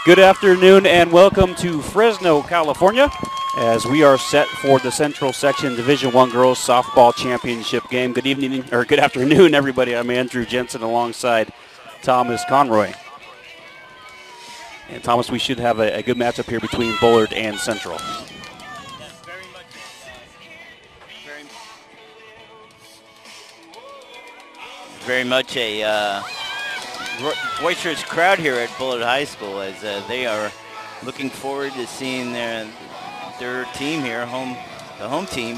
Good afternoon and welcome to Fresno, California, as we are set for the Central Section Division I Girls Softball Championship game. Good evening, or good afternoon, everybody. I'm Andrew Jensen alongside Thomas Conroy. And Thomas, we should have a good matchup here between Bullard and Central. Very much a boisterous crowd here at Bullard High School, as they are looking forward to seeing their team here, the home team,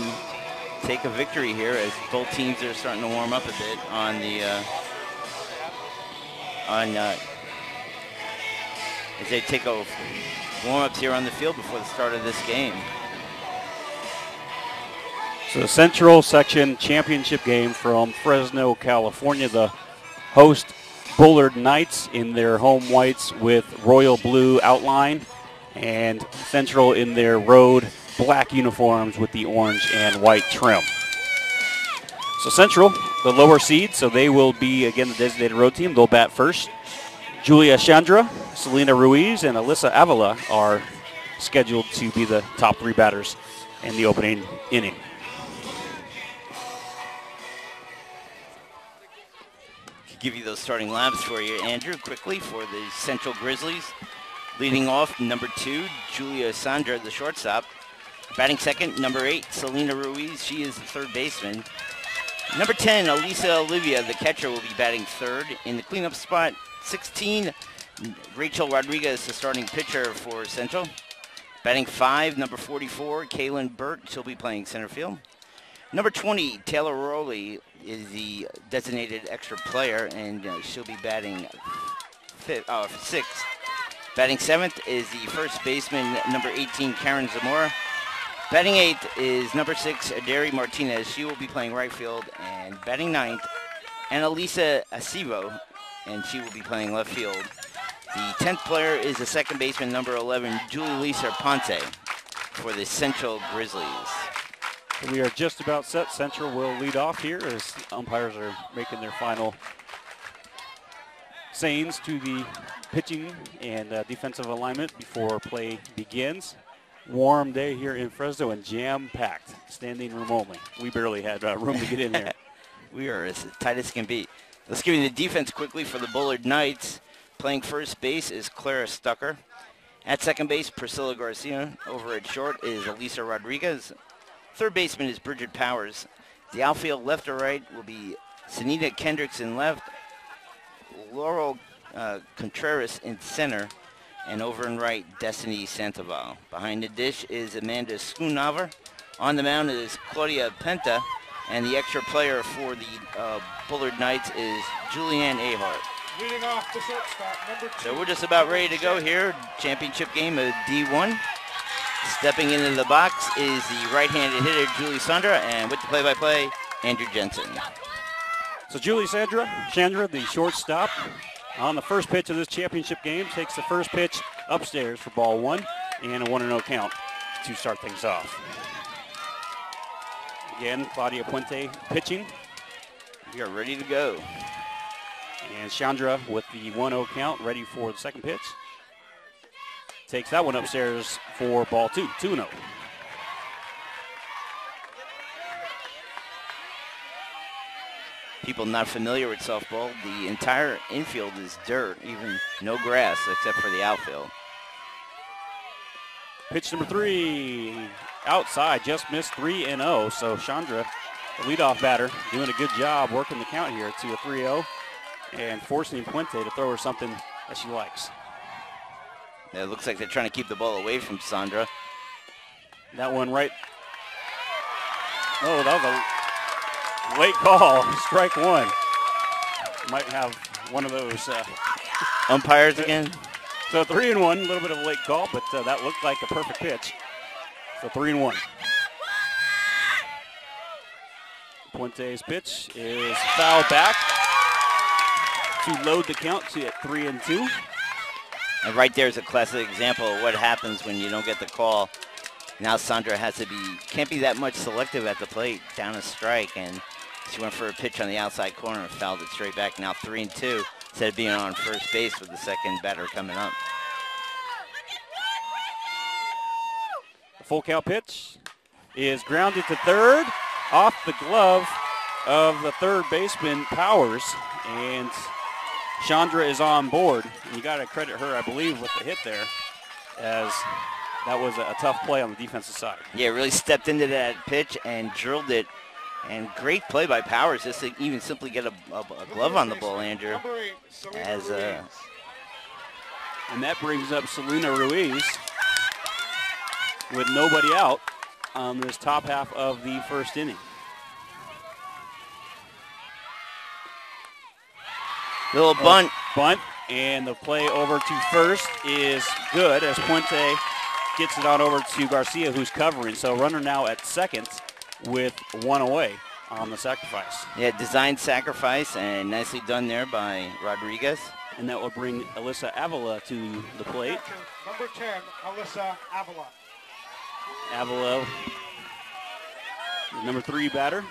take a victory here, as both teams are starting to warm up a bit on the as they take a warm-ups here on the field before the start of this game. So the Central Section Championship game from Fresno, California. The host Bullard Knights in their home whites with royal blue outline, and Central in their road black uniforms with the orange and white trim. So Central, the lower seed, so they will be, again, the designated road team. They'll bat first. Julia Chandra, Selena Ruiz, and Alyssa Avila are scheduled to be the top three batters in the opening inning. Give you those starting laps for you, Andrew, quickly for the Central Grizzlies. Leading off, number 2, Julia Sandra, the shortstop. Batting second, number 8, Selena Ruiz. She is the third baseman. Number 10, Elisa Olivia, the catcher, will be batting third. In the cleanup spot, 16, Rachel Rodriguez, the starting pitcher for Central. Batting 5, number 44, Kaylin Burt. She'll be playing center field. Number 20, Taylor Rowley, is the designated extra player, and she'll be batting sixth. Batting seventh is the first baseman, number 18, Karen Zamora. Batting eighth is number 6, Aderi Martinez. She will be playing right field. And batting ninth, Annalisa Acevo, and she will be playing left field. The 10th player is the second baseman, number 11, Julissa Ponce, for the Central Grizzlies. We are just about set. Central will lead off here as umpires are making their final sayings to the pitching and defensive alignment before play begins. Warm day here in Fresno and jam-packed, standing room only. We barely had room to get in there. We are as tight as can be. Let's give you the defense quickly for the Bullard Knights. Playing first base is Clara Stucker. At second base, Priscilla Garcia. Over at short is Elisa Rodriguez. Third baseman is Bridget Powers. The outfield left or right will be Sunita Kendricks in left, Laurel Contreras in center, and over and right, Destiny Sandoval. Behind the dish is Amanda Schoonover. On the mound is Claudia Penta, and the extra player for the Bullard Knights is Julianne Ahart. Leading off the shortstop, number 2. So we're just about ready to go here. Championship game of D1. Stepping into the box is the right-handed hitter, Julie Sandra, and with the play-by-play, Andrew Jensen. So Julie Chandra, the shortstop, on the first pitch of this championship game, takes the first pitch upstairs for ball 1 and a 1-0 count to start things off. Again, Claudia Puente pitching. We are ready to go. And Chandra with the 1-0 count, ready for the second pitch. Takes that one upstairs for ball 2, 2-0. People not familiar with softball, the entire infield is dirt, even no grass except for the outfield. Pitch number 3, outside, just missed 3-0. So Chandra, the leadoff batter, doing a good job working the count here to a 3-0 and forcing Puente to throw her something that she likes. It looks like they're trying to keep the ball away from Sandra. That one right. Oh, that was a late call. Strike 1. Might have one of those. Umpires again? So 3-1, a little bit of a late call, but that looked like a perfect pitch. So 3-1. Puente's pitch is fouled back to load the count to at 3-2. And right there is a classic example of what happens when you don't get the call. Now Sandra can't be that much selective at the plate, down a strike, and she went for a pitch on the outside corner and fouled it straight back. Now 3-2 instead of being on first base with the second batter coming up. full count pitch is grounded to third off the glove of the third baseman, Powers. And Chandra is on board. And you got to credit her, I believe, with the hit there, as that was a tough play on the defensive side. Yeah, really stepped into that pitch and drilled it. And great play by Powers just to even simply get a glove on the ball, Andrew. And that brings up Selena Ruiz with nobody out on this top half of the first inning. Little bunt. Bunt, and the play over to first is good as Puente gets it on over to Garcia, who's covering. So runner now at second with one away on the sacrifice. Yeah, designed sacrifice, and nicely done there by Rodriguez. And that will bring Alyssa Avila to the plate. Number 10, Alyssa Avila. Avila, number 3 batter.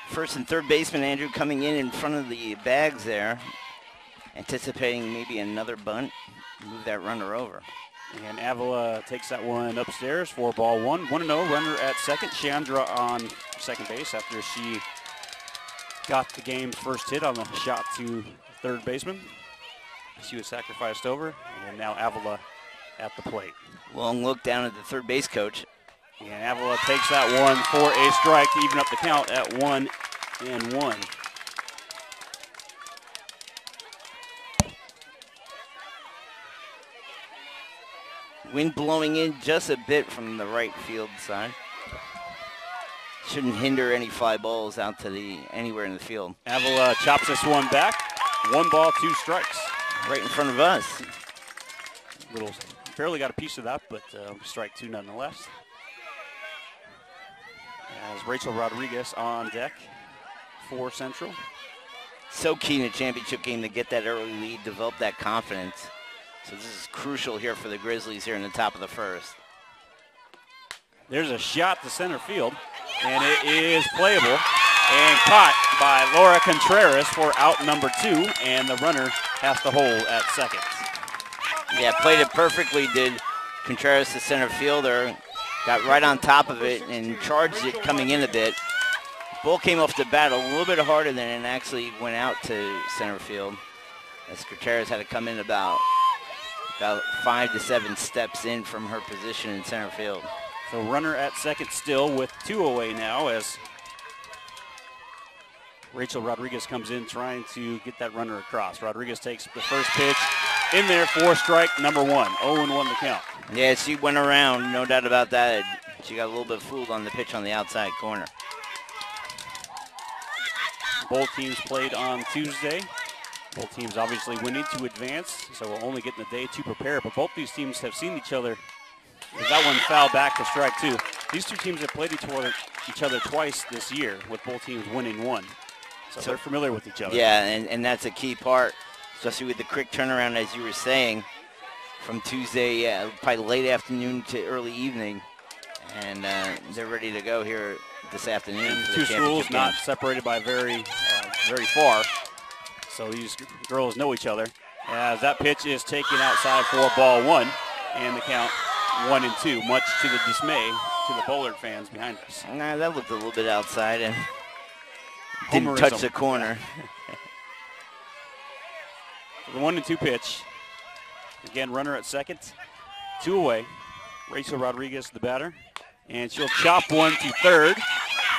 First and third baseman, Andrew, coming in front of the bags there, anticipating maybe another bunt, move that runner over. And Avila takes that one upstairs for ball 1. 1-0, runner at second. Chandra on second base after she got the game's first hit on the shot to third baseman. She was sacrificed over, and now Avila at the plate. Long look down at the third base coach. And Avila takes that one for a strike to even up the count at 1-1. Wind blowing in just a bit from the right field side. Shouldn't hinder any fly balls out to anywhere in the field. Avila chops this one back. 1 ball, 2 strikes. Right in front of us. Barely got a piece of that, but strike 2 nonetheless. As Rachel Rodriguez on deck for Central. So key in a championship game to get that early lead, develop that confidence. So this is crucial here for the Grizzlies here in the top of the first. There's a shot to center field, and it is playable and caught by Laura Contreras for out number 2, and the runner has to hold at second. Yeah, played it perfectly, did Contreras, the center fielder. Got right on top of it and charged it coming in a bit. Ball came off the bat a little bit harder than it actually went out to center field, as Contreras had to come in about 5 to 7 steps in from her position in center field. So runner at second still with 2 away now as Rachel Rodriguez comes in trying to get that runner across. Rodriguez takes the first pitch in there for strike number 1. 0-1 the count. Yeah, she went around, no doubt about that. She got a little bit fooled on the pitch on the outside corner. Both teams played on Tuesday. Both teams obviously winning to advance, so we'll only get in the day to prepare. But both these teams have seen each other. That one fouled back to strike 2. These two teams have played each other twice this year, with both teams winning 1. So they're familiar with each other. Yeah, and that's a key part, especially with the quick turnaround, as you were saying, from Tuesday, probably late afternoon to early evening. And they're ready to go here this afternoon. And two schools not separated by very far. So these girls know each other. As that pitch is taken outside for ball 1, and the count 1-2, much to the dismay to the Bullard fans behind us. Nah, that looked a little bit outside and didn't touch the corner. The 1-2 pitch. Again, runner at second, 2 away. Rachel Rodriguez, the batter, and she'll chop one to third,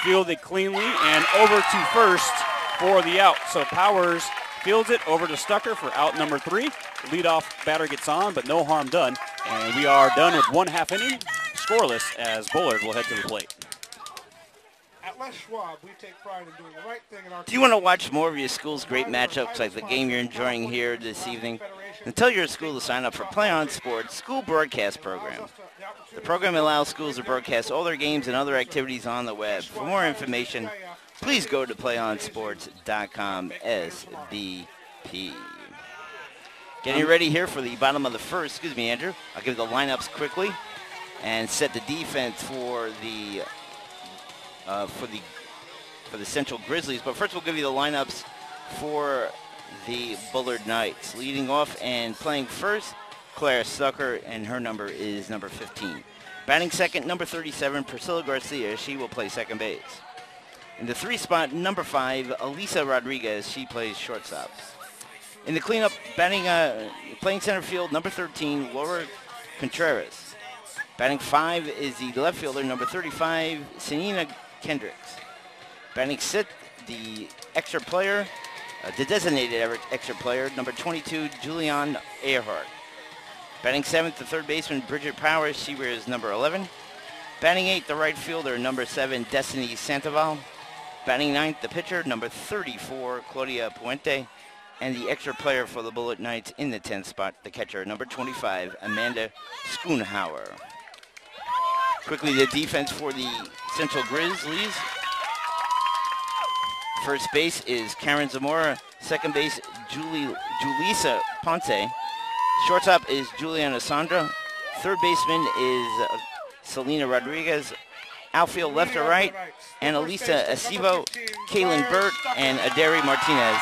fielded cleanly, and over to first for the out. So Powers fields it over to Stucker for out number 3. The leadoff batter gets on, but no harm done. And we are done with 1/2 inning, scoreless, as Bullard will head to the plate. At Les Schwab, we take pride in doing the right thing in our. Do you want to watch more of your school's great matchups like the game you're enjoying here this evening? Then tell your school to sign up for Play On Sports School Broadcast Program. The program allows schools to broadcast all their games and other activities on the web. For more information, please go to playonsports.com SBP. Getting ready here for the bottom of the first. Excuse me, Andrew. I'll give the lineups quickly and set the defense for the Central Grizzlies. But first, we'll give you the lineups for the Bullard Knights. Leading off and playing first Claire Stucker, and her number is number 15. Batting second, number 37, Priscilla Garcia. She will play second base. In the 3 spot, number 5, Elisa Rodriguez. She plays shortstop. In the cleanup, playing center field, number 13, Laura Contreras. Batting 5 is the left fielder, number 35, Senina Kendricks. Batting 6th, the extra player, the designated extra player, number 22, Julianne Earhart. Batting 7th, the third baseman, Bridget Powers. She wears number 11. Batting 8th, the right fielder, number 7, Destiny Sandoval. Batting 9th, the pitcher, number 34, Claudia Puente. And the extra player for the Bullet Knights in the 10th spot, the catcher, number 25, Amanda Schoonhauer. Quickly, the defense for the Central Grizzlies. First base is Karen Zamora. Second base, Julissa Ponce. Shortstop is Juliana Sandra. Third baseman is Selena Rodriguez. Outfield left or right, Annalisa Acevo, Kaylin Burt, and Aderi Martinez.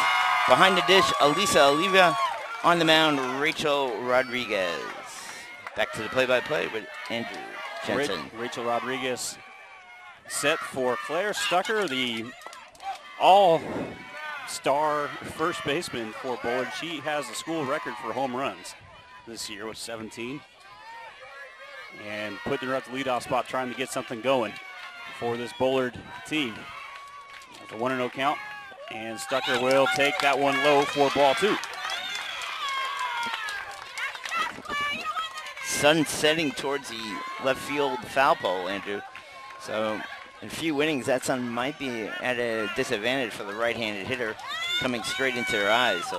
Behind the dish, Elisa Oliva. On the mound, Rachel Rodriguez. Back to the play-by-play with Andrew Jensen. Rachel Rodriguez set for Claire Stucker, the all-star first baseman for Bullard. She has the school record for home runs this year with 17. And putting her at the leadoff spot, trying to get something going for this Bullard team. It's a 1-0 count, and Stucker will take that one low for ball 2. Sun setting towards the left field foul pole, Andrew. So in a few innings, that sun might be at a disadvantage for the right-handed hitter coming straight into her eyes. So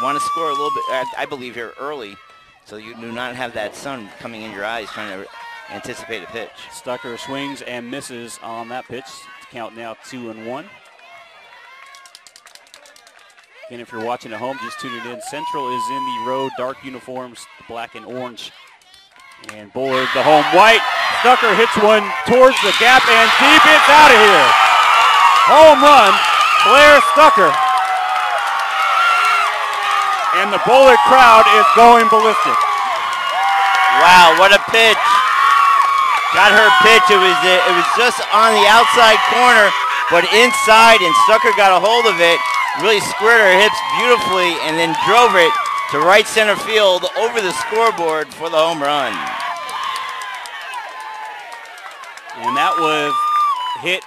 want to score a little bit, I believe, here early, so you do not have that sun coming in your eyes trying to anticipate a pitch. Stucker swings and misses on that pitch. Count now 2-1. And if you're watching at home, just tune it in. Central is in the road, dark uniforms, black and orange. And Bullard, the home white. Stucker hits one towards the gap and deep. It's out of here. Home run, Claire Stucker. And the Bullard crowd is going ballistic. Wow, what a pitch. Got her pitch. It was just on the outside corner, but inside, and Stucker got a hold of it, really squared her hips beautifully, and then drove it to right center field over the scoreboard for the home run. And that was hit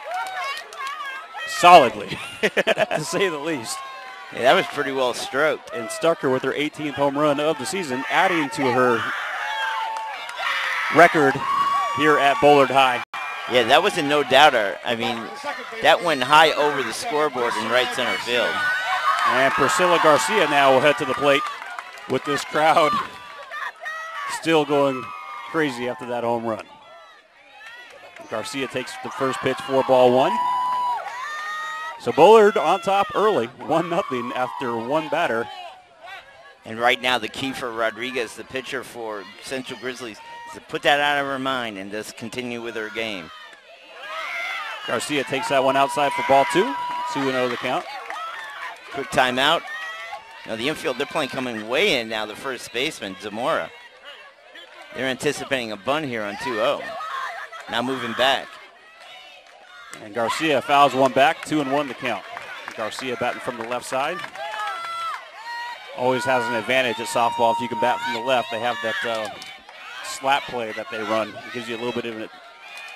solidly, to say the least. Yeah, that was pretty well stroked. And Stucker with her 18th home run of the season, adding to her record here at Bullard High. Yeah, that was a no-doubter. I mean, that went high over the scoreboard in right center field. And Priscilla Garcia now will head to the plate with this crowd still going crazy after that home run. Garcia takes the first pitch for ball 1. So Bullard on top early, 1-0 after one batter. And right now the key for Rodriguez, the pitcher for Central Grizzlies, is to put that out of her mind and just continue with her game. Garcia takes that one outside for ball 2. 2-0 the count. Quick timeout. Now the infield, they're playing coming way in now, the first baseman, Zamora. They're anticipating a bunt here on 2-0. Now moving back. And Garcia fouls one back, 2-1 the count. Garcia batting from the left side. Always has an advantage at softball if you can bat from the left. They have that slap play that they run. It gives you a little bit of an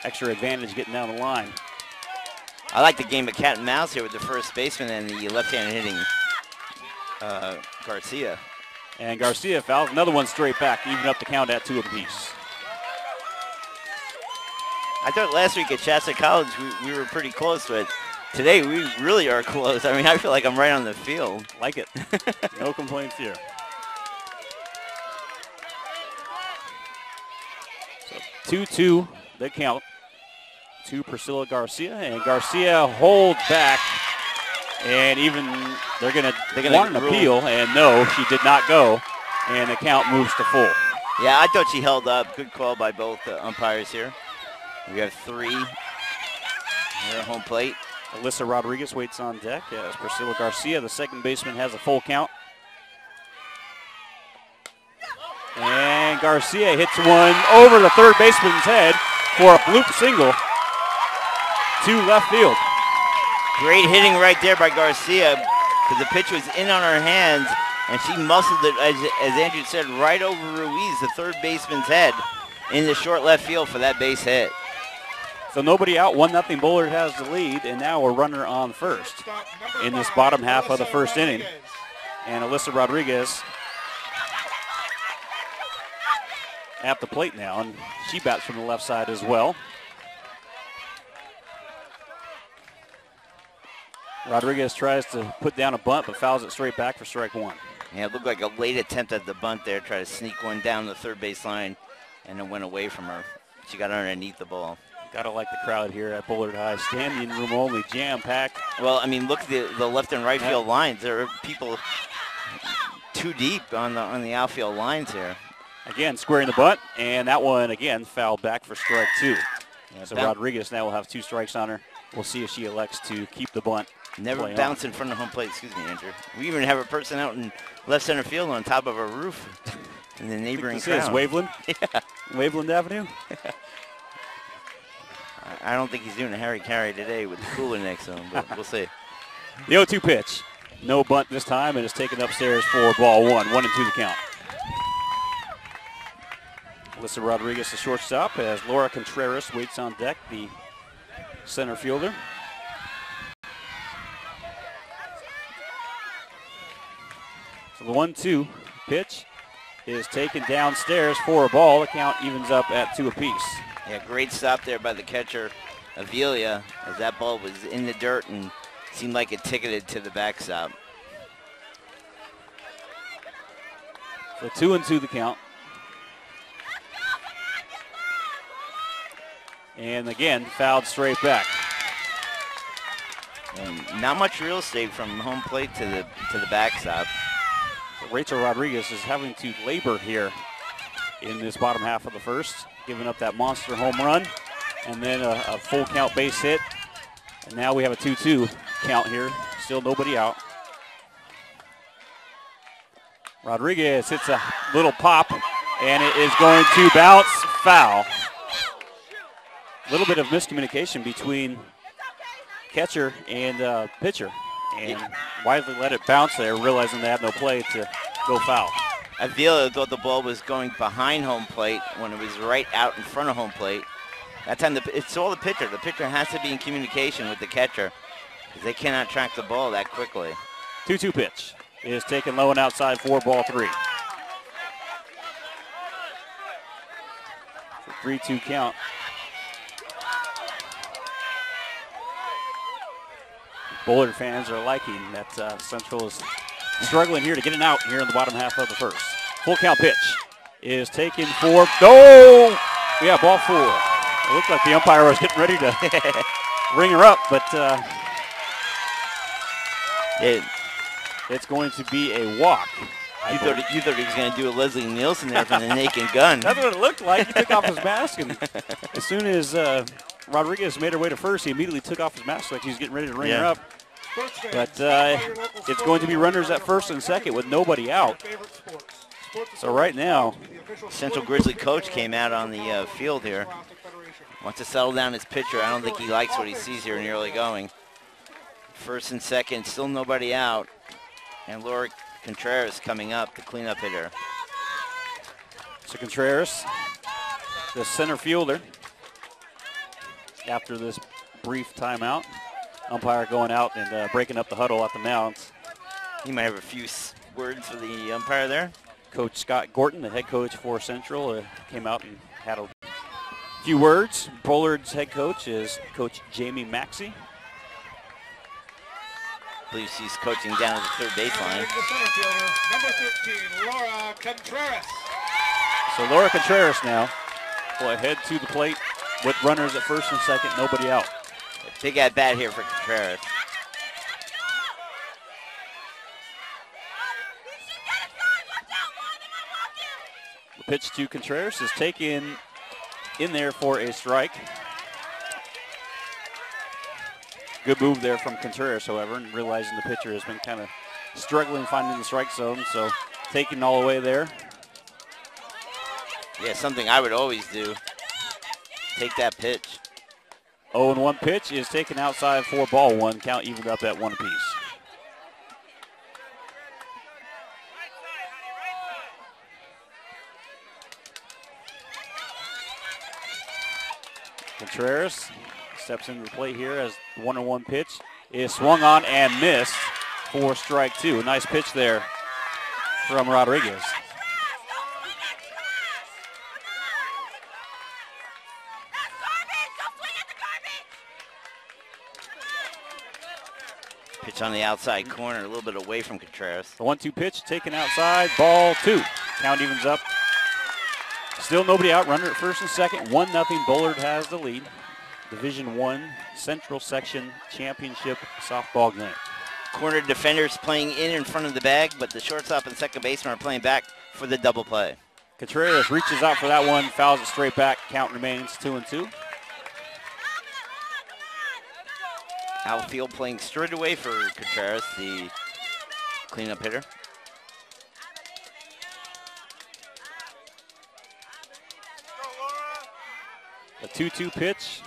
extra advantage getting down the line. I like the game of cat and mouse here with the first baseman and the left-handed hitting Garcia. And Garcia fouls another one straight back, even up the count at 2 apiece. I thought last week at Shasta College we were pretty close, but today we really are close. I mean, I feel like I'm right on the field. Like it. No complaints here. So 2-2 the count to Priscilla Garcia, and Garcia holds back, and even they're gonna want an appeal, and no, she did not go, and the count moves to full. Yeah, I thought she held up. Good call by both umpires here. We have 3 here at home plate. Alyssa Rodriguez waits on deck as Priscilla Garcia, the second baseman, has a full count. And Garcia hits one over the third baseman's head for a bloop single to left field. Great hitting right there by Garcia because the pitch was in on her hands, and she muscled it, as Andrew said, right over Ruiz, the third baseman's head, in the short left field for that base hit. So nobody out, 1-0. Bullard has the lead, and now a runner on first in this bottom half of the first inning. And Alyssa Rodriguez at the plate now, and she bats from the left side as well. Rodriguez tries to put down a bunt, but fouls it straight back for strike one. Yeah, it looked like a late attempt at the bunt there, try to sneak one down the third base line, and it went away from her. She got underneath the ball. Gotta like the crowd here at Bullard High. Standing room only, jam-packed. Well, I mean, look at the left and right field lines. There are people too deep on the outfield lines here. Again, squaring the bunt, and that one, again, fouled back for strike two. Yeah, so Rodriguez now will have 2 strikes on her. We'll see if she elects to keep the bunt. Never bounce in front of home plate, excuse me, Andrew. We even have a person out in left center field on top of a roof in the neighboring crowd. This is Waveland? Yeah. Waveland Avenue? I don't think he's doing a Harry Carey today with the cooler next to him, but we'll see. The 0-2 pitch. No bunt this time, and it's taken upstairs for ball one. 1-2 the count. Alyssa Rodriguez, the shortstop, as Laura Contreras waits on deck, the center fielder. So the 1-2 pitch is taken downstairs for a ball. The count evens up at 2 apiece. Yeah, great stop there by the catcher, Avilia, as that ball was in the dirt and seemed like it ticketed to the backstop. So 2-2 the count. And again, fouled straight back. And not much real estate from home plate to the backstop. So Rachel Rodriguez is having to labor here in this bottom half of the first, giving up that monster home run, and then a full count base hit. And now we have a 2-2 count here. Still nobody out. Rodriguez hits a little pop, and it is going to bounce foul. A little bit of miscommunication between catcher and pitcher, and wisely let it bounce there, realizing they have no play to go foul. Avila thought the ball was going behind home plate when it was right out in front of home plate. That time, it's all the pitcher. The pitcher has to be in communication with the catcher because they cannot track the ball that quickly. 2-2 pitch is taken low and outside for ball 3. 3-2 count. Bullard fans are liking that Central is struggling here to get an out here in the bottom half of the first. Full count pitch is taken for, yeah, ball 4. It looked like the umpire was getting ready to ring her up, but it's going to be a walk. You thought he was going to do a Leslie Nielsen there from the naked gun. That's what it looked like. He took off his mask, and as soon as Rodriguez made her way to first, he immediately took off his mask like he was getting ready to ring her up. But it's going to be runners at first and second with nobody out. So right now, Central Grizzly coach came out on the field here. Wants to settle down his pitcher. I don't think he likes what he sees here in the early going. First and second, still nobody out. And Laura Contreras coming up, the cleanup hitter. So Contreras, the center fielder, after this brief timeout. Umpire going out and breaking up the huddle at the mound. He might have a few words for the umpire there. Coach Scott Gorton, the head coach for Central, came out and had a few words. Bullard's head coach is Coach Jamie Maxey. I believe she's coaching down at the third baseline. The center fielder, number 13, Laura Contreras. So Laura Contreras now will head to the plate with runners at first and second, nobody out. Big at bat here for Contreras. The pitch to Contreras is taken in there for a strike. Good move there from Contreras, however, and realizing the pitcher has been kind of struggling finding the strike zone, so taking all the way there. Yeah, something I would always do. Take that pitch. 0-1 pitch is taken outside for ball one. Count evened up at 1 apiece. Contreras steps into the plate here as the 1-1 pitch is swung on and missed for strike two. A nice pitch there from Rodriguez. Pitch on the outside corner, a little bit away from Contreras. The 1-2 pitch taken outside, ball two. Count evens up. Still nobody out, runner at first and second. 1-0, Bullard has the lead. Division I Central Section Championship softball game. Corner defenders playing in front of the bag, but the shortstop and second baseman are playing back for the double play. Contreras reaches out for that one, fouls it straight back. Count remains 2-2. Outfield playing straight away for Contreras, the cleanup hitter. A 2-2 pitch.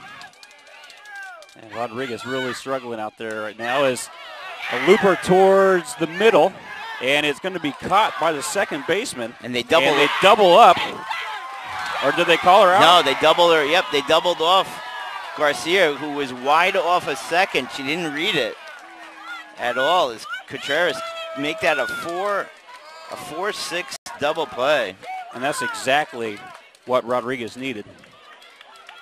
And Rodriguez really struggling out there right now as a looper towards the middle. And it's going to be caught by the second baseman. And they double up. Or did they call her out? No, they doubled her. Yep, they doubled off Garcia, who was wide off a second. She didn't read it at all. As Contreras make that a 4-6 double play. And that's exactly what Rodriguez needed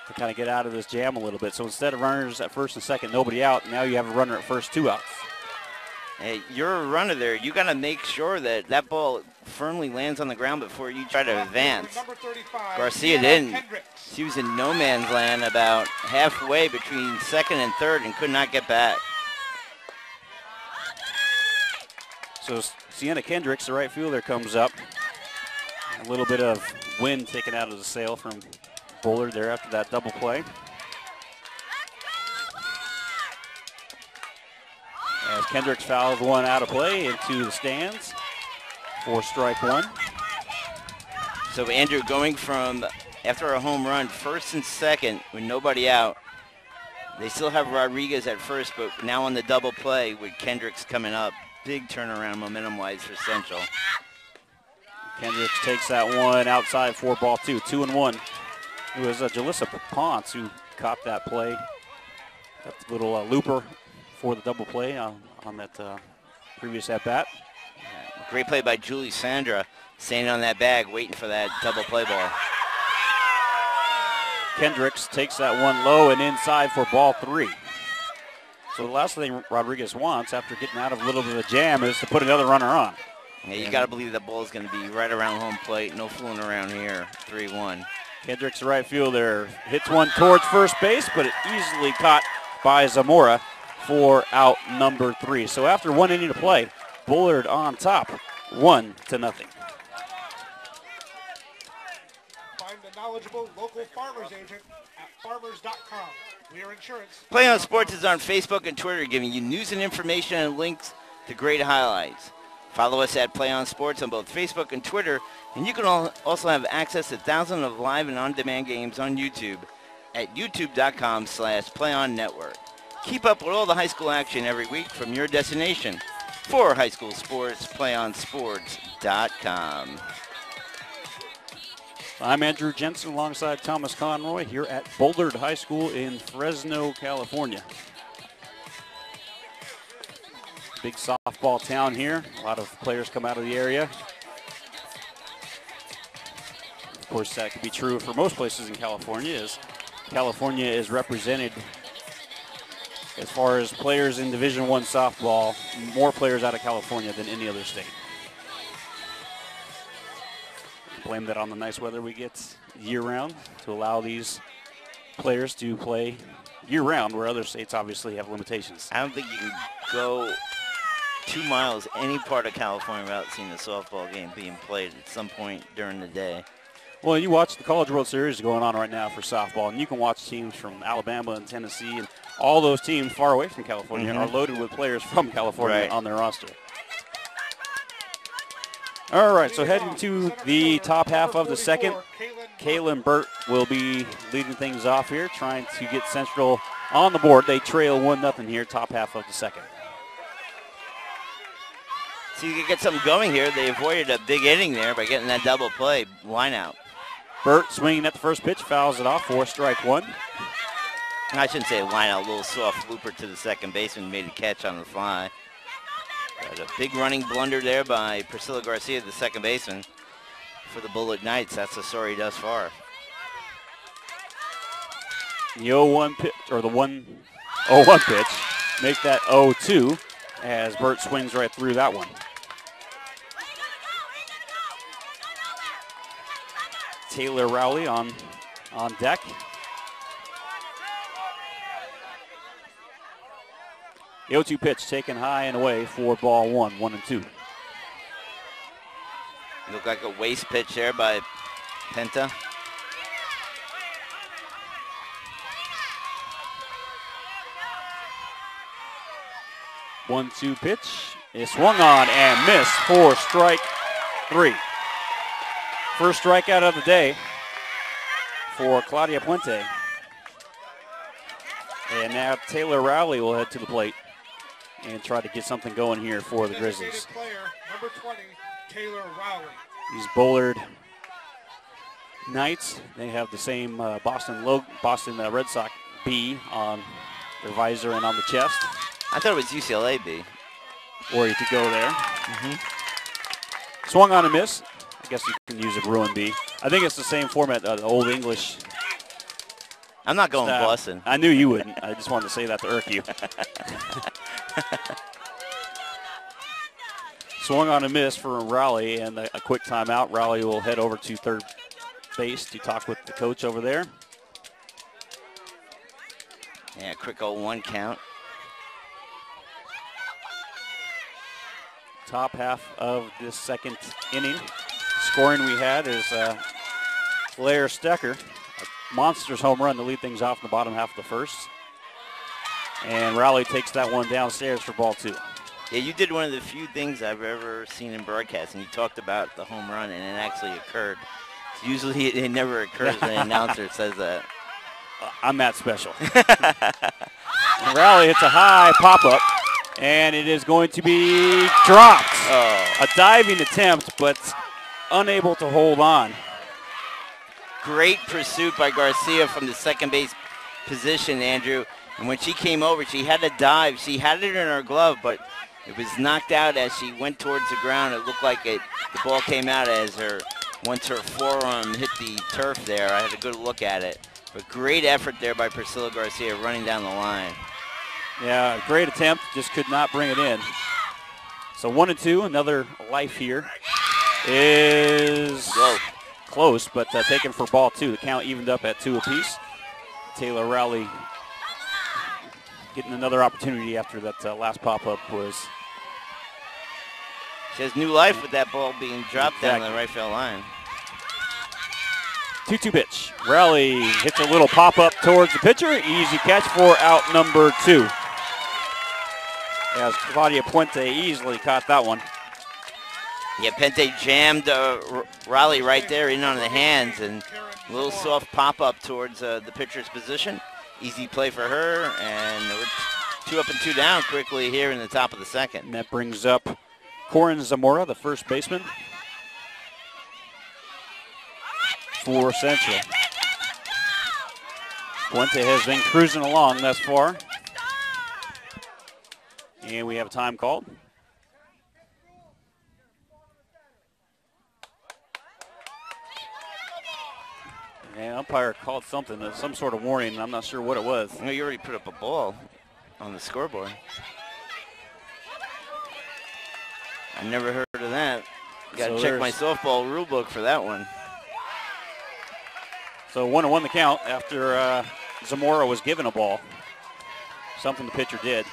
to kind of get out of this jam a little bit. So instead of runners at first and second, nobody out, now you have a runner at first, 2 outs. Hey, you're a runner there. You got to make sure that that ball firmly lands on the ground before you try to advance. Garcia didn't. She was in no man's land about halfway between second and third and could not get back. So Sienna Kendricks, the right fielder, comes up. A little bit of wind taken out of the sail from Bullard there after that double play. As Kendricks fouls one out of play into the stands for strike one. So Andrew, going from after a home run, first and second with nobody out. They still have Rodriguez at first, but now on the double play with Kendricks coming up. Big turnaround momentum-wise for Central. Kendricks takes that one outside for ball two, 2-1. It was Jalissa Ponce who caught that play. That little looper for the double play on that previous at-bat. Great play by Julie Sandra, standing on that bag, waiting for that double play ball. Kendricks takes that one low and inside for ball three. So the last thing Rodriguez wants after getting out of a little bit of a jam is to put another runner on. Yeah, you got to believe that ball is going to be right around home plate. No fooling around here. 3-1. Kendricks, the right fielder, hits one towards first base, but it easily caught by Zamora for out number 3. So after 1 inning to play, Bullard on top, 1-0. Find the knowledgeable local farmers agent at farmers.com. We are insurance. Play on Sports is on Facebook and Twitter, giving you news and information and links to great highlights. Follow us at Play on Sports on both Facebook and Twitter, and you can also have access to thousands of live and on-demand games on YouTube at youtube.com/playonnetwork. Keep up with all the high school action every week from your destination. For high school sports, playonsports.com. I'm Andrew Jensen alongside Thomas Conroy here at Bullard High School in Fresno, California. Big softball town here. A lot of players come out of the area. Of course, that could be true for most places in California, as California is represented as far as players in Division I softball, more players out of California than any other state. Blame that on the nice weather we get year-round to allow these players to play year-round, where other states obviously have limitations. I don't think you can go 2 miles any part of California without seeing a softball game being played at some point during the day. Well, you watch the College World Series going on right now for softball, and you can watch teams from Alabama and Tennessee, and all those teams far away from California are loaded with players from California on their roster. All right, so heading to the top half of the second, Kaylin Burt will be leading things off here, trying to get Central on the board. They trail 1-0 here, top half of the second. So you could get something going here. They avoided a big inning there by getting that double play line out. Burt swinging at the first pitch, fouls it off for strike one. I shouldn't say line out, a little soft looper to the second baseman, made a catch on the fly. But a big running blunder there by Priscilla Garcia, the second baseman, for the Bullard Knights. That's the story thus far. The 0-1 pitch, or the 1-0-1 pitch, make that 0-2 as Burt swings right through that one. Taylor Rowley on deck. The 0-2 pitch taken high and away for ball one, 1-2. Looked like a waste pitch there by Penta. One-two pitch is swung on and missed for strike three. First strikeout of the day for Claudia Puente. And now Taylor Rowley will head to the plate and try to get something going here for the Grizzlies. Player, number 20, Taylor Rowley. These Bullard Knights, they have the same Boston Red Sox B on their visor and on the chest. I thought it was UCLA B. Or you could go there. Swung on a miss. I guess you can use a Bruin B. I think it's the same format, the Old English. I'm not going Boston. I knew you wouldn't. I just wanted to say that to irk you. Swung on a miss for Rowley and a quick timeout. Rowley will head over to third base to talk with the coach over there. Yeah, quick 0-1 count. Top half of this second inning. Scoring we had is Claire Stecker, a monster's home run to lead things off in the bottom half of the first. And Rowley takes that one downstairs for ball two. Yeah, you did one of the few things I've ever seen in broadcasting. You talked about the home run, and it actually occurred. Usually it never occurs when an announcer says that. I'm that special. Rowley hits a high pop-up, and it is going to be dropped. A diving attempt, but unable to hold on. Great pursuit by Garcia from the second base position, Andrew. And when she came over, she had to dive. She had it in her glove, but it was knocked out as she went towards the ground. It looked like the ball came out once her forearm hit the turf there. I had a good look at it. But great effort there by Priscilla Garcia running down the line. Yeah, great attempt, just could not bring it in. So 1-2, another life here is close, but taken for ball two. The count evened up at 2 apiece. Taylor Rowley getting another opportunity after that last pop-up was. She has new life with that ball being dropped down the right field line. 2-2 pitch. Rowley hits a little pop-up towards the pitcher. Easy catch for out number 2. As Claudia Puente easily caught that one. Yeah, Puente jammed Rowley right there in on the hands, and a little soft pop-up towards the pitcher's position. Easy play for her, and we're 2 up and 2 down quickly here in the top of the second. And that brings up Corin Zamora, the first baseman for Central. Puente has been cruising along thus far. And we have a time called. And umpire called something, some sort of warning, and I'm not sure what it was. No, you already put up a ball on the scoreboard. I never heard of that. Got to check my softball rule book for that one. So 1-1 the count after Zamora was given a ball. Something the pitcher did.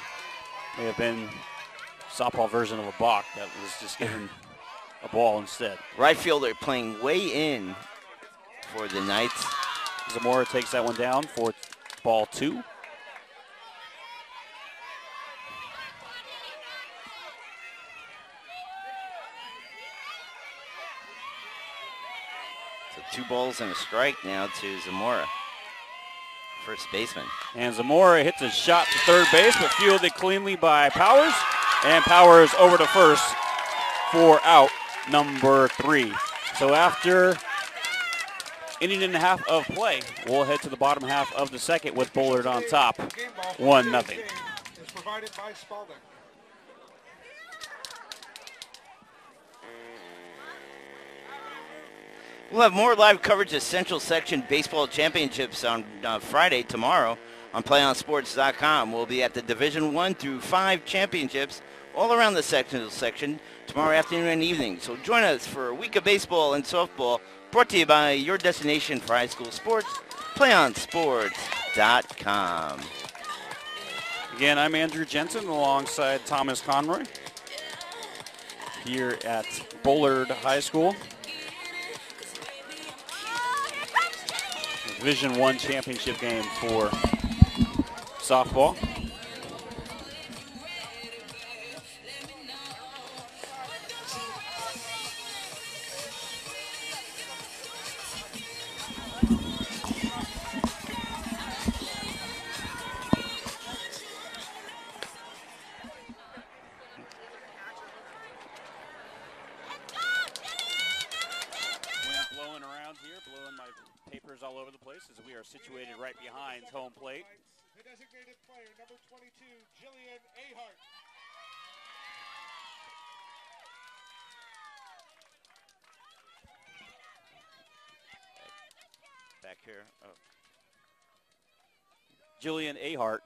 May have been softball version of a balk that was just given a ball instead. Right fielder playing way in for the Knights. Zamora takes that one down for ball 2. So 2 balls and a strike now to Zamora, first baseman. And Zamora hits a shot to third base, but fielded cleanly by Powers. And Powers over to first for out number 3. So after inning and a half of play, we'll head to the bottom half of the second with Bullard on top, 1-0. Is provided by Spalding. We'll have more live coverage of Central Section Baseball Championships on Friday, tomorrow, on PlayOnSports.com. We'll be at the Division 1 through 5 championships all around the Central Section tomorrow afternoon and evening. So join us for a week of baseball and softball brought to you by your destination for high school sports, PlayOnSports.com. Again, I'm Andrew Jensen alongside Thomas Conroy here at Bullard High School. Division 1 championship game for softball. All over the place as we are situated right behind home plate. The designated player, number 22, Jillian Ahart. Back here. Oh. Jillian Ahart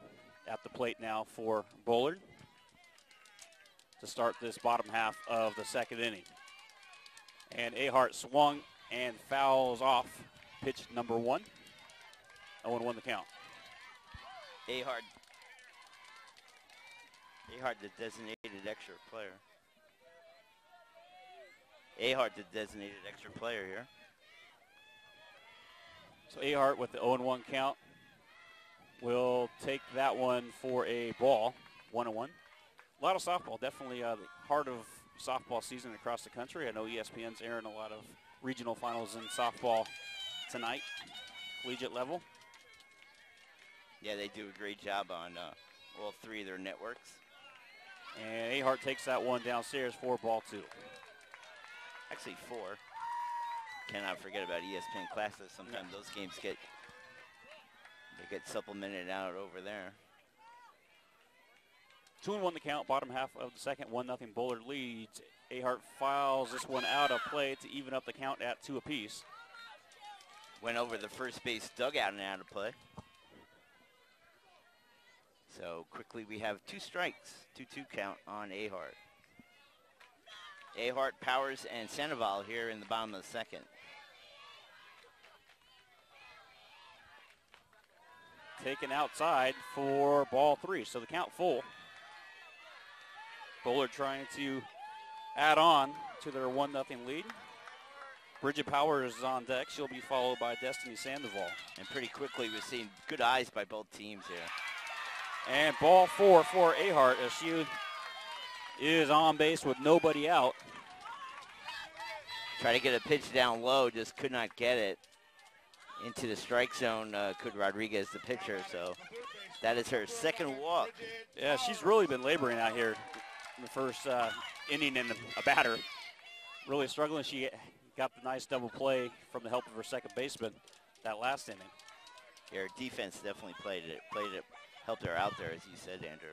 at the plate now for Bullard to start this bottom half of the second inning. And Ahart swung and fouls off pitch number 1. 0-1 the count. Ahart, the designated extra player. Ahart, the designated extra player here. So Ahart with the 0-1 count will take that one for a ball, 1-1. A lot of softball, definitely the heart of softball season across the country. I know ESPN's airing a lot of regional finals in softball tonight, collegiate level. Yeah, they do a great job on all 3 of their networks. And Ahart takes that one downstairs for ball 2. Actually 4. Cannot forget about ESPN classes. Sometimes those games get supplemented out over there. 2-1 the count, bottom half of the second, 1-0 Bullard leads. Ahart files this one out of play to even up the count at 2 apiece. Went over the first base dugout and out of play. So quickly we have 2 strikes, 2-2 count on Ahart. Ahart, Powers, and Sandoval here in the bottom of the second. Taken outside for ball 3, so the count full. Bullard trying to add on to their 1-0 lead. Bridget Powers is on deck. She'll be followed by Destiny Sandoval. And pretty quickly we're seeing good eyes by both teams here. And ball 4 for Ahart as she is on base with nobody out. Try to get a pitch down low, just could not get it into the strike zone. Could Rodriguez, the pitcher, so that is her second walk. Yeah, she's really been laboring out here in the first inning and a batter. Really struggling. She got the nice double play from the help of her second baseman that last inning. Yeah, her defense definitely played it, helped her out there, as you said, Andrew.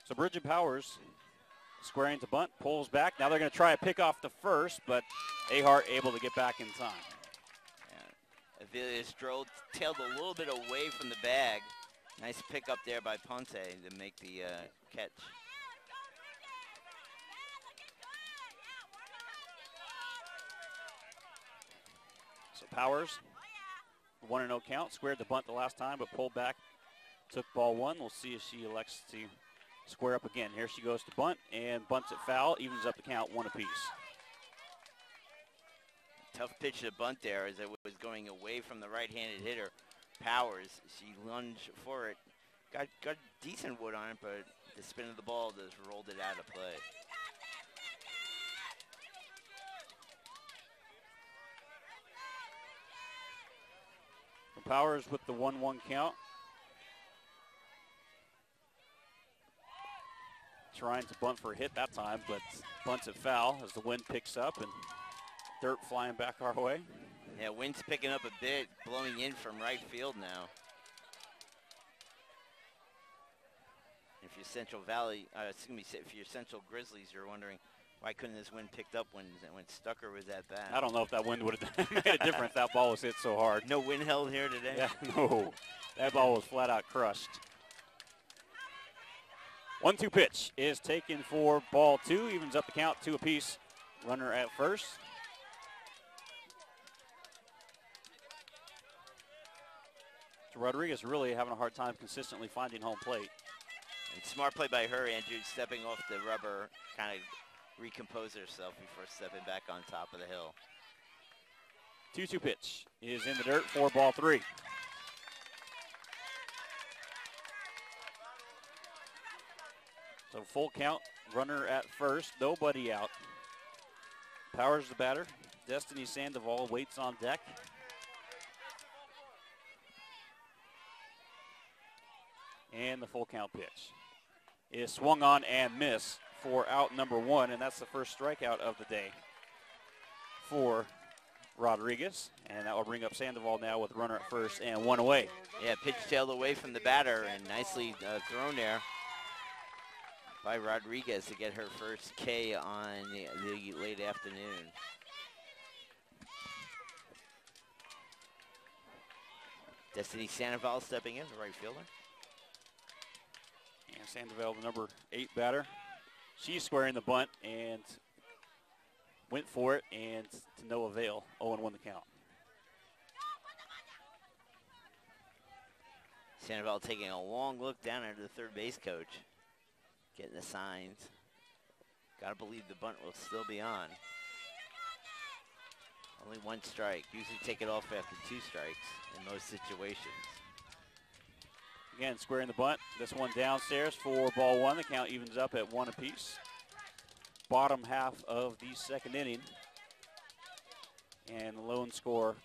So Bridget Powers squaring to bunt, pulls back. Now they're going to try a pick off to first, but Ahart able to get back in time. Avilia Stroll tailed a little bit away from the bag. Nice pick up there by Ponce to make the catch. So Powers, 1-0 count, squared the bunt the last time, but pulled back, took ball 1. We'll see if she elects to square up again. Here she goes to bunt and bunts it foul, evens up the count 1 apiece. Tough pitch to bunt there as it was going away from the right-handed hitter, Powers. She lunged for it. Got decent wood on it, but the spin of the ball just rolled it out of play. Powers with the 1-1 count. Trying to bunt for a hit that time, but bunts it foul as the wind picks up and dirt flying back our way. Yeah, wind's picking up a bit, blowing in from right field now. If you're Central Valley, if you're Central Grizzlies, you're wondering why couldn't this wind picked up when Stucker was at bat? I don't know if that wind would have made a difference. That ball was hit so hard. No wind held here today? Yeah, no. That ball was flat out crushed. 1-2 pitch is taken for ball 2. Evens up the count, 2 apiece. Runner at first. So Rodriguez really having a hard time consistently finding home plate. And smart play by her, Andrew, stepping off the rubber, kind of recompose herself before stepping back on top of the hill. 2-2 pitch is in the dirt for ball 3. So full count, runner at first, nobody out. Powers the batter. Destiny Sandoval waits on deck. And the full count pitch is swung on and missed for out number 1, and that's the first strikeout of the day for Rodriguez. And that will bring up Sandoval now with runner at first and 1 away. Yeah, pitch tailed away from the batter and nicely thrown there by Rodriguez to get her first K on the late afternoon. Destiny Sandoval stepping in, the right fielder. And Sandoval, the number 8 batter. She's squaring the bunt and went for it, and to no avail. 0-1 the count. Sandoval taking a long look down at the third base coach. Getting the signs. Got to believe the bunt will still be on. Only 1 strike. Usually take it off after 2 strikes in most situations. Again, squaring the bunt. This one downstairs for ball 1. The count evens up at 1 apiece. Bottom half of the second inning. And the lone score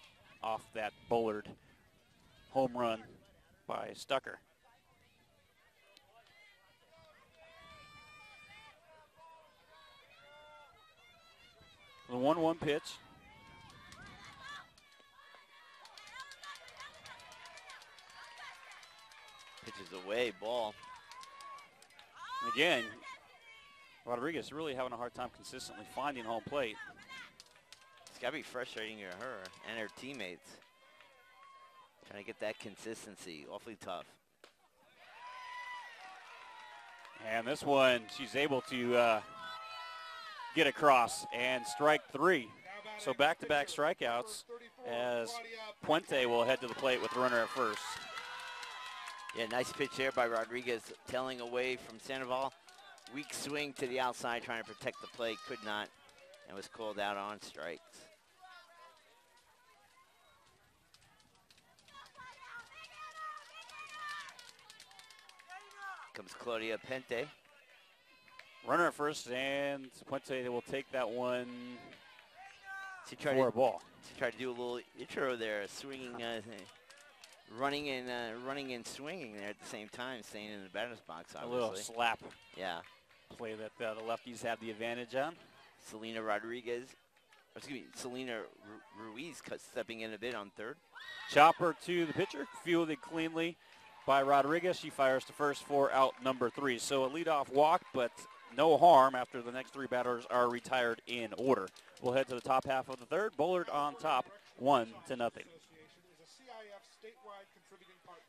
off that Bullard home run by Stucker. The 1-1 pitch. Pitches away, ball. Again, Rodriguez really having a hard time consistently finding home plate. It's got to be frustrating to her and her teammates. Trying to get that consistency, awfully tough. And this one, she's able to get across and strike 3. So back-to-back strikeouts as Puente will head to the plate with the runner at first. Yeah, nice pitch there by Rodriguez, tailing away from Sandoval. Weak swing to the outside, trying to protect the plate, could not, and was called out on strikes. Comes Claudia Pente. Runner at first, and Puente will take that one for a ball. She tried to do a little intro there, swinging, running and swinging there at the same time, staying in the batter's box, obviously. A little slap play that the lefties have the advantage on. Selena Ruiz stepping in a bit on third. Chopper to the pitcher, fielded cleanly by Rodriguez. She fires to first for out number 3. So a leadoff walk, but no harm after the next 3 batters are retired in order. We'll head to the top half of the third. Bullard on top, 1-0.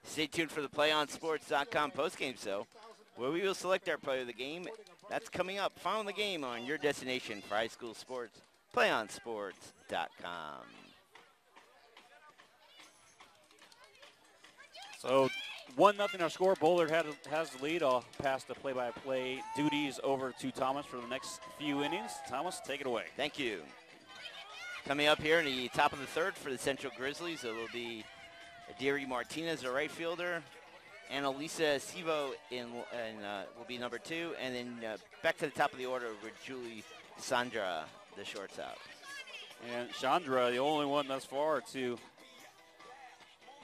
Stay tuned for the PlayOnSports.com postgame show, where we will select our player of the game. That's coming up. Follow the game on your destination for high school sports, PlayOnSports.com. So 1-0 our score. Bullard has the lead. I'll pass the play-by-play duties over to Thomas for the next few innings. Thomas, take it away. Thank you. Coming up here in the top of the third for the Central Grizzlies, it will be Adiri Martinez, a right fielder, and Elisa Sivo will be number 2, and then back to the top of the order with Julie Sandra, the shortstop. And Chandra, the only one thus far to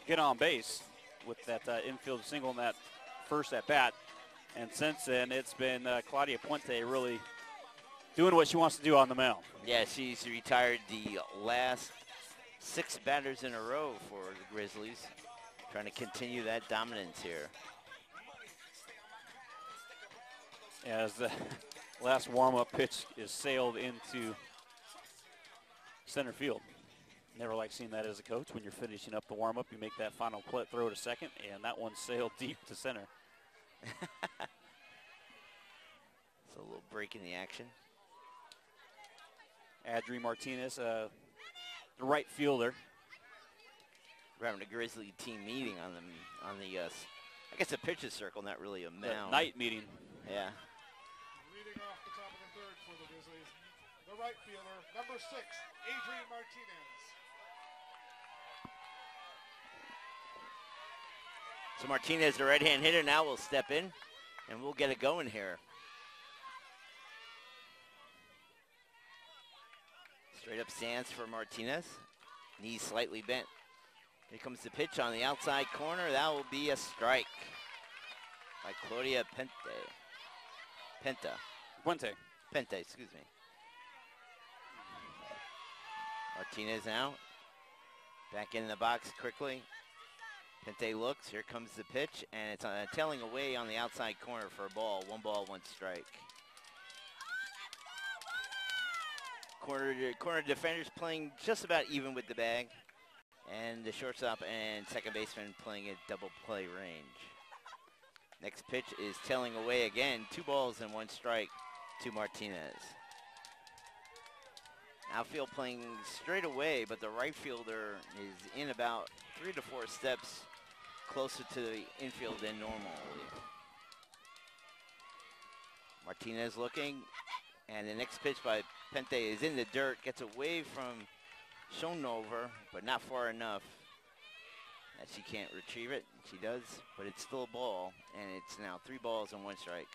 get on base with that infield single in that first at bat. And since then, it's been Claudia Puente really doing what she wants to do on the mound. Yeah, she's retired the last 6 batters in a row for the Grizzlies, trying to continue that dominance here. As the last warm-up pitch is sailed into center field. Never like seeing that as a coach. When you're finishing up the warm-up, you make that final throw to second, and that one sailed deep to center. It's a little break in the action. Adri Martinez, the right fielder. We're having a Grizzly team meeting on the I guess a pitcher's circle, not really a mound. Night meeting. Yeah. Leading off the top of the third for the Grizzlies, the right fielder, number 6, Adrian Martinez. So Martinez, the right-hand hitter, now will step in, and we'll get it going here. Straight up stance for Martinez. Knees slightly bent. Here comes the pitch on the outside corner. That will be a strike by Claudia Puente, excuse me. Martinez now. Back in the box quickly. Puente looks. Here comes the pitch, and it's tailing away on the outside corner for a ball. 1 ball, 1 strike. Corner defenders playing just about even with the bag, and the shortstop and second baseman playing at double play range. Next pitch is tailing away again. 2 balls and 1 strike to Martinez. Outfield playing straight away, but the right fielder is in about 3 to 4 steps closer to the infield than normal. Martinez looking, and the next pitch by Puente is in the dirt, gets away from Schonover, but not far enough that she can't retrieve it. She does, but it's still a ball, and it's now 3 balls and 1 strike.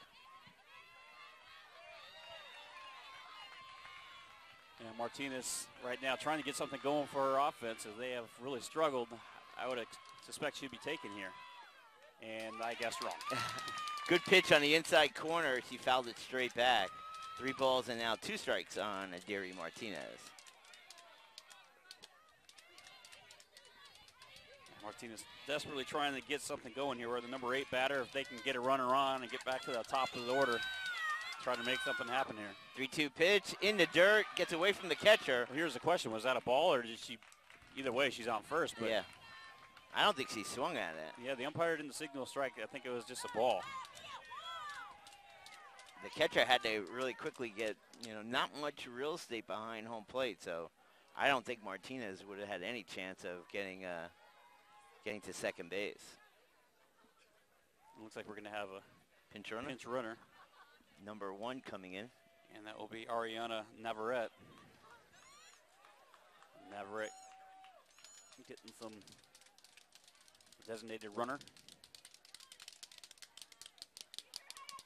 And Martinez right now trying to get something going for her offense as they have really struggled. I would suspect she'd be taken here, and I guess wrong. Good pitch on the inside corner. She fouled it straight back. 3 balls and now 2 strikes on Adiri Martinez. Martinez desperately trying to get something going here. Where the number 8 batter, if they can get a runner on and get back to the top of the order, trying to make something happen here. 3-2 pitch in the dirt, gets away from the catcher. Well, here's the question: was that a ball, or did she? Either way, she's on first. But yeah, I don't think she swung at it. Yeah, the umpire didn't signal a strike. I think it was just a ball. The catcher had to really quickly get, not much real estate behind home plate, so I don't think Martinez would have had any chance of getting to second base. It looks like we're going to have a pinch runner. Number 1 coming in. And that will be Ariana Navarrete. Navarrete getting some designated runner.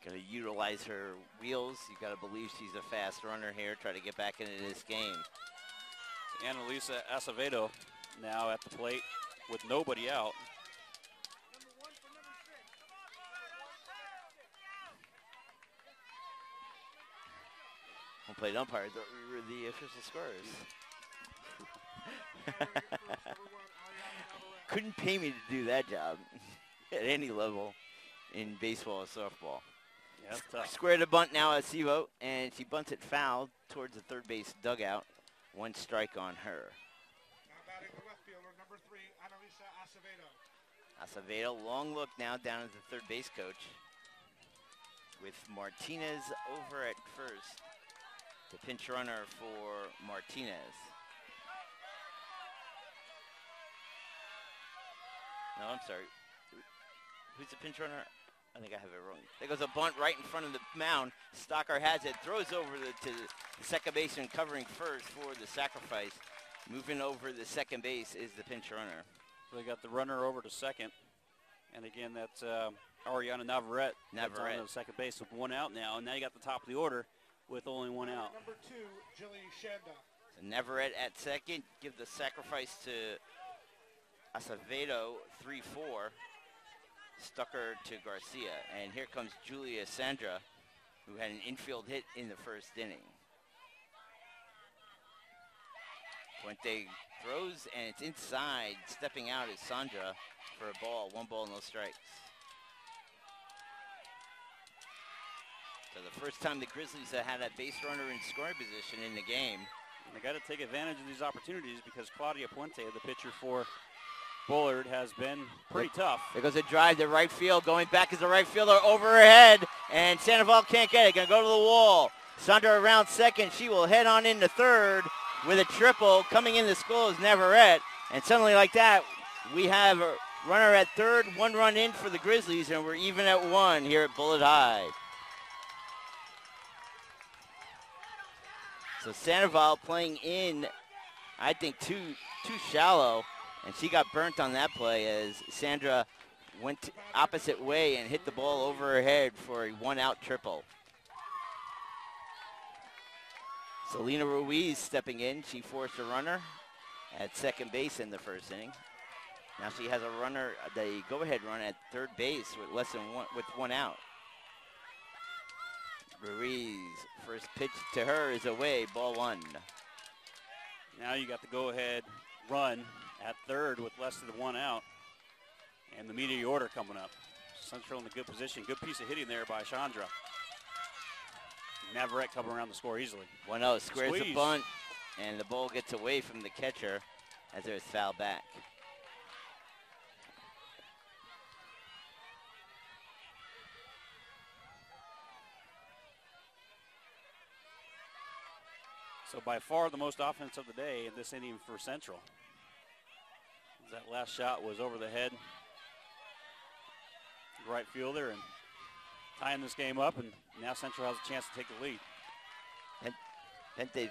Got to utilize her wheels. You got to believe she's a fast runner here. Try to get back into this game. Annalisa Acevedo now at the plate with nobody out. Home plate umpire thought we were the official scorers. Couldn't pay me to do that job at any level in baseball or softball. Yeah, that's tough. Square to bunt now at Sevo, and she bunts it foul towards the third base dugout. 1 strike on her. Now batting the left fielder, number 3, Annalisa Acevedo. Acevedo, long look now down at the third base coach with Martinez over at first. The pinch runner for Martinez. No, I'm sorry. Who's the pinch runner? I think I have it wrong. There goes a bunt right in front of the mound. Stocker has it, throws over to the second baseman covering first for the sacrifice. Moving over the second base is the pinch runner. So they got the runner over to second. And again, that's Ariana Navarrete. That's on the second base with 1 out now. And now you got the top of the order with only 1 out. Number 2, Jilly Shanda. So Navarrete at second. Give the sacrifice to Acevedo 3-4. Stucker to Garcia. And here comes Julia Sandra, who had an infield hit in the first inning. Puente throws, and it's inside. Stepping out is Sandra for a ball. 1 ball, no strikes. So the first time the Grizzlies have had a base runner in scoring position in the game. And they got to take advantage of these opportunities because Claudia Puente, the pitcher for Bullard, has been pretty tough. There goes a drive to right field. Going back is the right fielder over her head, and Sandoval can't get it. Going to go to the wall. Sandra around second. She will head on into third with a triple. Coming in to score is Navarrete. And suddenly like that, we have a runner at third, 1 run in for the Grizzlies, and we're even at 1 here at Bullard High. So Sandoval playing in, I think, too shallow, and she got burnt on that play as Sandra went opposite way and hit the ball over her head for a 1-out triple. Selena Ruiz stepping in. She forced a runner at second base in the first inning. Now she has a runner, the go-ahead run at third base with with 1 out. Ruiz, first pitch to her is away, ball 1. Now you got the go-ahead run at third with less than 1 out. And the media order coming up. Central in a good position. Good piece of hitting there by Chandra. Navarrete coming around the score easily. 1-0, squares the bunt, and the ball gets away from the catcher as there's foul back. So by far the most offense of the day in this inning for Central. That last shot was over the head. Right fielder and tying this game up, and now Central has a chance to take the lead. And the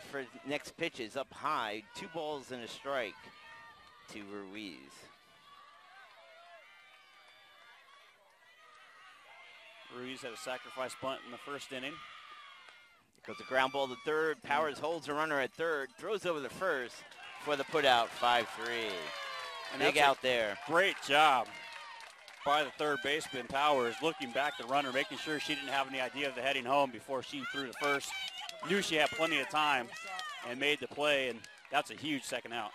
next pitch is up high, 2 balls and a strike to Ruiz. Ruiz had a sacrifice bunt in the first inning. Goes a ground ball to third. Powers holds a runner at third. Throws over the first for the putout, 5-3. And big out there. Great job by the third baseman, Powers, looking back the runner, making sure she didn't have any idea of the heading home before she threw the first. Knew she had plenty of time and made the play, and that's a huge second out.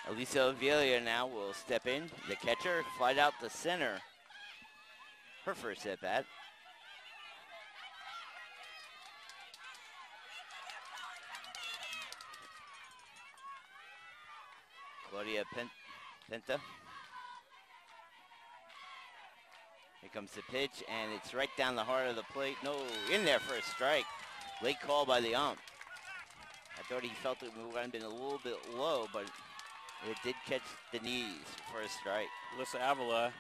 Elisa Avila now will step in. The catcher flied out to center. Her first at bat. Claudia Penta. Here comes the pitch, and it's right down the heart of the plate. No, in there for a strike. Late call by the ump. I thought he felt it would have been a little bit low, but it did catch the knees for a strike. Alyssa Avila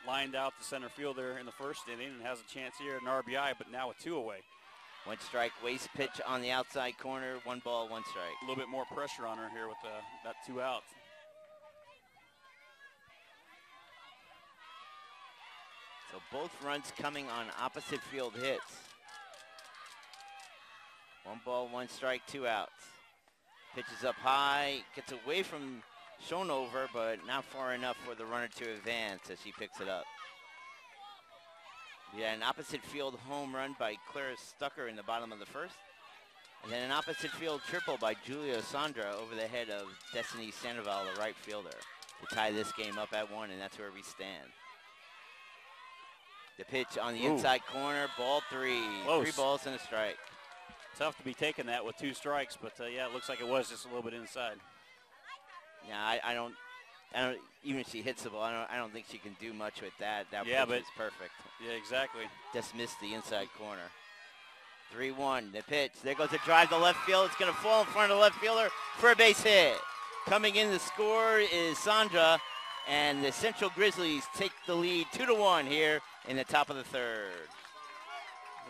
lined out the center fielder in the first inning and has a chance here at an RBI, but now with 2 away. 1 strike, waste pitch on the outside corner. 1 ball, 1 strike. A little bit more pressure on her here with that 2 outs. So both runs coming on opposite field hits. 1 ball, 1 strike, 2 outs. Pitches up high, gets away from Schonover, but not far enough for the runner to advance as she picks it up. We had an opposite field home run by Clara Stucker in the bottom of the first. And then an opposite field triple by Julia Sandra over the head of Destiny Sandoval, the right fielder, to tie this game up at 1, and that's where we stand. The pitch on the inside corner, ball 3. Close. 3 balls and a strike. Tough to be taking that with 2 strikes, but yeah, it looks like it was just a little bit inside. Yeah, I don't. Even if she hits the ball, I don't think she can do much with that. That yeah, pitch is perfect. Yeah, exactly. Just missed the inside corner. 3-1. The pitch. There goes a drive to left field. It's going to fall in front of the left fielder for a base hit. Coming in the score is Sandra, and the Central Grizzlies take the lead 2-1 here in the top of the third.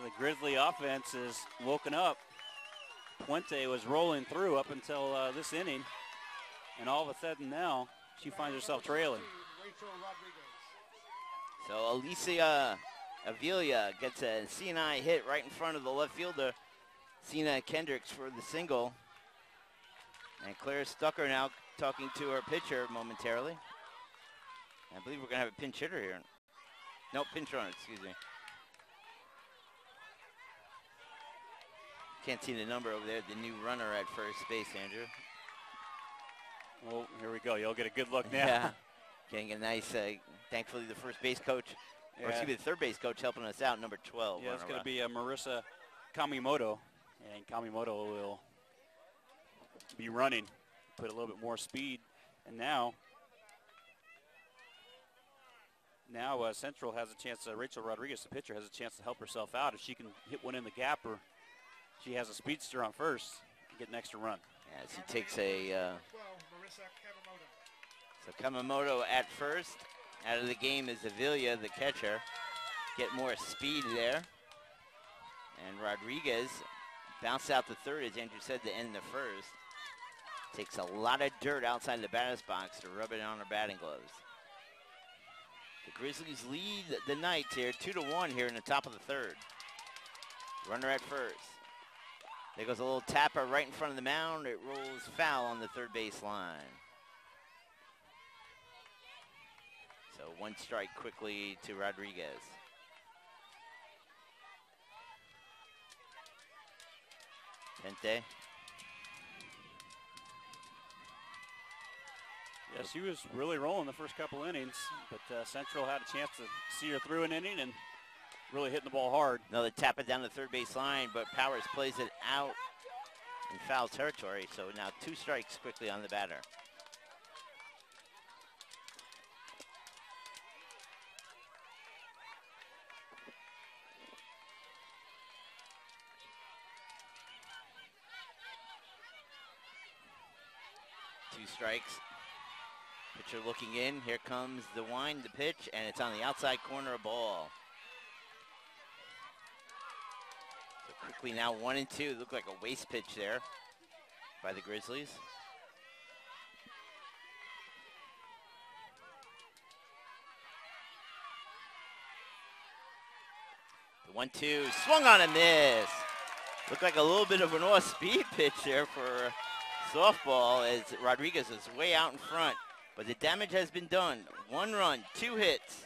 The Grizzly offense is woken up. Puente was rolling through up until this inning, and all of a sudden now she finds herself trailing. So Alicia Avila gets a CNI hit right in front of the left fielder, Sina Kendricks, for the single. And Claire Stucker now talking to her pitcher momentarily. I believe we're going to have a pinch hitter here. No, pinch runner, excuse me. Can't see the number over there, the new runner at first base, Andrew. Well, here we go. You'll get a good look now. Yeah, getting a nice, thankfully the first base coach, or excuse me, the third base coach helping us out, number 12. Yeah, it's going to be Marissa Kamimoto, and Kamimoto will be running, put a little bit more speed, and now Central has a chance, Rachel Rodriguez, the pitcher, has a chance to help herself out. If she can hit one in the gap, or she has a speedster on first, get an extra run. Yeah, she takes a, 12, Marissa Kamamoto. so Kamamoto at first. Out of the game is Avila, the catcher. Get more speed there. And Rodriguez bounced out the third, as Andrew said, to end the first. Takes a lot of dirt outside the batter's box to rub it on her batting gloves. The Grizzlies lead the Knights here, 2-1 here in the top of the third. Runner at first. There goes a little tapper right in front of the mound. It rolls foul on the third base line. So one strike quickly to Rodriguez. Pente. Yeah, she was really rolling the first couple innings, but Central had a chance to see her through an inning and really hitting the ball hard. Another tap it down the third base line, but Powers plays it out in foul territory. So now 2 strikes quickly on the batter. Two strikes. Pitcher looking in. Here comes the wind, the pitch, and it's on the outside corner, a ball. So quickly now 1-2. Looked like a waste pitch there by the Grizzlies. The 1-2 swung on a miss. Looked like a little bit of an off-speed pitch there for softball as Rodriguez is way out in front. But the damage has been done. 1 run, 2 hits,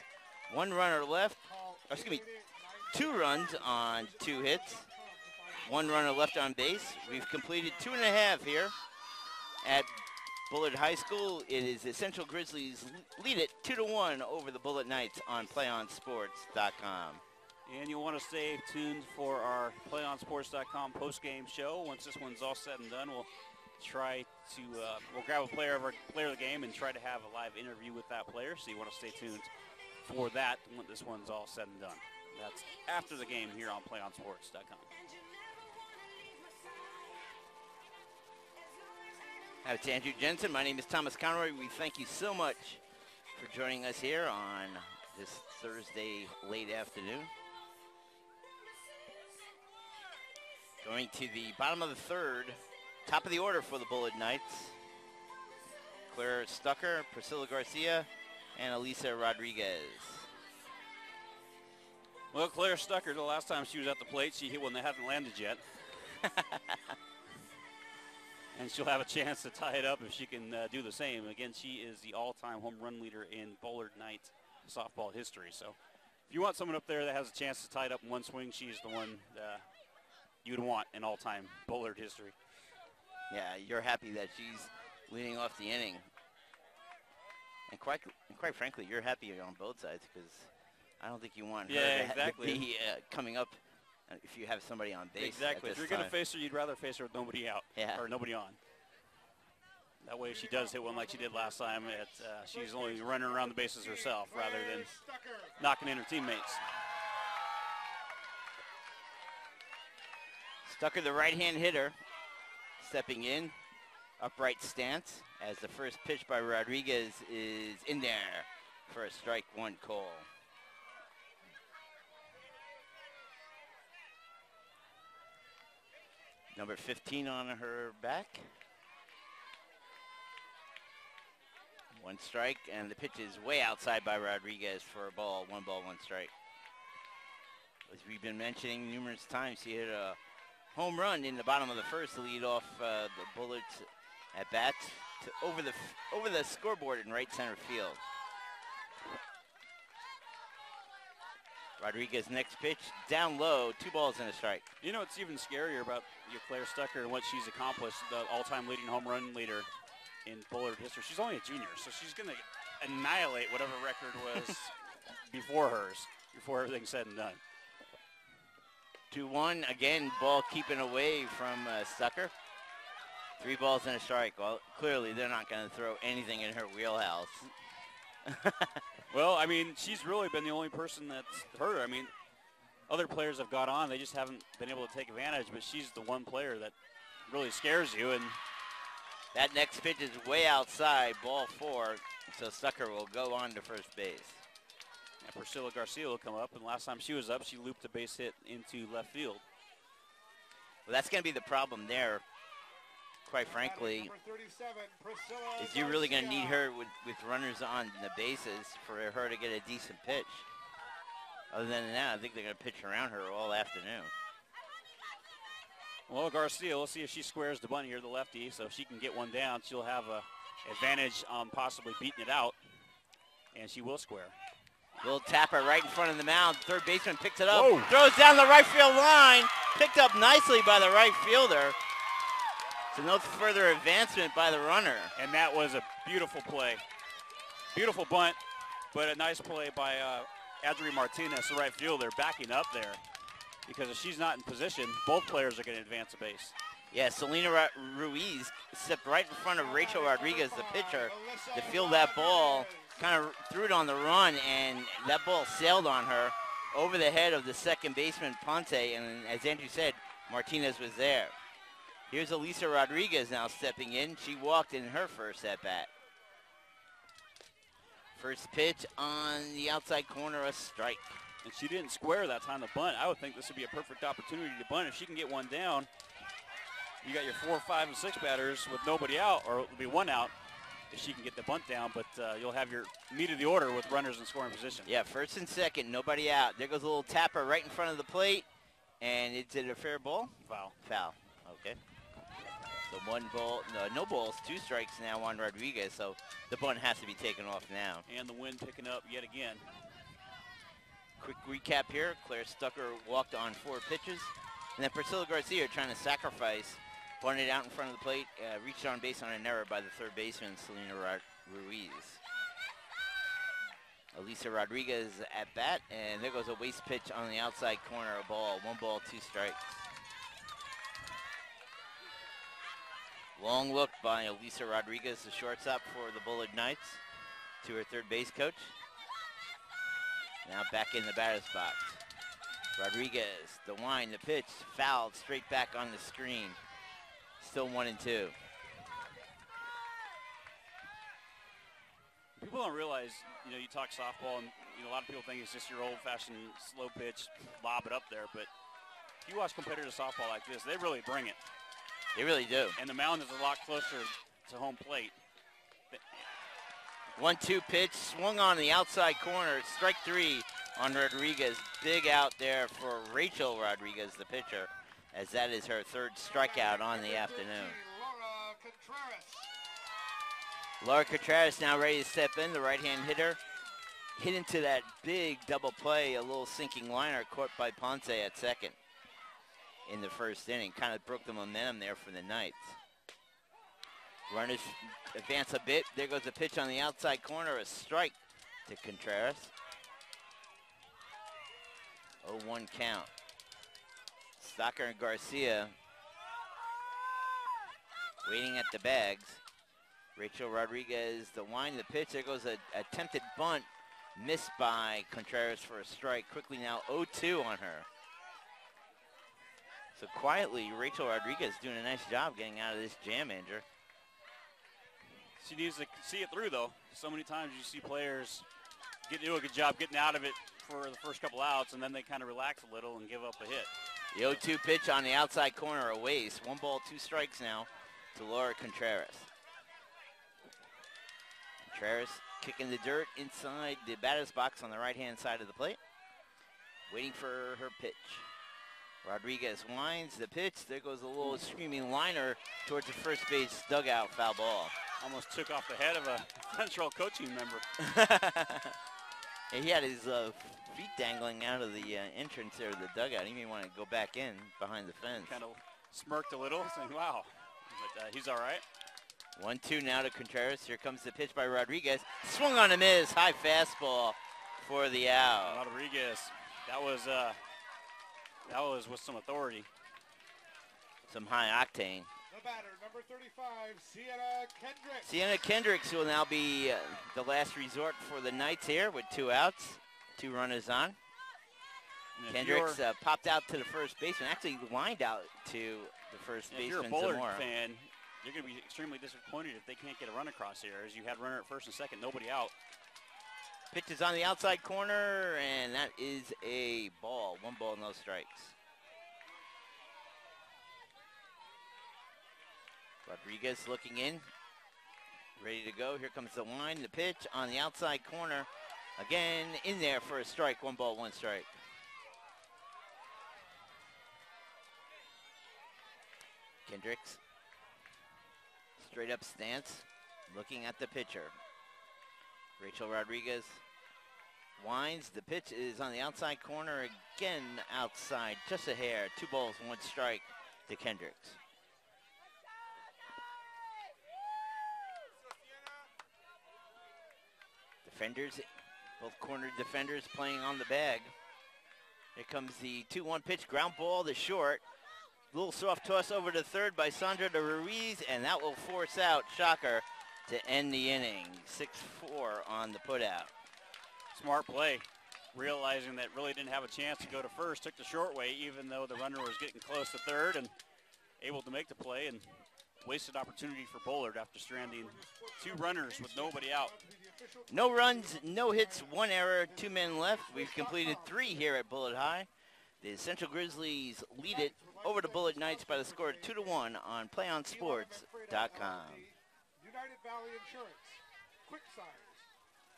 1 runner left. Or excuse me, 2 runs on 2 hits, 1 runner left on base. We've completed 2.5 here at Bullard High School. It is the Central Grizzlies lead it 2-1 over the Bullet Knights on PlayOnSports.com. And you'll want to stay tuned for our PlayOnSports.com post-game show. Once this one's all said and done, we'll try to we'll grab a player of the game and try to have a live interview with that player. So you want to stay tuned for that when this one's all said and done. That's after the game here on PlayOnSports.com. Hi, it's Andrew Jensen. My name is Thomas Conroy. We thank you so much for joining us here on this Thursday late afternoon. Going to the bottom of the third. Top of the order for the Bullet Knights. Claire Stucker, Priscilla Garcia, and Elisa Rodriguez. Well, Claire Stucker, the last time she was at the plate, she hit one that hadn't landed yet. And she'll have a chance to tie it up if she can do the same. Again, she is the all-time home run leader in Bullard Knights softball history. So if you want someone up there that has a chance to tie it up in one swing, she's the one you'd want in all-time Bullard history. Yeah, you're happy that she's leading off the inning. And quite frankly, you're happy on both sides because I don't think you want her to be coming up if you have somebody on base. Exactly. If you're going to face her, you'd rather face her with nobody out or nobody on. That way, if she does hit one like she did last time, she's only running around the bases herself rather than knocking in her teammates. Stucker, the right-hand hitter, stepping in, upright stance, as the first pitch by Rodriguez is in there for a strike one call. Number 15 on her back. 1 strike, and the pitch is way outside by Rodriguez for a ball. 1 ball, 1 strike. As we've been mentioning numerous times, he hit a home run in the bottom of the first to lead off the Bullets at bat to over the scoreboard in right center field. Rodriguez next pitch, down low, 2 balls and a strike. You know, it's even scarier about Claire Stucker and what she's accomplished, the all-time leading home run leader in Bullard history. She's only a junior, so she's going to annihilate whatever record was before hers, before everything's said and done. 2-1, again, ball keeping away from Stucker. 3 balls and a strike. Well, clearly they're not going to throw anything in her wheelhouse. Well, I mean, she's really been the only person that's hurt her. I mean, other players have got on. They just haven't been able to take advantage, but she's the one player that really scares you. And that next pitch is way outside, ball 4, so Stucker will go on to first base. And Priscilla Garcia will come up, and last time she was up, she looped a base hit into left field. Well, that's going to be the problem there, quite frankly, is you're really going to need her with runners on the bases for her to get a decent pitch. Other than that, I think they're going to pitch around her all afternoon. Well, Garcia, we'll see if she squares the bunt here, the lefty, so if she can get one down, she'll have an advantage on possibly beating it out, and she will square. Little tapper right in front of the mound. Third baseman picks it up, Whoa. Throws down the right field line, picked up nicely by the right fielder. So no further advancement by the runner. And that was a beautiful play. Beautiful bunt, but a nice play by Adri Martinez, the right fielder, backing up there. Because if she's not in position, both players are going to advance a base. Yeah, Selena Ruiz stepped right in front of Rachel Rodriguez, the pitcher, to field that ball. Kind of threw it on the run, and that ball sailed on her over the head of the second baseman, Ponte. And as Andrew said, Martinez was there. Here's Elisa Rodriguez now stepping in. She walked in her first at-bat. First pitch on the outside corner, a strike. And she didn't square that time to bunt. I would think this would be a perfect opportunity to bunt. If she can get one down, you got your 4, 5, and 6 batters with nobody out, or it'll be one out if she can get the bunt down, but you'll have your meat of the order with runners in scoring position. Yeah, first and second, nobody out. There goes a little tapper right in front of the plate, and is it a fair ball? Foul. Foul, okay. So 1 ball, no balls, 2 strikes now on Rodriguez, so the bunt has to be taken off now. And the wind picking up yet again. Quick recap here, Claire Stucker walked on 4 pitches, and then Priscilla Garcia trying to sacrifice, bunted out in front of the plate, reached on base on an error by the third baseman, Selena Ruiz. Elisa Rodriguez at bat, and there goes a waste pitch on the outside corner, a ball, 1 ball, 2 strikes. Long look by Elisa Rodriguez, the shortstop for the Bullard Knights, to her third base coach. Now back in the batter's box. Rodriguez, the wind, the pitch, fouled straight back on the screen. Still 1-2. People don't realize, you talk softball, and a lot of people think it's just your old-fashioned slow pitch, lob it up there. But if you watch competitive softball like this, they really bring it. They really do. And the mound is a lot closer to home plate. 1-2 pitch, swung on the outside corner, strike 3 on Rodriguez. Big out there for Rachel Rodriguez, the pitcher, as that is her 3rd strikeout on the afternoon. Laura Contreras now ready to step in, the right-hand hitter. Hit into that big double play, a little sinking liner caught by Ponce at second in the first inning. Kind of broke the momentum there for the Knights. Runners advance a bit. There goes a pitch on the outside corner, a strike to Contreras. 0-1 count. Stocker and Garcia waiting at the bags. Rachel Rodriguez, the wind, the pitch. There goes a attempted bunt, missed by Contreras for a strike. Quickly now 0-2 on her. So quietly, Rachel Rodriguez doing a nice job getting out of this jam, Andrew. She needs to see it through, though. So many times you see players do a good job getting out of it for the first couple outs, and then they kind of relax a little and give up a hit. The 0-2 pitch on the outside corner, a waste. 1 ball, 2 strikes now to Laura Contreras. Contreras kicking the dirt inside the batter's box on the right-hand side of the plate, waiting for her pitch. Rodriguez winds the pitch. There goes a little screaming liner towards the first base dugout, foul ball. Almost took off the head of a Central coaching member. Yeah, he had his feet dangling out of the entrance there, the dugout. He may want to go back in behind the fence. Kind of smirked a little, saying, wow. But he's all right. 1-2 now to Contreras. Here comes the pitch by Rodriguez. Swung on a miss. High fastball for the out. Rodriguez, that was with some authority. Some high octane. The batter, number 35, Sienna Kendricks. Sienna Kendricks will now be the last resort for the Knights here with 2 outs, 2 runners on. Kendricks popped out to the first baseman, actually lined out to the first baseman. If you're a Bullard Zamora. fan, you're going to be extremely disappointed if they can't get a run across here, as you had runner at first and second, nobody out. Pitch is on the outside corner, and that is a ball. 1 ball, no strikes. Rodriguez looking in, ready to go. Here comes the line, the pitch on the outside corner. Again, in there for a strike. 1 ball, 1 strike. Kendricks, straight up stance, looking at the pitcher. Rachel Rodriguez winds. The pitch is on the outside corner, again outside, just a hair. 2 balls, 1 strike to Kendricks. Defenders, both corner defenders playing on the bag. Here comes the 2-1 pitch, ground ball to short. Little soft toss over to third by Sandra de Ruiz, and that will force out Shocker to end the inning. 6-4 on the putout. Smart play, realizing that really didn't have a chance to go to first, took the short way even though the runner was getting close to third and able to make the play, and wasted opportunity for Bullard after stranding 2 runners with nobody out. No runs, no hits, 1 error, 2 men left. We've completed 3 here at Bullard High. The Central Grizzlies lead it over the Bullard Knights by the score of 2-1 on PlayOnSports.com. United Valley Insurance, Quick Signs,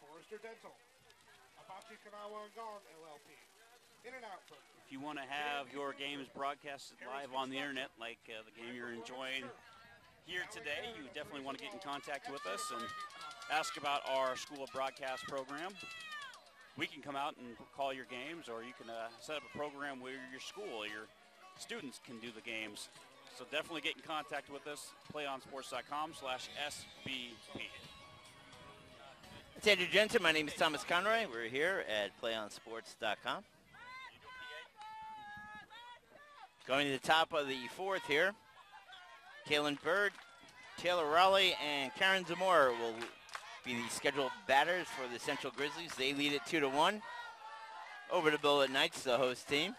Forrester Dental, Apache Kanawa and Gong LLP, In and Out Burger. If you want to have your games broadcasted live on the internet, like the game you're enjoying here today, you definitely want to get in contact with us and ask about our School of Broadcast program. We can come out and call your games, or you can set up a program where your school, your students can do the games. So definitely get in contact with us, playonsports.com/SBP. It's Andrew Jensen. My name is Thomas Conroy. We're here at PlayOnSports.com. Going to the top of the 4th here. Kaylin Bird, Taylor Raleigh, and Karen Zamora will be the scheduled batters for the Central Grizzlies. They lead it 2-1 over the Bullard Knights, the host team.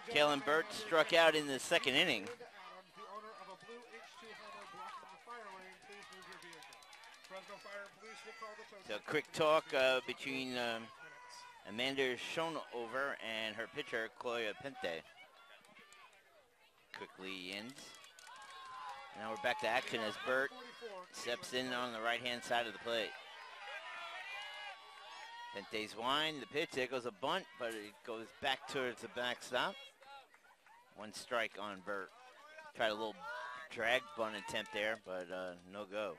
Kaylin Bird struck out in the 2nd inning. So quick talk between Amanda Schonover and her pitcher, Chloe Pente. Quickly ends. Now we're back to action as Burt steps in on the right-hand side of the plate. Pente's wind, the pitch, there goes a bunt, but it goes back towards the backstop. 1 strike on Burt. Tried a little drag bunt attempt there, but no go.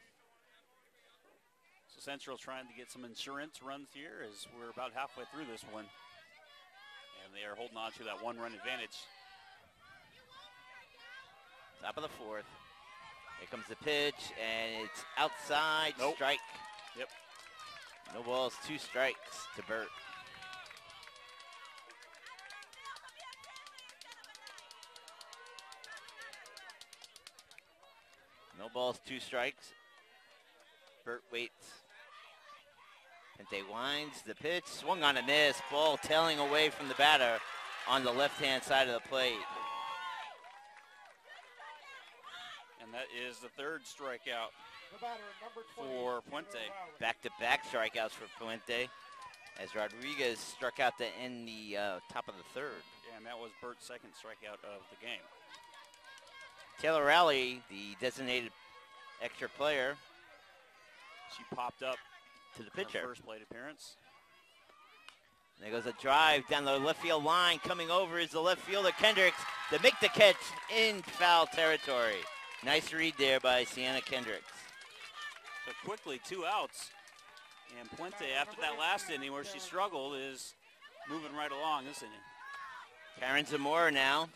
So Central trying to get some insurance runs here as we're about halfway through this one. And they are holding on to that 1-run advantage. Top of the 4th. Here comes the pitch, and it's outside. Nope. Strike. Yep. No balls, 2 strikes to Burt. No balls, 2 strikes. Burt waits. Pente winds the pitch, swung on a miss. Ball tailing away from the batter on the left-hand side of the plate. And that is the 3rd strikeout The batter, number 20, for Puente. Back-to-back strikeouts for Puente as Rodriguez struck out to end the top of the 3rd. Yeah, and that was Burt's 2nd strikeout of the game. Taylor Raleigh, the designated extra player, She popped up to the her pitcher. first plate appearance. There goes a drive down the left field line. Coming over is the left fielder, Kendricks, to make the catch in foul territory. Nice read there by Sienna Kendricks. So quickly, 2 outs. And Puente, after that last inning where she struggled, is moving right along this inning. Karen Zamora now.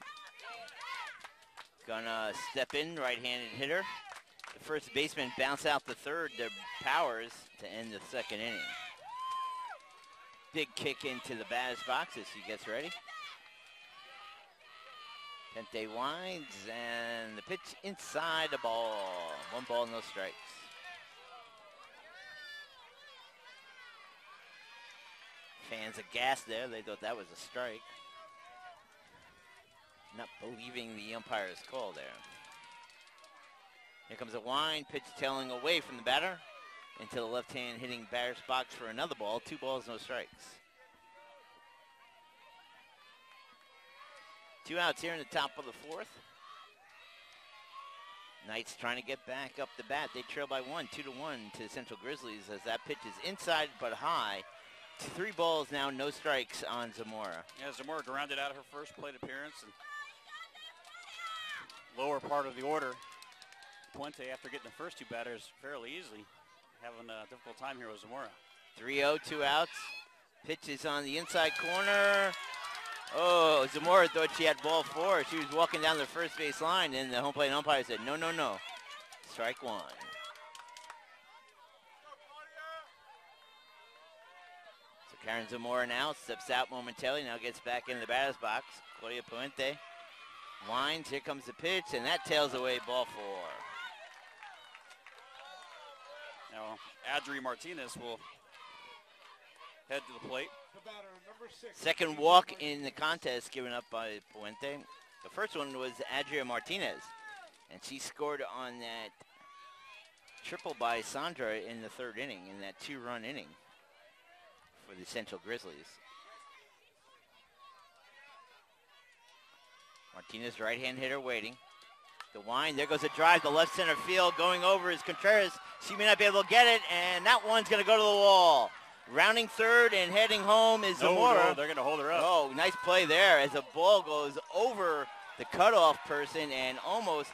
Gonna step in, right-handed hitter. The first baseman bounce out the third to Powers to end the second inning. Big kick into the batter's box as he gets ready. Puente winds, and the pitch inside the ball. 1 ball, no strikes. Fans aghast there. They thought that was a strike. Not believing the umpire's call there. Here comes a wind, pitch tailing away from the batter into the left-hand hitting batter's box for another ball. 2 balls, no strikes. 2 outs here in the top of the 4th. Knights trying to get back up the bat. They trail by 1, 2-1 to the Central Grizzlies as that pitch is inside but high. 3 balls now, no strikes on Zamora. Yeah, Zamora grounded out her first plate appearance. And lower part of the order. Puente, after getting the first 2 batters fairly easily, having a difficult time here with Zamora. 3-0, 2 outs. Pitch is on the inside corner. Oh, Zamora thought she had ball 4. She was walking down the first base line, and the home plate umpire said, no, no, no. Strike 1. So Karen Zamora now steps out momentarily, now gets back into the batter's box. Claudia Puente winds, here comes the pitch, and that tails away ball 4. Now, Adri Martinez will head to the plate. The batter, number 6. Second walk in the contest given up by Puente. The first one was Adria Martinez, and she scored on that triple by Sandra in the 3rd inning, in that 2-run inning for the Central Grizzlies. Martinez, right-hand hitter, waiting. The wind, there goes a drive to left center field. Going over is Contreras. She may not be able to get it, and that one's going to go to the wall. Rounding third and heading home is Zamora. No, they're going to hold her up. Oh, nice play there as the ball goes over the cutoff person, and almost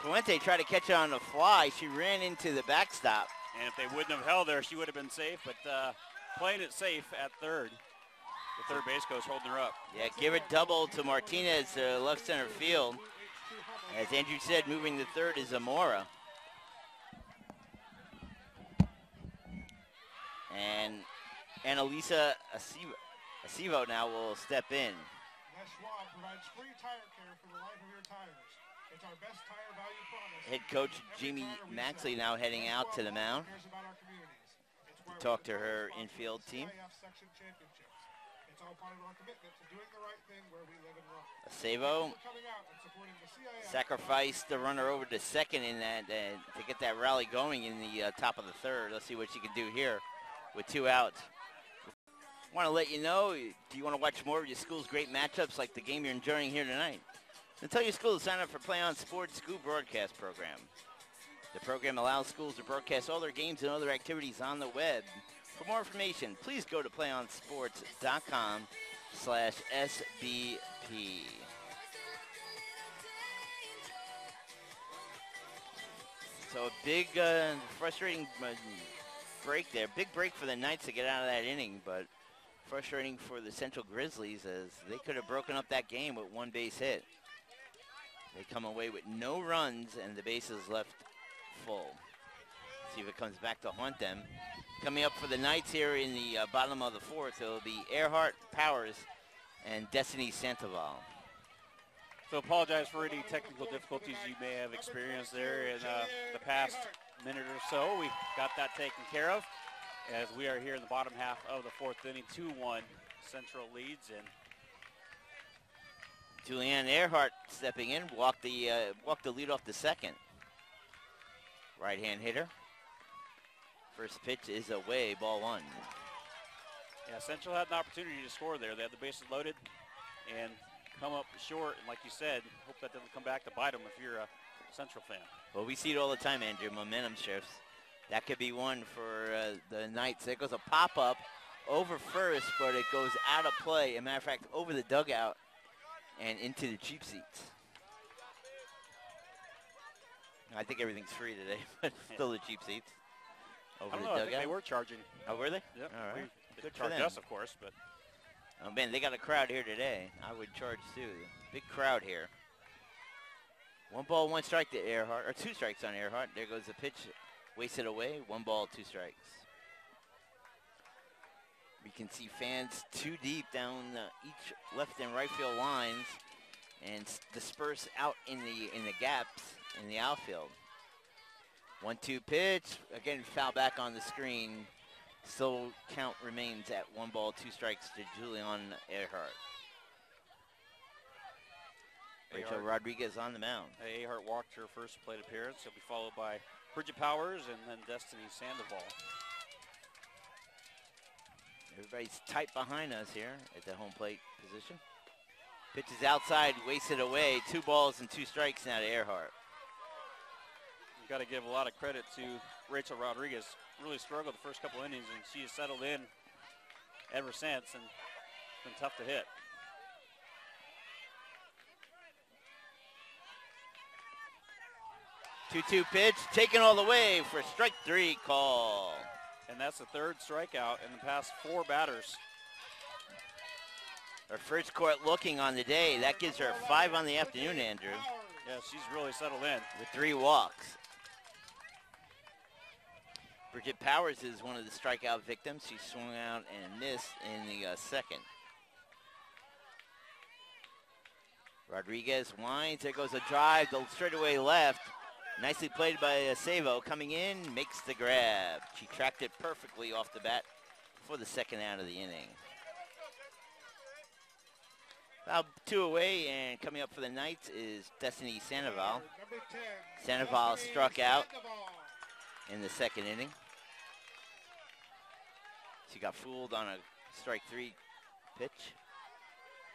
Puente tried to catch it on the fly. She ran into the backstop. And if they wouldn't have held her, she would have been safe, but playing it safe at third. The third base coach holding her up. Yeah, give it double to Martinez to left center field. As Andrew said, moving the third is Zamora. And Annalisa Acevo now will step in. West Schwab provides free tire care for the life of your tires. It's our best tire value promise. Head coach Jimmy Maxley now heading out to the mound to talk to her infield team. It's all part of our commitment to doing the right thing where we live and run. Acevo sacrificed the runner over to second in that to get that rally going in the top of the 3rd. Let's see what she can do here with 2 outs. Want to let you know, do you want to watch more of your school's great matchups like the game you're enjoying here tonight? Then tell your school to sign up for Play On Sports School Broadcast Program. The program allows schools to broadcast all their games and other activities on the web. For more information, please go to playonsports.com/SBP. So a big, frustrating break there. Big break for the Knights to get out of that inning, but frustrating for the Central Grizzlies as they could have broken up that game with 1 base hit. They come away with no runs and the bases left full. See if it comes back to haunt them. Coming up for the Knights here in the bottom of the 4th, it'll be Earhart, Powers, and Destiny Sandoval. So apologize for any technical difficulties you may have experienced there in the past minute or so. We got that taken care of as we are here in the bottom half of the 4th inning. 2-1 Central leads, and Julianne Earhart stepping in, walked the lead off the second. Right-hand hitter. First pitch is away, ball 1. Yeah, Central had an opportunity to score there. They had the bases loaded and come up short, and like you said, hope that doesn't come back to bite them if you're a Central fan. Well, we see it all the time, Andrew, momentum shifts. That could be one for the Knights. There goes a pop-up over first, but it goes out of play. As a matter of fact, over the dugout and into the cheap seats. I think everything's free today, but still the cheap seats. Over I don't the know, I dugout. think they were charging. Oh, were they? Yep. All right. They Good for charged them. us, of course, but Oh, man, they got a crowd here today. I would charge, too. Big crowd here. 1 ball, 1 strike to Earhart, or 2 strikes on Earhart. There goes the pitch. Wasted away. 1 ball, 2 strikes. We can see fans 2 deep down each left and right field lines and disperse out in the gaps in the outfield. 1-2 pitch. Again, foul back on the screen. Still count remains at 1 ball, 2 strikes to Julian Earhart. Rachel Rodriguez on the mound. Earhart walked her first plate appearance. She'll be followed by Bridget Powers and then Destiny Sandoval. Everybody's tight behind us here at the home plate position. Pitch is outside, wasted away. 2 balls and 2 strikes now to Earhart. You've got to give a lot of credit to Rachel Rodriguez. Really struggled the first couple innings, and she has settled in ever since and been tough to hit. Two-two pitch, taken all the way for strike 3 call. And that's the 3rd strikeout in the past 4 batters. Her first court looking on the day. That gives her 5 on the afternoon, Andrew. Yeah, she's really settled in. With 3 walks. Bridget Powers is one of the strikeout victims. She swung out and missed in the 2nd. Rodriguez winds. There goes a drive to straightaway left. Nicely played by Savo. Coming in, makes the grab. She tracked it perfectly off the bat for the 2nd out of the inning. About 2 away, and coming up for the Knights is Destiny Sandoval. Sandoval struck out in the 2nd inning. She got fooled on a strike 3 pitch.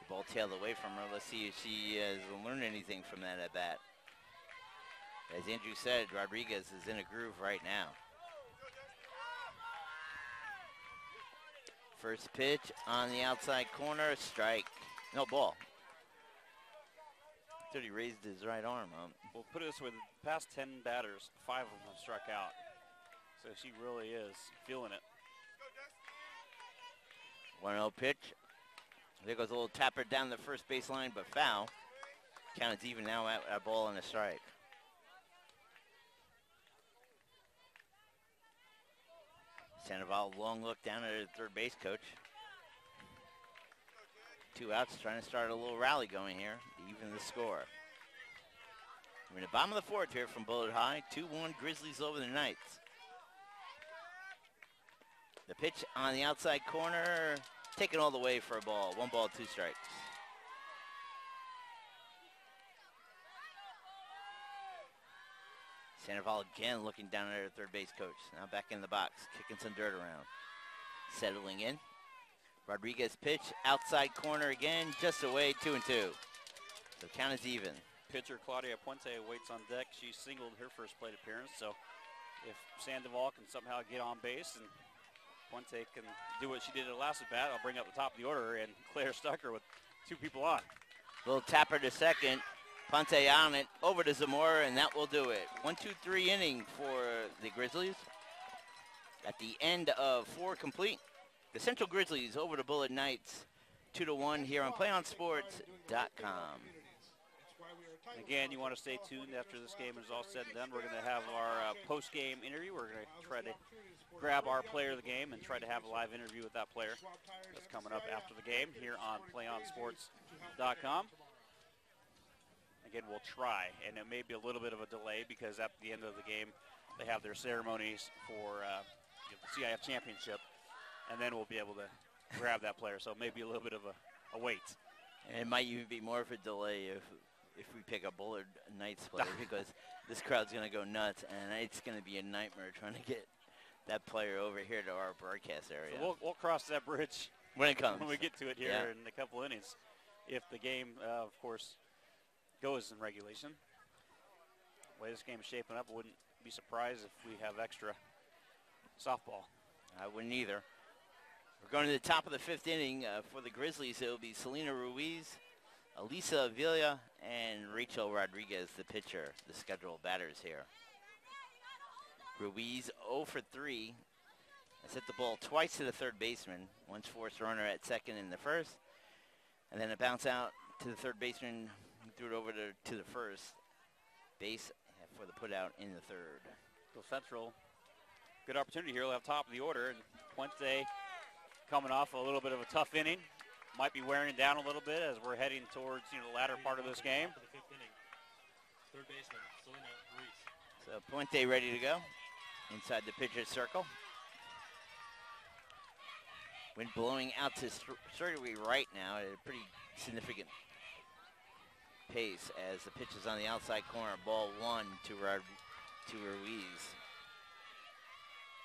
The ball tailed away from her. Let's see if she has learned anything from that at bat. As Andrew said, Rodriguez is in a groove right now. First pitch on the outside corner, strike. No, ball. Thought he raised his right arm up. We'll put it this way, the past 10 batters, 5 of them have struck out. So she really is feeling it. 1-0 pitch. There goes a little tapper down the first baseline, but foul. Count is even now at a ball and a strike. Sandoval, long look down at her 3rd base coach. 2 outs, trying to start a little rally going here to even the score. We're in the bottom of the 4th here from Bullard High. 2-1 Grizzlies over the Knights. The pitch on the outside corner, taken all the way for a ball. 1 ball, 2 strikes. Sandoval again looking down at her 3rd base coach. Now back in the box, kicking some dirt around. Settling in. Rodriguez pitch, outside corner again, just away, 2-2. So count is even. Pitcher Claudia Puente waits on deck. She singled her first plate appearance, so if Sandoval can somehow get on base and Puente can do what she did at the last at bat, I'll bring up the top of the order and Claire Stucker with 2 people on. Little tapper to 2nd. Ponte on it, over to Zamora, and that will do it. 1-2-3 inning for the Grizzlies. At the end of 4 complete, the Central Grizzlies over to Bullard Knights, 2-1 here on PlayOnSports.com. Again, you want to stay tuned after this game is all said and done. We're going to have our post-game interview. We're going to try to grab our player of the game and try to have a live interview with that player. That's coming up after the game here on PlayOnSports.com. Again, we'll try, and it may be a little bit of a delay because at the end of the game, they have their ceremonies for the CIF Championship, and then we'll be able to grab that player. So maybe a little bit of a wait. And it might even be more of a delay if we pick a Bullard Knights player because this crowd's going to go nuts, and it's going to be a nightmare trying to get that player over here to our broadcast area. So we'll cross that bridge when it comes. When we get to it here in a couple innings. If the game, of course, goes in regulation. The way this game is shaping up, I wouldn't be surprised if we have extra softball. I wouldn't either. We're going to the top of the 5th inning for the Grizzlies. It will be Selena Ruiz, Elisa Avila, and Rachel Rodriguez, the pitcher, the scheduled batters here. Ruiz 0 for 3. Has hit the ball twice to the third baseman. Once forced a runner at second in the first. And then a bounce out to the third baseman. He threw it over to the first base for the put out in the third. So Central, good opportunity here. They'll have top of the order. And Puente coming off a little bit of a tough inning. Might be wearing down a little bit as we're heading towards the latter part of this game. Third baseman, Selena Ruiz. So Puente ready to go inside the pitcher's circle. Wind blowing out to straightaway right now at a pretty significant pace as the pitch is on the outside corner. Ball 1 to Ruiz.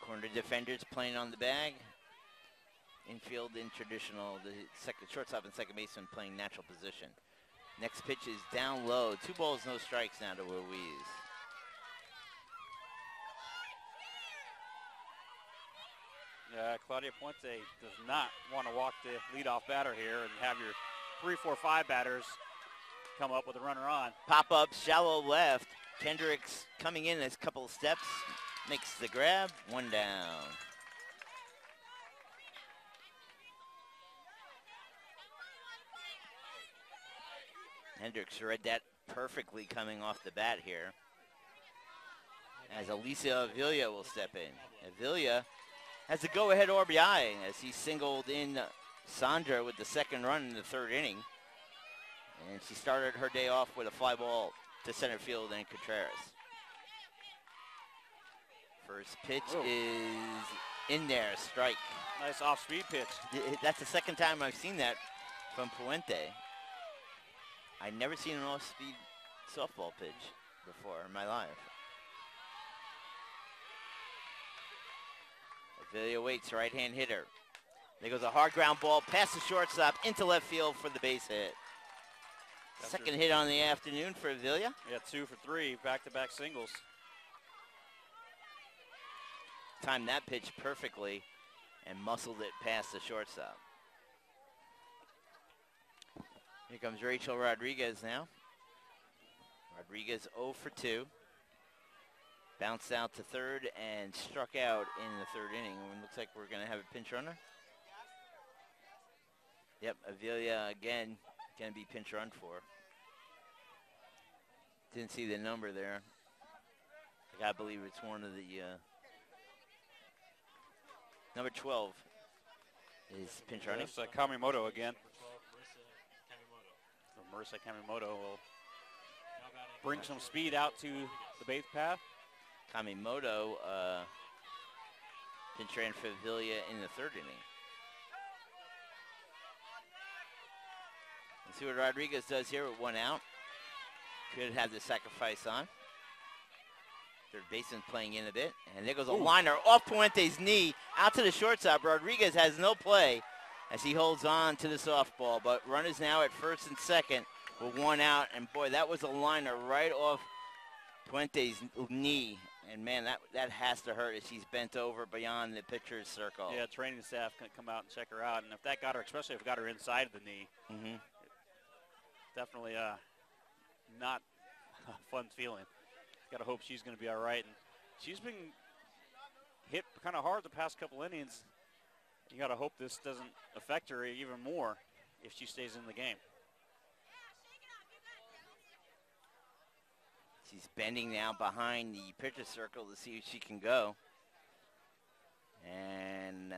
Corner defenders playing on the bag. Infield in traditional. The shortstop and second baseman playing natural position. Next pitch is down low. 2 balls, no strikes now to Ruiz. Claudia Puente does not want to walk the leadoff batter here and have your 3, 4, 5 batters come up with a runner on. Pop up, shallow left. Kendricks coming in a couple of steps, makes the grab, 1 down. Hendricks read that perfectly coming off the bat here. As Alicia Avila will step in. Avila has the go-ahead RBI as he singled in Sandra with the second run in the 3rd inning. And she started her day off with a fly ball to center field and Contreras. First pitch is in there, strike. Nice off-speed pitch. That's the second time I've seen that from Puente. I've never seen an off-speed softball pitch before in my life. Avila waits, right-hand hitter. There goes a hard ground ball past the shortstop into left field for the base hit. Second hit on the afternoon for Avila. Yeah, 2 for 3, back-to-back singles. Timed that pitch perfectly and muscled it past the shortstop. Here comes Rachel Rodriguez now. Rodriguez 0 for 2. Bounced out to third and struck out in the 3rd inning. And it looks like we're going to have a pinch runner. Yep, Avila again going to be pinch run for. Didn't see the number there. I gotta believe it's one of the number 12 is pinch running. It's Kamimoto again. So Marissa Kamimoto will bring some speed out to the base path. Kamimoto pinch ran for Avila in the 3rd inning. Let's see what Rodriguez does here with 1 out. Could have the sacrifice on. Third baseman playing in a bit. And there goes a liner off Puente's knee out to the shortstop. Rodriguez has no play as he holds on to the softball. But runners now at first and second with 1 out. And boy, that was a liner right off Puente's knee. And man, that has to hurt as she's bent over beyond the pitcher's circle. Yeah, training staff can come out and check her out. And if that got her, especially if it got her inside of the knee, definitely not a fun feeling. Got to hope she's going to be all right. And she's been hit kind of hard the past couple innings. You got to hope this doesn't affect her even more if she stays in the game. She's bending now behind the pitcher circle to see if she can go. And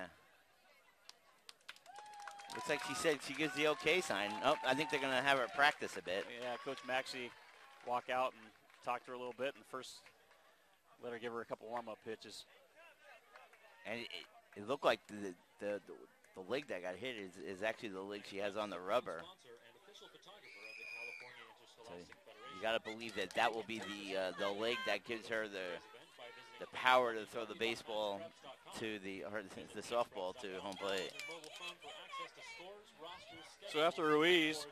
looks like she said she gives the okay sign. Oh, I think they're going to have her practice a bit. Yeah, Coach Maxey walk out and talk to her a little bit, and first let her give her a couple warm-up pitches. And it looked like the leg that got hit is actually the leg she has on the rubber. So you got to believe that will be the leg that gives her the power to throw the baseball to the softball to home plate. So after Ruiz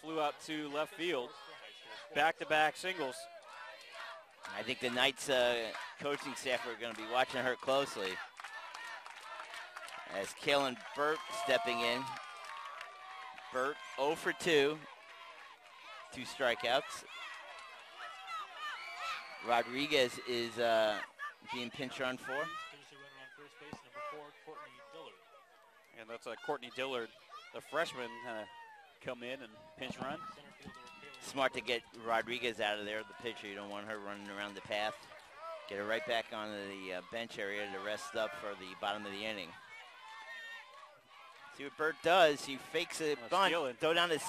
flew out to left field, back-to-back singles. I think the Knights coaching staff are going to be watching her closely. as Kalen Burt stepping in. Burt 0 for 2. 2 strikeouts. Rodriguez is being pinch run for. Finishing runner on first base, number 4, Courtney Dillard. And that's Courtney Dillard, the freshman, come in and pinch run. Center fielder Kaylee Smart to get Rodriguez out of there, the pitcher. You don't want her running around the path. Get her right back onto the bench area to rest up for the bottom of the inning. See what Burt does. He fakes a bunt, throw down his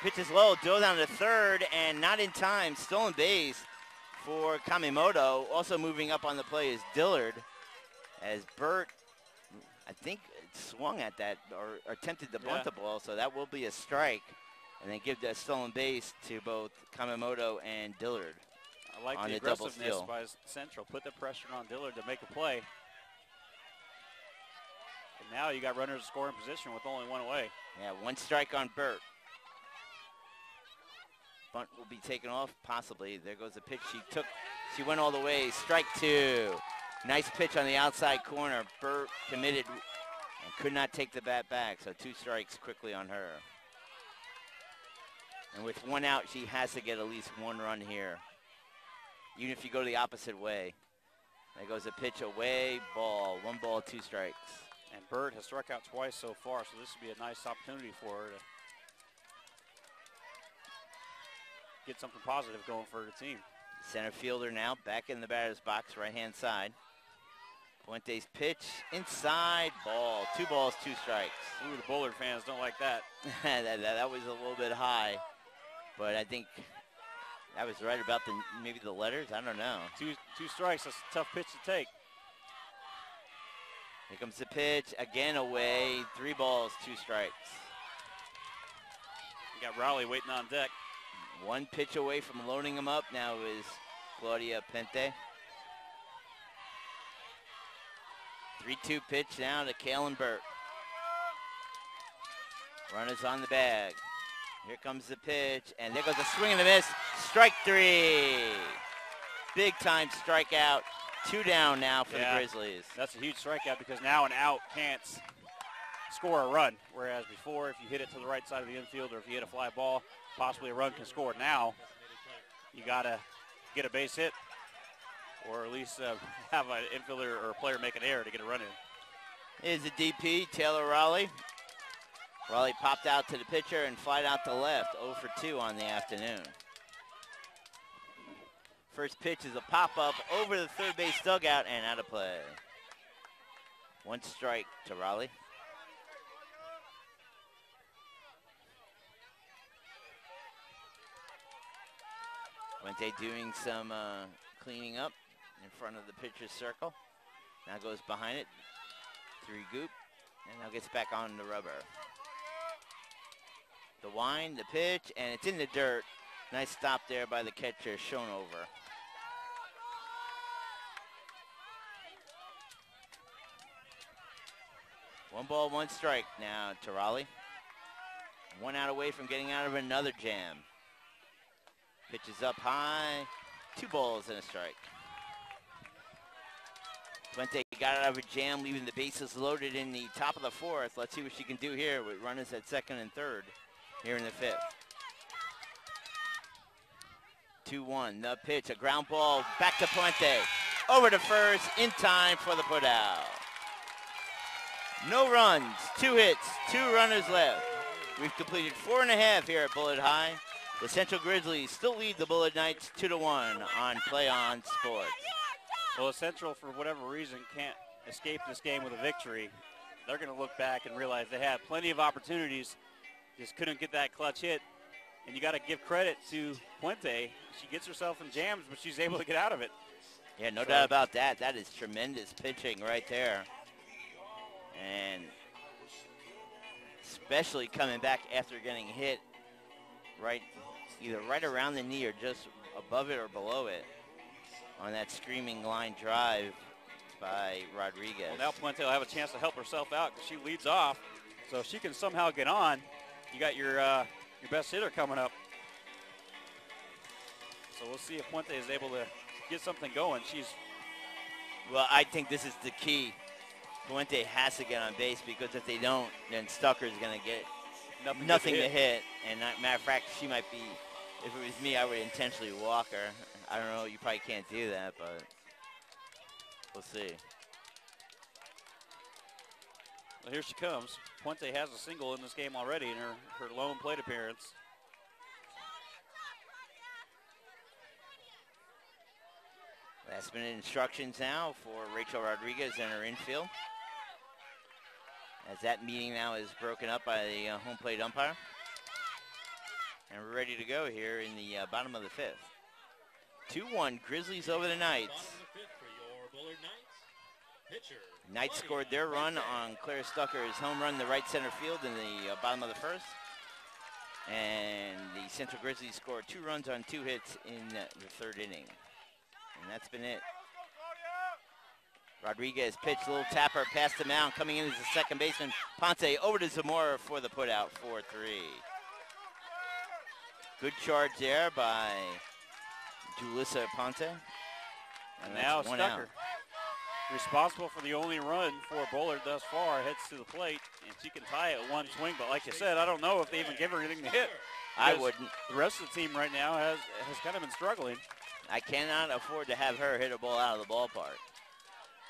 pitches low, throw down to third, and not in time. Stolen base for Kamemoto. Also moving up on the play is Dillard, as Burt, I think, swung at that or attempted to bunt the ball, so that will be a strike. And then give the stolen base to both Kamemoto and Dillard. I like the aggressiveness by Central. Put the pressure on Dillard to make a play. And now you got runners in scoring position with only 1 away. Yeah, 1 strike on Burt. Bunt will be taken off, possibly. There goes the pitch she went all the way. Strike 2. Nice pitch on the outside corner. Burt committed and could not take the bat back, so 2 strikes quickly on her. And with 1 out, she has to get at least 1 run here, even if you go the opposite way. There goes a pitch away, ball. 1 ball, 2 strikes. And Burt has struck out twice so far, so this would be a nice opportunity for her to get something positive going for the team. Center fielder now back in the batter's box, right-hand side. Fuentes pitch, inside, ball. 2 balls, 2 strikes. Ooh, the Bullard fans don't like that. that was a little bit high, but I think that was right about maybe the letters. I don't know. Two strikes. That's a tough pitch to take. Here comes the pitch again away. 3 balls, 2 strikes. You got Raleigh waiting on deck. 1 pitch away from loading him up now is Claudia Pente. 3-2 pitch now to Kalen Burt. Runners on the bag. Here comes the pitch, and there goes a swing and a miss. Strike 3. Big time strikeout. 2 down now for the Grizzlies. That's a huge strikeout because now an out can't score a run, whereas before if you hit it to the right side of the infield or if you hit a fly ball, possibly a run can score. Now you got to get a base hit or at least have an infielder or a player make an error to get a run in. Here's the DP, Taylor Raleigh. Raleigh popped out to the pitcher and flied out to left, 0 for 2 on the afternoon. First pitch is a pop-up over the third base dugout and out of play. 1 strike to Raleigh. Fuente doing some cleaning up in front of the pitcher's circle. Now goes behind it, 3-goop, and now gets back on the rubber. The wind, the pitch, and it's in the dirt. Nice stop there by the catcher, shown over. One ball, 1 strike now to Raleigh. 1 out away from getting out of another jam. Pitches up high, 2 balls and a strike. Fuente got out of a jam, leaving the bases loaded in the top of the 4th. Let's see what she can do here with runners at 2nd and 3rd here in the 5th. 2-1, the pitch, a ground ball back to Fuente. Over to first, in time for the putout. No runs, 2 hits, 2 runners left. We've completed 4.5 here at Bullard High. The Central Grizzlies still lead the Bullard Knights 2-1 on Play On Sports. Well, the Central, for whatever reason, can't escape this game with a victory. They're going to look back and realize they had plenty of opportunities, just couldn't get that clutch hit. And you got to give credit to Puente. She gets herself in jams, but she's able to get out of it. Yeah, no doubt about that. That is tremendous pitching right there. And especially coming back after getting hit either right around the knee or just above it or below it on that screaming line drive by Rodriguez. Well, now Puente will have a chance to help herself out because she leads off. So if she can somehow get on, you got your best hitter coming up. So we'll see if Puente is able to get something going. Well, I think this is the key. Fuente has to get on base because if they don't, then Stucker's going to get Nothing to hit. And matter of fact, she might be, if it was me, I would intentionally walk her. I don't know, you probably can't do that, but we'll see. Well, here she comes. Puente has a single in this game already in her lone plate appearance. Last minute instructions now for Rachel Rodriguez and her infield. As that meeting now is broken up by the home plate umpire. And we're ready to go here in the bottom of the fifth. 2-1 Grizzlies over the Knights. Bottom of the fifth for your Bullard Knights. Pitcher. Knights scored their run on Claire Stucker's home run in the right center field in the bottom of the first. And the Central Grizzlies scored 2 runs on 2 hits in the third inning. And that's been it. Rodriguez pitched, a little tapper past the mound, coming in as the second baseman. Ponce over to Zamora for the putout, 4-3. Good charge there by Julissa Ponce. And now one Stucker, out. responsible for the only run for Bullard thus far, heads to the plate, and she can tie it at one swing. But like you said, I don't know if they even give her anything to hit. I wouldn't. The rest of the team right now has kind of been struggling. I cannot afford to have her hit a ball out of the ballpark.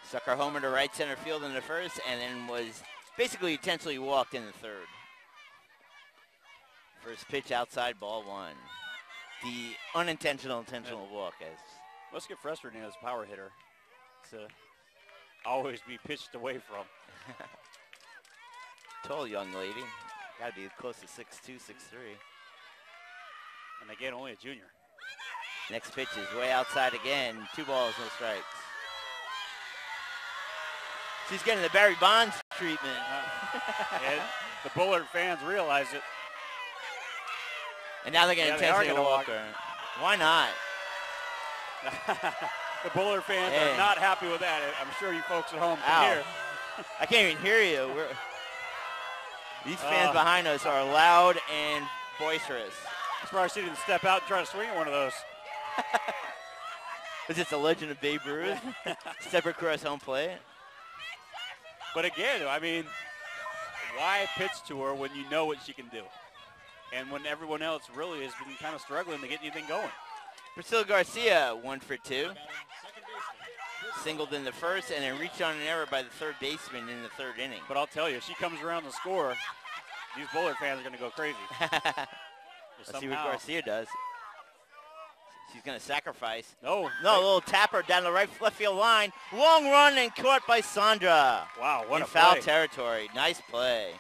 Stucker homer to right center field in the first, and then was basically intentionally walked in the third. First pitch outside, ball 1. The intentional walk. Let's get frustrating as a power hitter to always be pitched away from. Tall young lady. Got to be close to 6'2", 6'3". And again, only a junior. Next pitch is way outside again. 2 balls, no strikes. She's getting the Barry Bonds treatment. And the Bullard fans realize it. And now they're going to intentionally walk her. Why not? The Bullard fans are not happy with that. I'm sure you folks at home can hear. I can't even hear you. These fans behind us are loud and boisterous. I'm surprised she didn't step out and try to swing at one of those. Is this the legend of Babe Ruth? Step across home plate. But again, I mean, why pitch to her when you know what she can do? And when everyone else really has been kind of struggling to get anything going. Priscilla Garcia, 1 for 2. Singled in the first and then reached on an error by the third baseman in the third inning. But I'll tell you, if she comes around the score, these Bullard fans are going to go crazy. Let's see what Garcia does. She's going to sacrifice. No, a little tapper down the left field line. Long run and caught by Sandra. Wow, what in a foul play. territory. Nice play.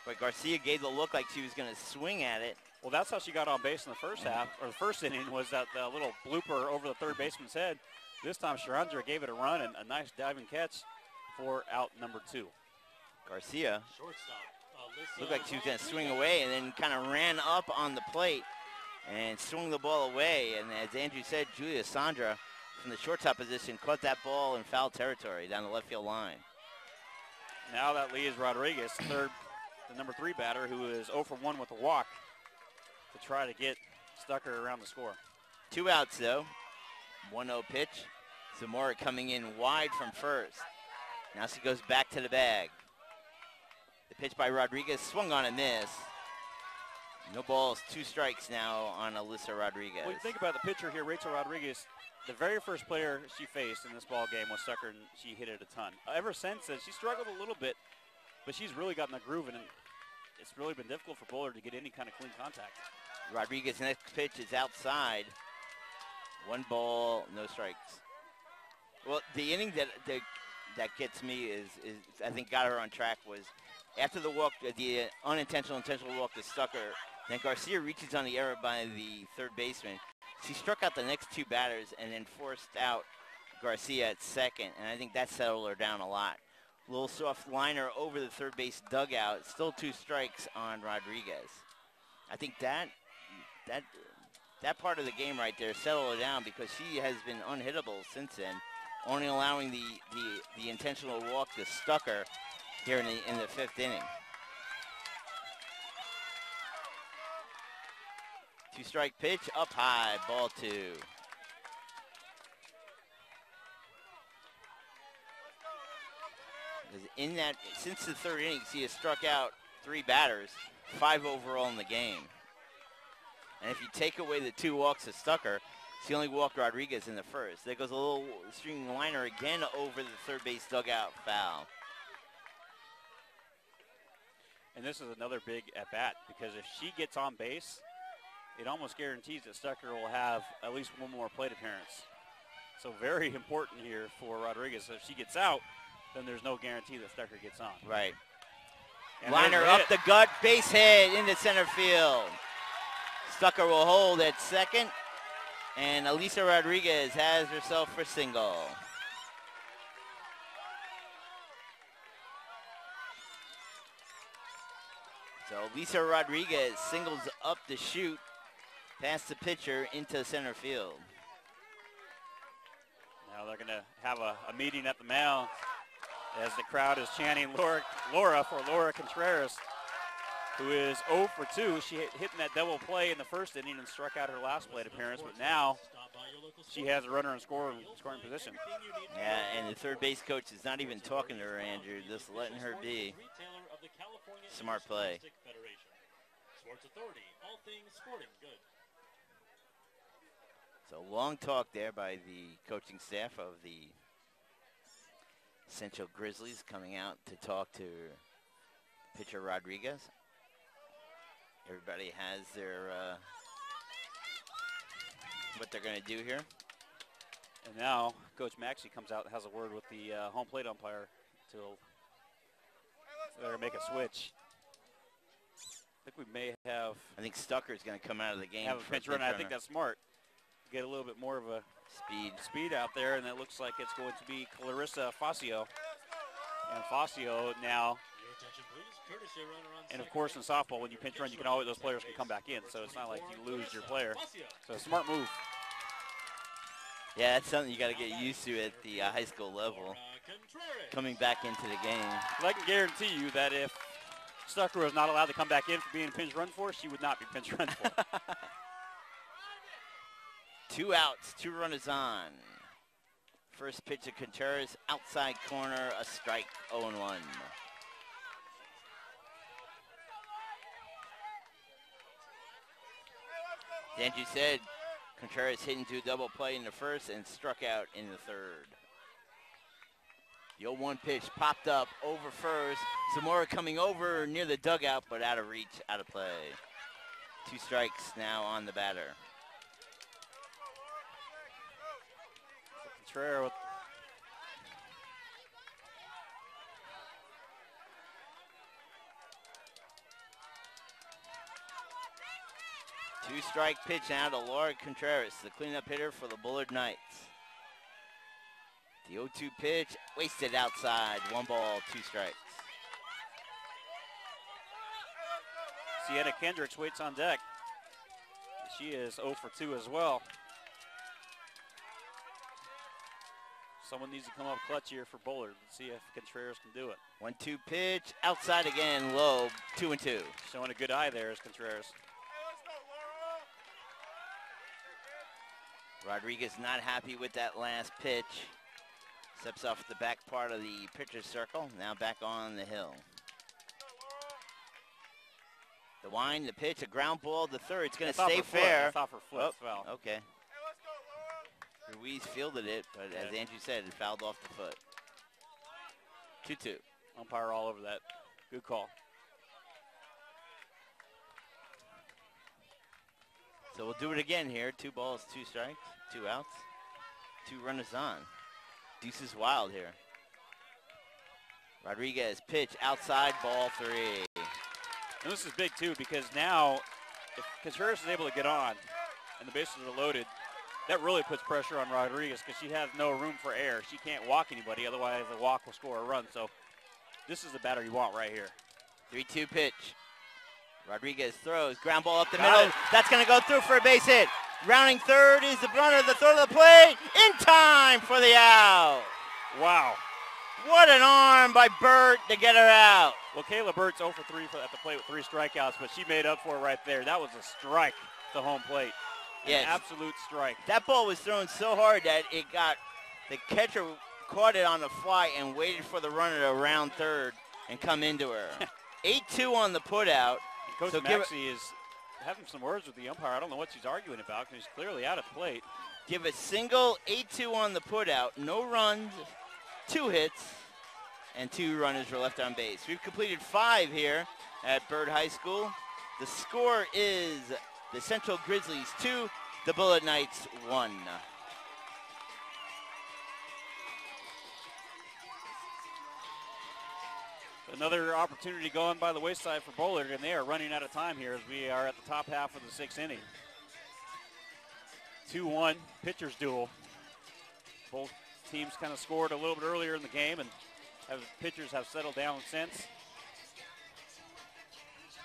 But Garcia gave the look like she was going to swing at it. Well, that's how she got on base in the first half, or the first inning, was that little blooper over the third baseman's head. This time, Sharandra gave it a run and a nice diving catch for out number 2. Garcia Shortstop. looked like she was going to swing away and then kind of ran up on the plate and swung the ball away. And as Andrew said, Julia Sandra from the shortstop position caught that ball in foul territory down the left field line. Now that leaves Rodriguez, the number 3 batter, who is 0 for 1 with a walk, to try to get Stucker around the score. 2 outs, though. 1-0 pitch. Zamora coming in wide from first. Now she goes back to the bag. The pitch by Rodriguez swung on and miss. No balls, 2 strikes now on Alyssa Rodriguez. Well, you think about the pitcher here, Rachel Rodriguez. The very first player she faced in this ball game was Stucker, and she hit it a ton. Ever since then, she struggled a little bit, but she's really gotten the groove, and it's really been difficult for Bullard to get any kind of clean contact. Rodriguez's next pitch is outside. 1 ball, no strikes. Well, the inning that gets me is I think got her on track was after the walk, the intentional walk to Stucker. Then Garcia reaches on the error by the third baseman. She struck out the next 2 batters and then forced out Garcia at second, and I think that settled her down a lot. A little soft liner over the third base dugout. Still 2 strikes on Rodriguez. I think that part of the game right there settled her down because she has been unhittable since then, only allowing the intentional walk to Stucker here in the 5th inning. 2-strike pitch, up high, ball 2. since the third inning, he has struck out 3 batters, 5 overall in the game. And if you take away the 2 walks of Stucker, he only walked Rodriguez in the first. There goes a little string liner again over the third base dugout, foul. And this is another big at-bat because if she gets on base, it almost guarantees that Stucker will have at least 1 more plate appearance. So very important here for Rodriguez. So if she gets out, then there's no guarantee that Stucker gets on. Right. And Liner up the gut, base hit into center field. Stucker will hold at second, and Elisa Rodriguez has herself for single. So Elisa Rodriguez singles up the chute, past the pitcher into center field. Now they're going to have a meeting at the mound as the crowd is chanting Laura for Laura Contreras, who is 0 for 2. She hitting that double play in the first inning and struck out her last plate appearance, but now she has a runner in scoring position. Yeah, and the third base coach is not even talking to her, Andrew, just letting her be. Smart play. Sports Authority, all things sporting good. So long talk there by the coaching staff of the Central Grizzlies coming out to talk to pitcher Rodriguez. Everybody has their what they're going to do here. And now Coach Maxey comes out and has a word with the home plate umpire to make a switch. I think we may have. I think Stucker's going to come out of the game. Have a pinch runner. I think that's smart. Get a little bit more of a speed out there, and it looks like it's going to be Clarissa Facio. And Facio now. Your attention, please. Courtesy runner on And of course, in softball, when you pinch run, you can always those players can come back in. So it's not like you lose your player. So a smart move. Yeah, that's something you got to get used to at the high school level. Coming back into the game. But I can guarantee you that if Stucker was not allowed to come back in for being pinch run for, she would not be pinch run for. 2 outs, 2 runners on. First pitch to Contreras, outside corner, a strike, 0-1. Andrew said Contreras hit into a double play in the first and struck out in the third. The 0-1 pitch popped up over first. Zamora coming over near the dugout, but out of reach, out of play. 2 strikes now on the batter. Contreras with Two-strike pitch now to Laura Contreras, the cleanup hitter for the Bullard Knights. The 0-2 pitch, wasted outside. 1 ball, 2 strikes. Sienna Kendricks waits on deck. She is 0 for 2 as well. Someone needs to come up clutch here for Bullard and see if Contreras can do it. 1-2 pitch, outside again, low, 2-2. Showing a good eye there is Contreras. Rodriguez not happy with that last pitch. Steps off the back part of the pitcher's circle, now back on the hill. The wind, the pitch, a ground ball to third. It's going to stay fair. It's off her foot. Foul. Okay. Ruiz fielded it, but as Andrew said, it fouled off the foot. 2-2. Umpire all over that. Good call. So we'll do it again here. 2 balls, 2 strikes, 2 outs, 2 runners on. Deuce is wild here. Rodriguez pitch outside, ball 3. And this is big too because now if Contreras is able to get on and the bases are loaded, that really puts pressure on Rodriguez because she has no room for error. She can't walk anybody, otherwise the walk will score a run. So this is the batter you want right here. 3-2 pitch. Rodriguez throws, ground ball up the middle. That's going to go through for a base hit. Rounding third is the runner, the third of the plate, in time for the out. Wow. What an arm by Burt to get her out. Well, Kayla Burt's 0 for 3 at the plate with 3 strikeouts, but she made up for it right there. That was a strike to home plate. An absolute strike. That ball was thrown so hard that it got the catcher caught it on the fly and waited for the runner to round third and come into her. 8-2 on the putout. Coach Maxey is having some words with the umpire. I don't know what she's arguing about because he's clearly out at the plate. Give a single, 8-2 on the putout. No runs, 2 hits, and 2 runners were left on base. We've completed 5 here at Byrd High School. The score is the Central Grizzlies 2, the Bullard Knights 1. Another opportunity going by the wayside for Bullard, and they are running out of time here as we are at the top half of the 6th inning. 2-1 pitcher's duel. Both teams kind of scored a little bit earlier in the game, and pitchers have settled down since.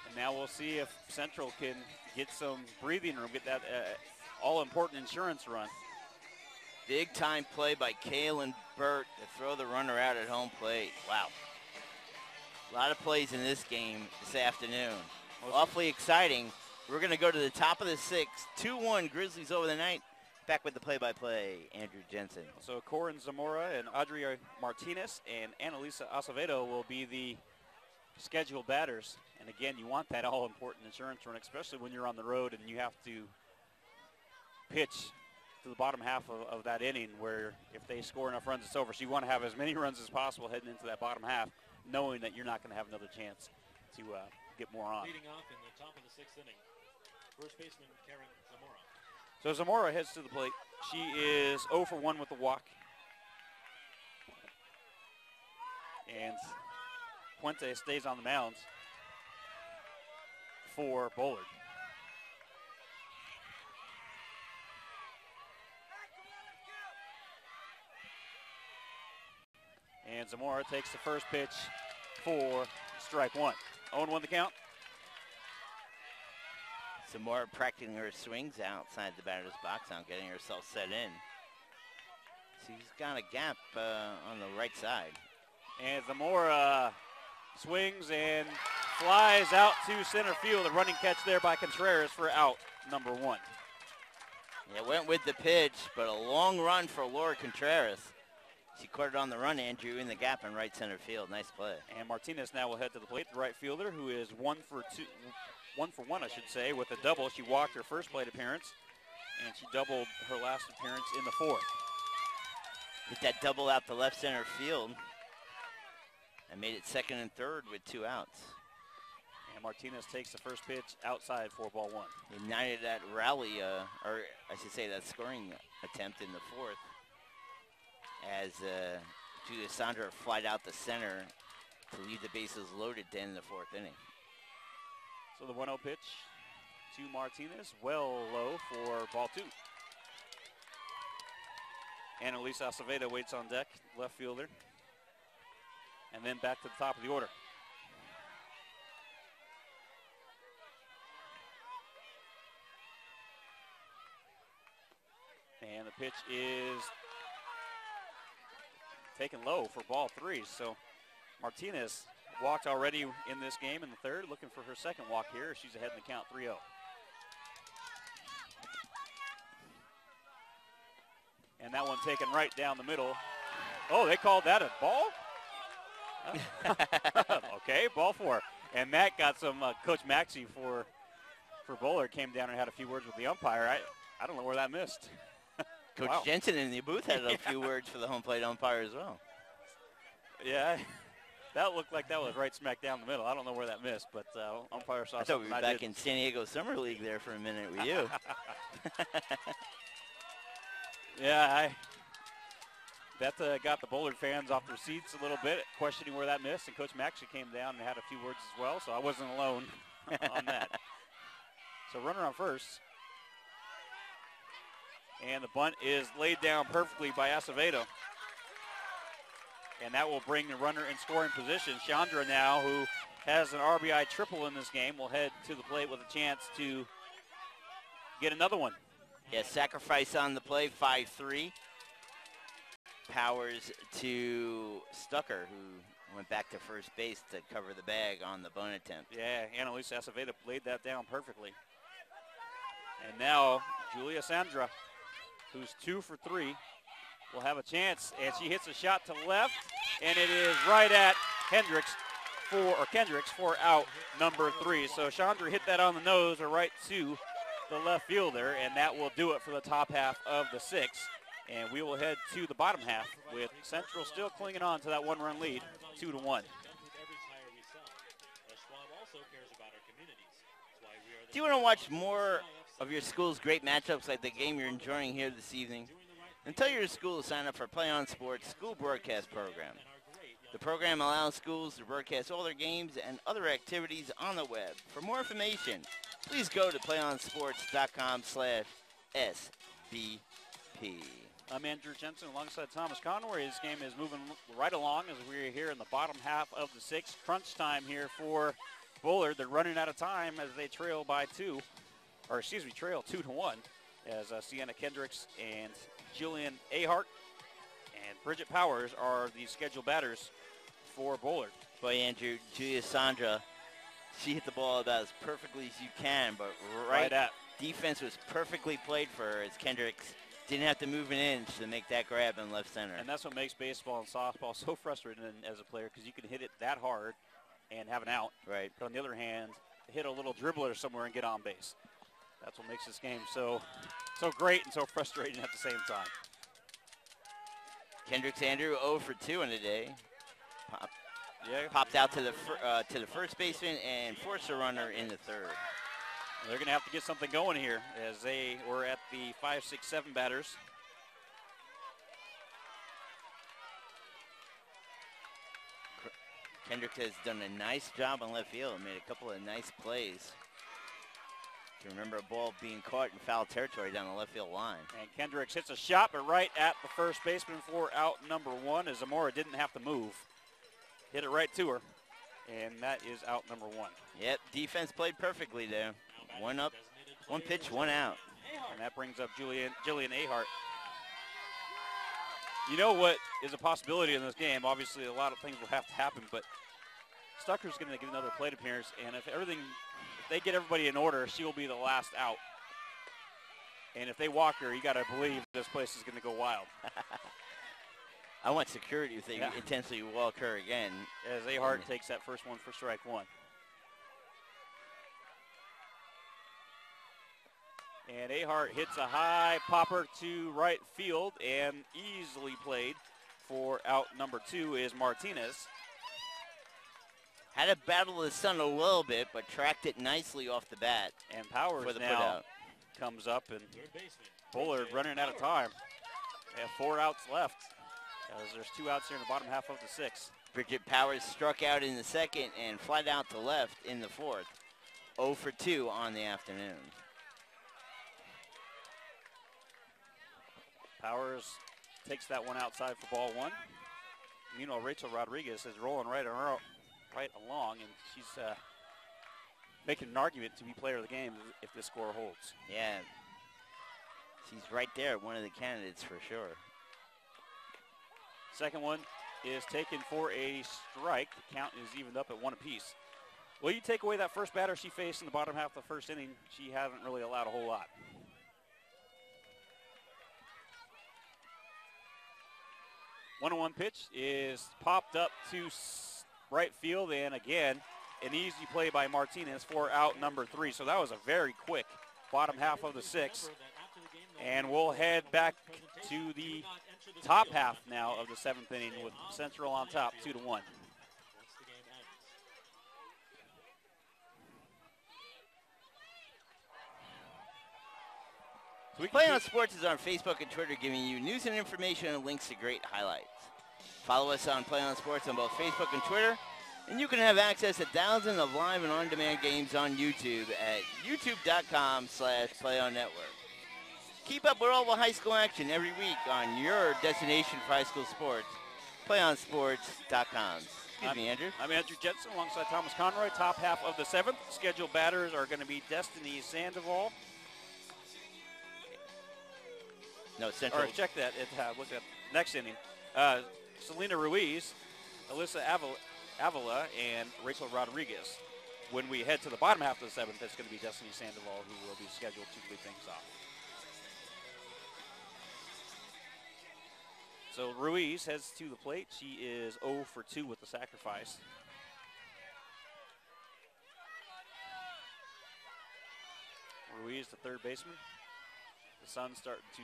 And now we'll see if Central can get some breathing room, get that all-important insurance run. Big-time play by Kaylin Burt to throw the runner out at home plate. Wow. A lot of plays in this game this afternoon. Awfully exciting. We're going to go to the top of the 6th. 2-1 Grizzlies over the night. Back with the play-by-play, Andrew Jensen. So Corin Zamora and Adria Martinez and Annalisa Acevedo will be the scheduled batters. And again, you want that all-important insurance run, especially when you're on the road and you have to pitch to the bottom half of that inning where if they score enough runs, it's over. So you want to have as many runs as possible heading into that bottom half, knowing that you're not going to have another chance to get more on. Leading off in the top of the 6th inning, first baseman Karen Zamora. So Zamora heads to the plate. She is 0 for 1 with the walk. And Puente stays on the mound for Bullard. And Zamora takes the first pitch for strike 1. 0-1 the count. Zamora practicing her swings outside the batter's box now, getting herself set in. She's got a gap on the right side. And Zamora swings and flies out to center field. A running catch there by Contreras for out number 1. Yeah, went with the pitch, but a long run for Laura Contreras. She caught it on the run, Andrew, in the gap in right center field. Nice play. And Martinez now will head to the plate, the right fielder, who is 1 for 1, I should say, with a double. She walked her first plate appearance, and she doubled her last appearance in the 4th. Hit that double out to left center field and made it 2nd and 3rd with 2 outs. And Martinez takes the first pitch outside for ball 1. Ignited that rally, or I should say that scoring attempt in the 4th as Julia Sandra flied out the center to leave the bases loaded to end the 4th inning. So the 1-0 pitch to Martinez, well low for ball 2. Annalisa Acevedo waits on deck, left fielder. And then back to the top of the order. And the pitch is taken low for ball 3. So Martinez walked already in this game in the 3rd, looking for her 2nd walk here. She's ahead in the count 3-0. And that one taken right down the middle. Oh, they called that a ball? Okay, ball 4. And that got some, Coach Maxey for Bullard came down and had a few words with the umpire. I don't know where that missed. Coach Wow. Jensen in the booth had a few words for the home plate umpire as well. Yeah, that looked like that was right smack down the middle. I don't know where that missed, but umpire saw I thought something we were back in San Diego Summer League there for a minute with you. Yeah, that got the Bullard fans off their seats a little bit, questioning where that missed, and Coach Maxey came down and had a few words as well, so I wasn't alone on that. So runner on first. And the bunt is laid down perfectly by Acevedo. And that will bring the runner in scoring position. Chandra now, who has an RBI triple in this game, will head to the plate with a chance to get another one. Yeah, sacrifice on the play, 5-3. Powers to Stucker, who went back to first base to cover the bag on the bunt attempt. Yeah, Annalisa Acevedo laid that down perfectly. And now Julia Sandra, who's 2 for 3, will have a chance, and she hits a shot to left, and it is right at Kendricks for out number 3. So Chandra hit that on the nose or right to the left fielder, and that will do it for the top half of the 6th. And we will head to the bottom half with Central still clinging on to that 1-run lead, 2-1. Do you want to watch more of your school's great matchups like the game you're enjoying here this evening? Then tell your school to sign up for Play On Sports School Broadcast Program. The program allows schools to broadcast all their games and other activities on the web. For more information, please go to playonsports.com/SBP. I'm Andrew Jensen alongside Thomas Conroy. This game is moving right along as we're here in the bottom half of the 6th. Crunch time here for Bullard. They're running out of time as they trail 2-1, as Sienna Kendricks and Jillian Ahart and Bridget Powers are the scheduled batters for Bullard. Boy, Andrew, Julia Sandra, she hit the ball about as perfectly as you can, but right at defense was perfectly played for her as Kendricks didn't have to move an inch to make that grab in left center. And that's what makes baseball and softball so frustrating as a player, because you can hit it that hard and have an out. Right. But on the other hand, hit a little dribbler somewhere and get on base. That's what makes this game so great and so frustrating at the same time. Kendricks Andrew 0 for 2 on the day. Popped out to the first baseman and forced a runner in the 3rd. They're going to have to get something going here as they were at the 5, 6, 7 batters. Kendricks has done a nice job on left field and made a couple of nice plays. You remember a ball being caught in foul territory down the left field line. And Kendricks hits a shot, but right at the first baseman for out number 1, as Zamora didn't have to move. Hit it right to her, and that is out number 1. Yep, defense played perfectly there. 1 up, 1 pitch, 1 out. And that brings up Jillian Ahart. You know what is a possibility in this game? Obviously, a lot of things will have to happen, but Stucker's going to get another plate appearance, and if they get everybody in order, she will be the last out. And if they walk her, you got to believe this place is going to go wild. I want security if they intentionally walk her again. As Ahart takes that first one for strike 1. And Ahart hits a high popper to right field, and easily played for out number 2 is Martinez. Had to battle the sun a little bit, but tracked it nicely off the bat. And Powers for the now comes up, and Bullard running out of time. They have 4 outs left, as there's 2 outs here in the bottom half of the 6th. Bridget Powers struck out in the 2nd and flied out to left in the 4th. 0 for 2 on the afternoon. Powers takes that one outside for ball 1. Meanwhile, Rachel Rodriguez is rolling right along, and she's making an argument to be player of the game if this score holds. Yeah, she's right there, one of the candidates for sure. Second one is taken for a strike. The count is evened up at 1 apiece. Well, you take away that first batter she faced in the bottom half of the 1st inning, she hasn't really allowed a whole lot. One pitch is popped up to right field, and again, an easy play by Martinez for out number 3. So that was a very quick bottom half of the 6th. And we'll head back to the top half now of the 7th inning with Central on top, 2-1. Play On Sports is on Facebook and Twitter, giving you news and information and links to great highlights. Follow us on Play On Sports on both Facebook and Twitter, and you can have access to thousands of live and on-demand games on YouTube at youtube.com/PlayOnNetwork. Keep up with all the high school action every week on your destination for high school sports, PlayOnSports.com. Excuse me, Andrew. I'm Andrew Jetson alongside Thomas Conroy. Top half of the 7th. Scheduled batters are going to be Destiny Sandoval. No, Central. Or check that. Look at next inning. Selena Ruiz, Alyssa Avila, and Rachel Rodriguez. When we head to the bottom half of the 7th, it's going to be Destiny Sandoval who will be scheduled to lead things off. So Ruiz heads to the plate. She is 0 for 2 with the sacrifice. Ruiz, the third baseman. The sun's starting to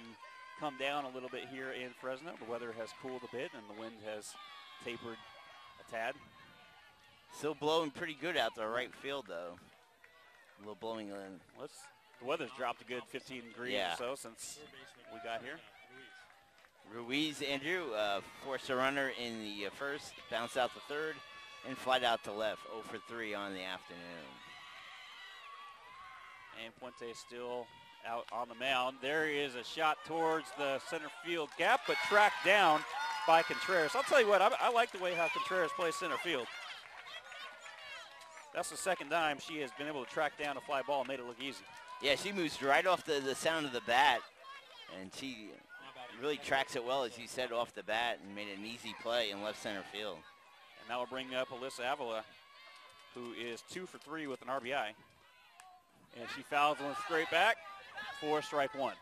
come down a little bit here in Fresno. The weather has cooled a bit and the wind has tapered a tad. Still blowing pretty good out there right field, though. A little blowing in. The weather's dropped a good 15 degrees or so since we got here. Ruiz, Andrew, forced a runner in the first, bounced out the third, and flied out to left. 0 for 3 on the afternoon. And Puente still out on the mound. There is a shot towards the center field gap, but tracked down by Contreras. I'll tell you what, I like the way how Contreras plays center field. That's the second time she has been able to track down a fly ball and made it look easy. Yeah, she moves right off the sound of the bat, and she really tracks it well, as you said, off the bat, and made an easy play in left center field. And that will bring up Alyssa Avila, who is 2 for 3 with an RBI. And she fouls one straight back for strike one.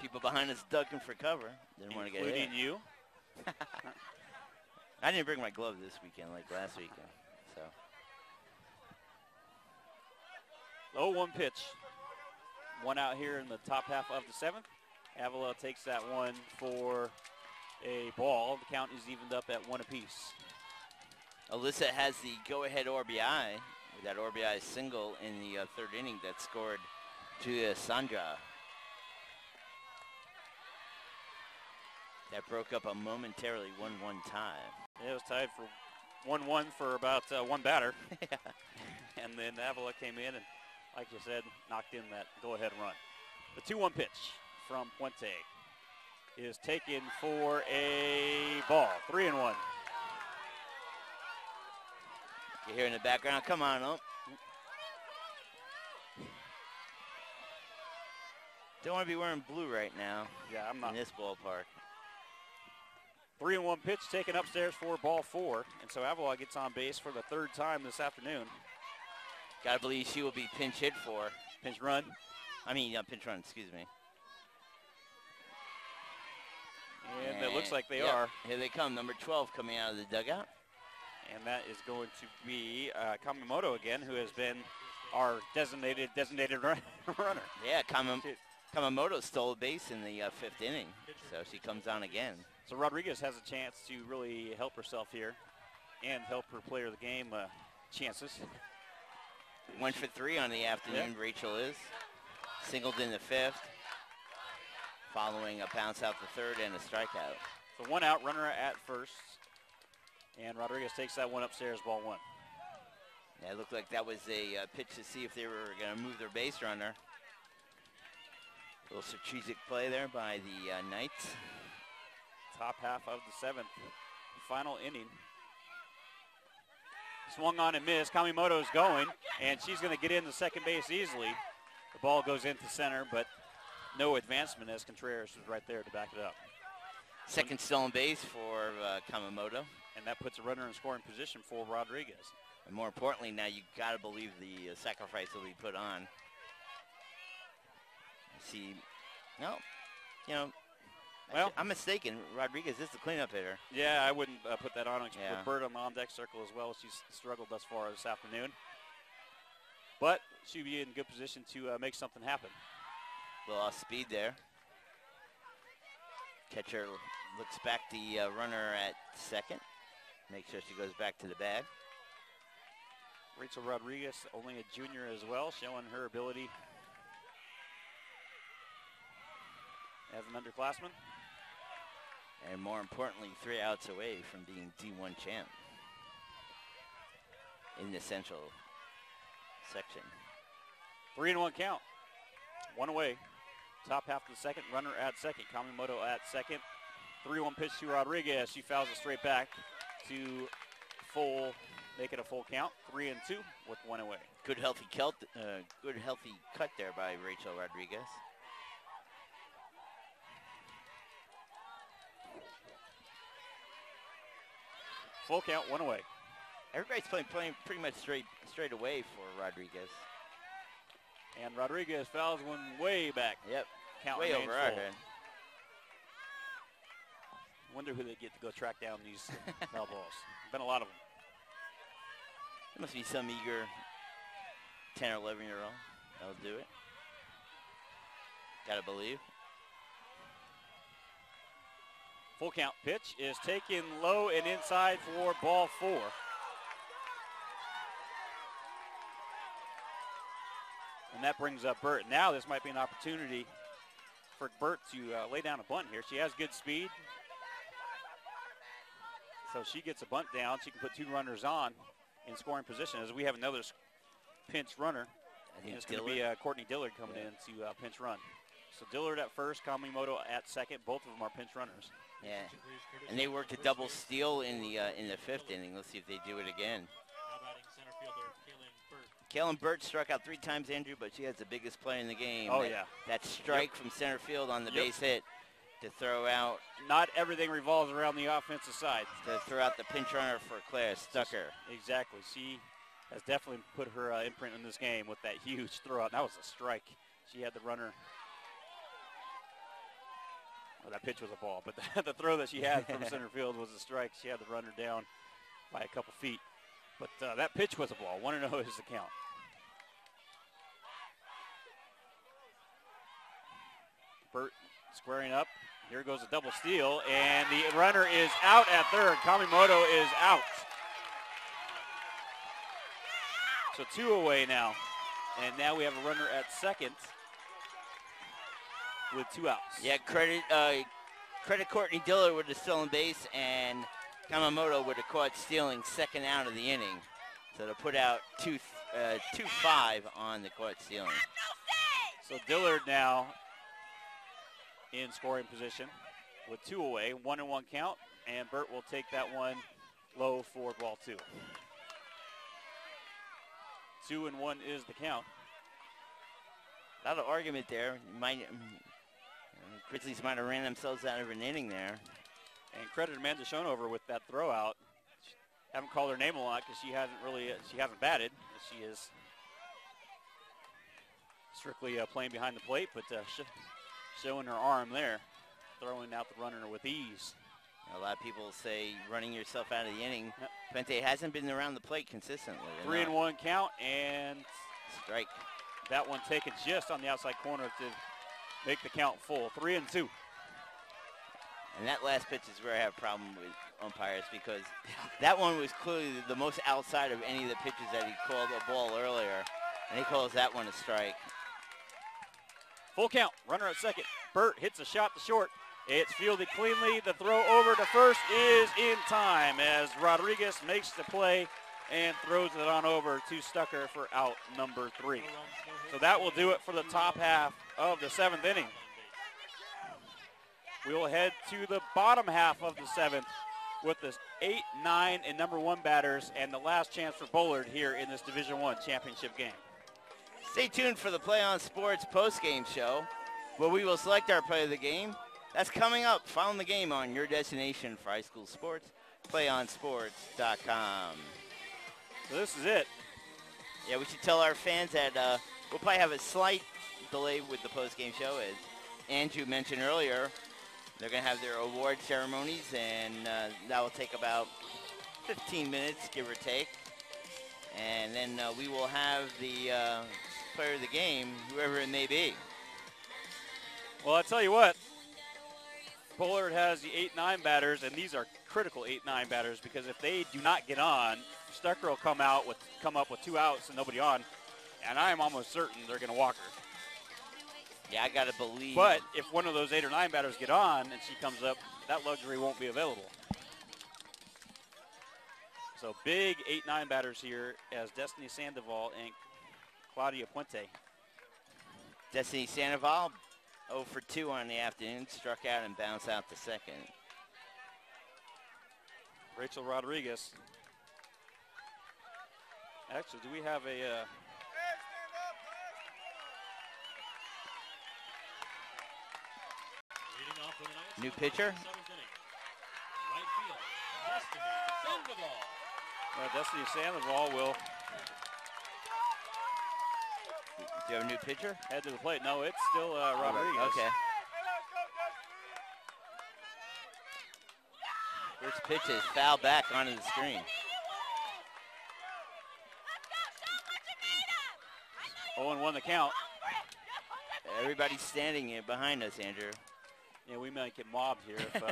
People behind us ducking for cover. Didn't want to get hit. Including you. I didn't bring my glove this weekend like last weekend, so. 0-1 pitch. One out here in the top half of the seventh. Avila takes that one for a ball. The count is evened up at 1 apiece. Alyssa has the go-ahead RBI with that RBI single in the third inning that scored Julia Sandra. That broke up a momentarily 1-1 tie. Yeah, it was tied for 1-1 for about one batter. And then Avila came in and, like you said, knocked in that go-ahead run. The 2-1 pitch from Puente is taken for a ball. 3-1. You hear in the background, come on up. Don't want to be wearing blue right now. Yeah, I'm not. In this ballpark. 3-1 pitch taken upstairs for ball 4. And so Avila gets on base for the third time this afternoon. Gotta believe she will be pinch hit for. Pinch run. Pinch run, excuse me. And it looks like they are. Here they come, number 12 coming out of the dugout. And that is going to be Kamimoto again, who has been our designated runner. Yeah, Kamimoto stole a base in the fifth inning, so she comes on again. So Rodriguez has a chance to really help herself here and help her player of the game chances. 1 for 3 on the afternoon, yep. Rachel is. Singled in the fifth, following a bounce out the third and a strikeout. So 1 out, runner at first. And Rodriguez takes that one upstairs, ball 1. Yeah, it looked like that was a pitch to see if they were going to move their base runner. A little strategic play there by the Knights. Top half of the seventh, final inning. Swung on and missed. Kamimoto's going, and she's going to get into second base easily. The ball goes into center, but no advancement as Contreras was right there to back it up. Second stolen base for Kamimoto. And that puts a runner in scoring position for Rodriguez. And more importantly, now you got to believe the sacrifice will be put on. See, no, you know, well, I'm mistaken. Rodriguez is the cleanup hitter. Yeah, I wouldn't put that on. Yeah. Put Bird on the on-deck circle as well. She's struggled thus far this afternoon. But she'll be in good position to make something happen. A little off speed there. Catcher looks back the runner at second. Make sure she goes back to the bag. Rachel Rodriguez, only a junior as well, showing her ability as an underclassman. And more importantly, 3 outs away from being D1 champ in the Central section. 3-1 count. 1 away. Top half of the second, runner at second. Kamimoto at second. 3-1 pitch to Rodriguez. She fouls it straight back to make it a full count. 3-2 with 1 away. Good healthy cut there by Rachel Rodriguez. Full count, 1 away. Everybody's playing pretty much straight away for Rodriguez. And Rodriguez fouls one way back. Yep. Count way over our head. Wonder who they get to go track down these foul balls. Been a lot of them. There must be some eager 10 or 11-year-old that'll do it. Gotta believe. Full count pitch is taken low and inside for ball 4. And that brings up Burt. Now this might be an opportunity for Burt to lay down a bunt here. She has good speed. So she gets a bunt down. She can put 2 runners on in scoring position as we have another pinch runner. And it's going to be Courtney Dillard coming in to pinch run. So Dillard at first, Kamimoto at second. Both of them are pinch runners. Yeah, and they worked a double steal in the 5th inning. Let's see if they do it again. Kaylin Burt struck out 3 times, Andrew, but she has the biggest play in the game. Oh, yeah. That strike from center field on the base hit to throw out. Not everything revolves around the offensive side. To throw out the pinch runner for Claire Stucker. Exactly. She has definitely put her imprint in this game with that huge throw out. That was a strike. She had the runner. Well, that pitch was a ball, but the throw that she had from center field was a strike. She had the runner down by a couple feet. But that pitch was a ball. 1-0 is the count. Burt squaring up. Here goes a double steal, and the runner is out at third. Kamimoto is out. So 2 away now. And now we have a runner at second with 2 outs. Yeah, credit Courtney Dillard with the stolen base, and Kamimoto would have caught stealing second out of the inning. So to put out 2-5 on the caught stealing. So Dillard now in scoring position with 2 away, 1-1 count, and Burt will take that one low for ball 2. 2-1 is the count. A lot of argument there. Grizzlies might have ran themselves out of an inning there. And credit Amanda Schonover with that throw out. Haven't called her name a lot because she hasn't batted. She is strictly playing behind the plate, but showing her arm there, throwing out the runner with ease. A lot of people say running yourself out of the inning. Yep. Pente hasn't been around the plate consistently. 3-1 count and strike. That one taken just on the outside corner to make the count full. 3-2. And that last pitch is where I have a problem with umpires, because that one was clearly the most outside of any of the pitches that he called a ball earlier. And he calls that one a strike. Full count, runner at second. Burt hits a shot to short. It's fielded cleanly. The throw over to first is in time as Rodriguez makes the play and throws it on over to Stucker for out number 3. So that will do it for the top half of the 7th inning. We will head to the bottom half of the 7th with the 8, 9, and number 1 batters and the last chance for Bullard here in this Division I championship game. Stay tuned for the Play On Sports post-game show, where we will select our play of the game. That's coming up. Following the game on your destination for high school sports, playonsports.com. So this is it. Yeah, we should tell our fans that we'll probably have a slight delay with the post-game show. As Andrew mentioned earlier, they're going to have their award ceremonies, and that will take about 15 minutes, give or take. And then we will have the player of the game, whoever it may be. Well, I tell you what, Bullard has the 8-9 batters, and these are critical 8-9 batters, because if they do not get on, Stucker will come up with 2 outs and nobody on, and I am almost certain they're going to walk her. Yeah, I got to believe. But if one of those 8 or 9 batters get on and she comes up, that luxury won't be available. So big 8-9 batters here as Destiny Sandoval and Claudia Puente. Destiny Sandoval 0 for 2 on the afternoon, struck out and bounced out to second. Rachel Rodriguez. Actually, do we have a... New pitcher? Right field, Destiny Sandoval. Destiny Sandoval will Do you have a new pitcher? head to the plate. No, it's still Rodriguez. Okay. pitch is fouled back onto the screen. 0-1 the count. Everybody's standing in behind us, Andrew. Yeah, we might get mobbed here if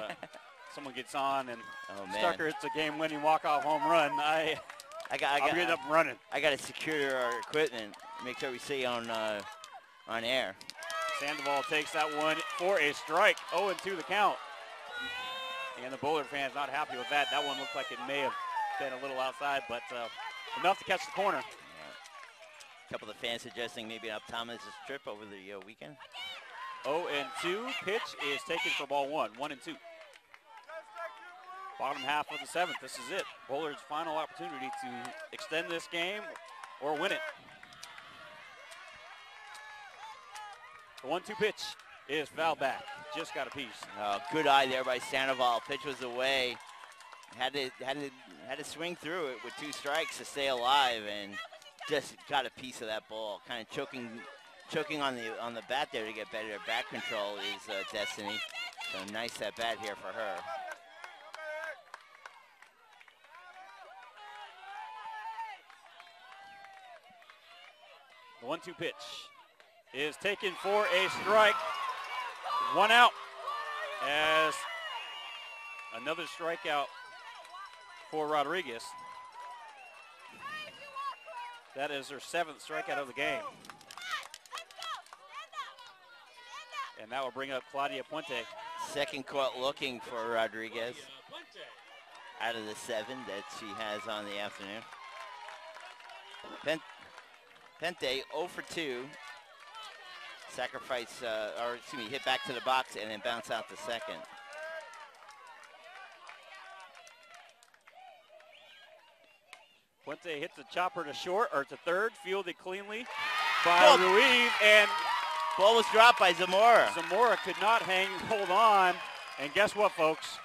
someone gets on and Oh, Stucker hits a game-winning walk-off home run. I'm getting up and running. I got to secure our equipment, make sure we stay on air. Sandoval takes that one for a strike. 0-2 the count. And the Bullard fans not happy with that. That one looked like it may have been a little outside, but enough to catch the corner. A couple of fans suggesting maybe an Thomas' trip over the weekend. 0-2 pitch is taken for ball 1. 1-2. Bottom half of the 7th. This is it. Bullard's final opportunity to extend this game or win it. The 1-2 pitch is fouled back. Just got a piece. Oh, good eye there by Sandoval. Pitch was away. Had to swing through it with 2 strikes to stay alive, and just got a piece of that ball. Kind of choking on the bat there to get better bat control is Destiny. So nice at bat here for her. The 1-2 pitch is taken for a strike. 1 out as another strikeout for Rodriguez. That is her 7th strikeout of the game. And that will bring up Claudia Puente. Second caught looking for Rodriguez out of the 7 that she has on the afternoon. Pente 0 for 2. Sacrifice, hit back to the box and then bounce out to second. Puente hits a chopper to short, or to third, fielded cleanly by Ruiz, and ball was dropped by Zamora. Zamora could not hold on, and guess what, folks?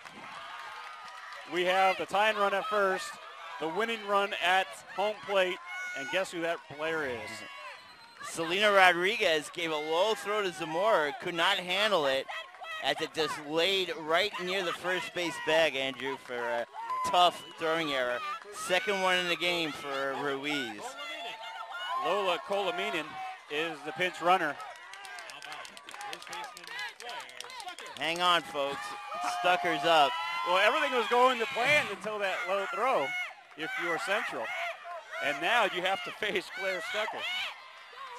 We have the tying run at first, the winning run at home plate, and guess who that player is? Selena Rodriguez gave a low throw to Zamora, could not handle it, as it just laid right near the first base bag, Andrew, for a tough throwing error. Second one in the game for Ruiz. Lola Colominin is the pinch runner. Hang on, folks. Stucker's up. Well, everything was going to plan until that low throw, if you're Central. And now you have to face Claire Stucker.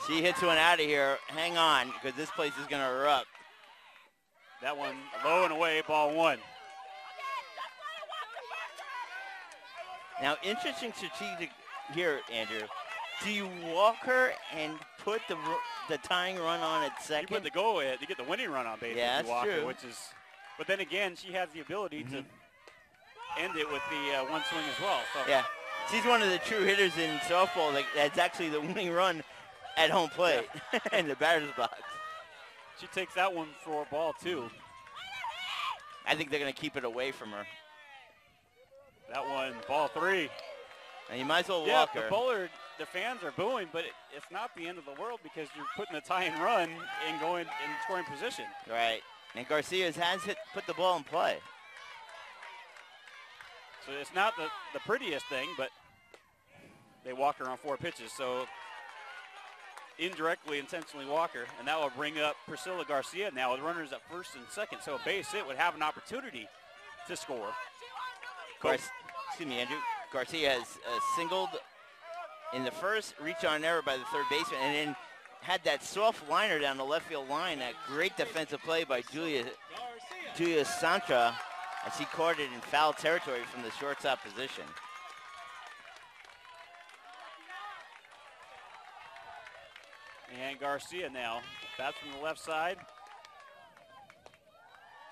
She hits one out of here. Hang on, because this place is going to erupt. That one low and away, ball 1. Now, interesting strategic here, Andrew. Do you walk her and put the tying run on at second? You put the goal in, you get the winning run on base. Yeah, if you walk that's true. her, which is, but then again, she has the ability to end it with the one swing as well. So. Yeah, she's one of the true hitters in softball. That's actually the winning run at home plate in the batter's box. She takes that one for ball 2. I think they're going to keep it away from her. That one, ball 3. And you might as well yeah, walk her. the Bullard, the fans are booing, but it's not the end of the world because you're putting the tie and run and going in scoring position. Right. And Garcia has put the ball in play. So it's not the prettiest thing, but they walk her on 4 pitches. So indirectly, intentionally walk her, and that will bring up Priscilla Garcia now with runners at first and second. So a base hit would have an opportunity to score. Excuse me, Andrew. Garcia has singled in the first, reach on error by the third baseman, and then had that soft liner down the left field line. That great defensive play by Julia Santra, as he caught it in foul territory from the shortstop position. And Garcia now bats from the left side.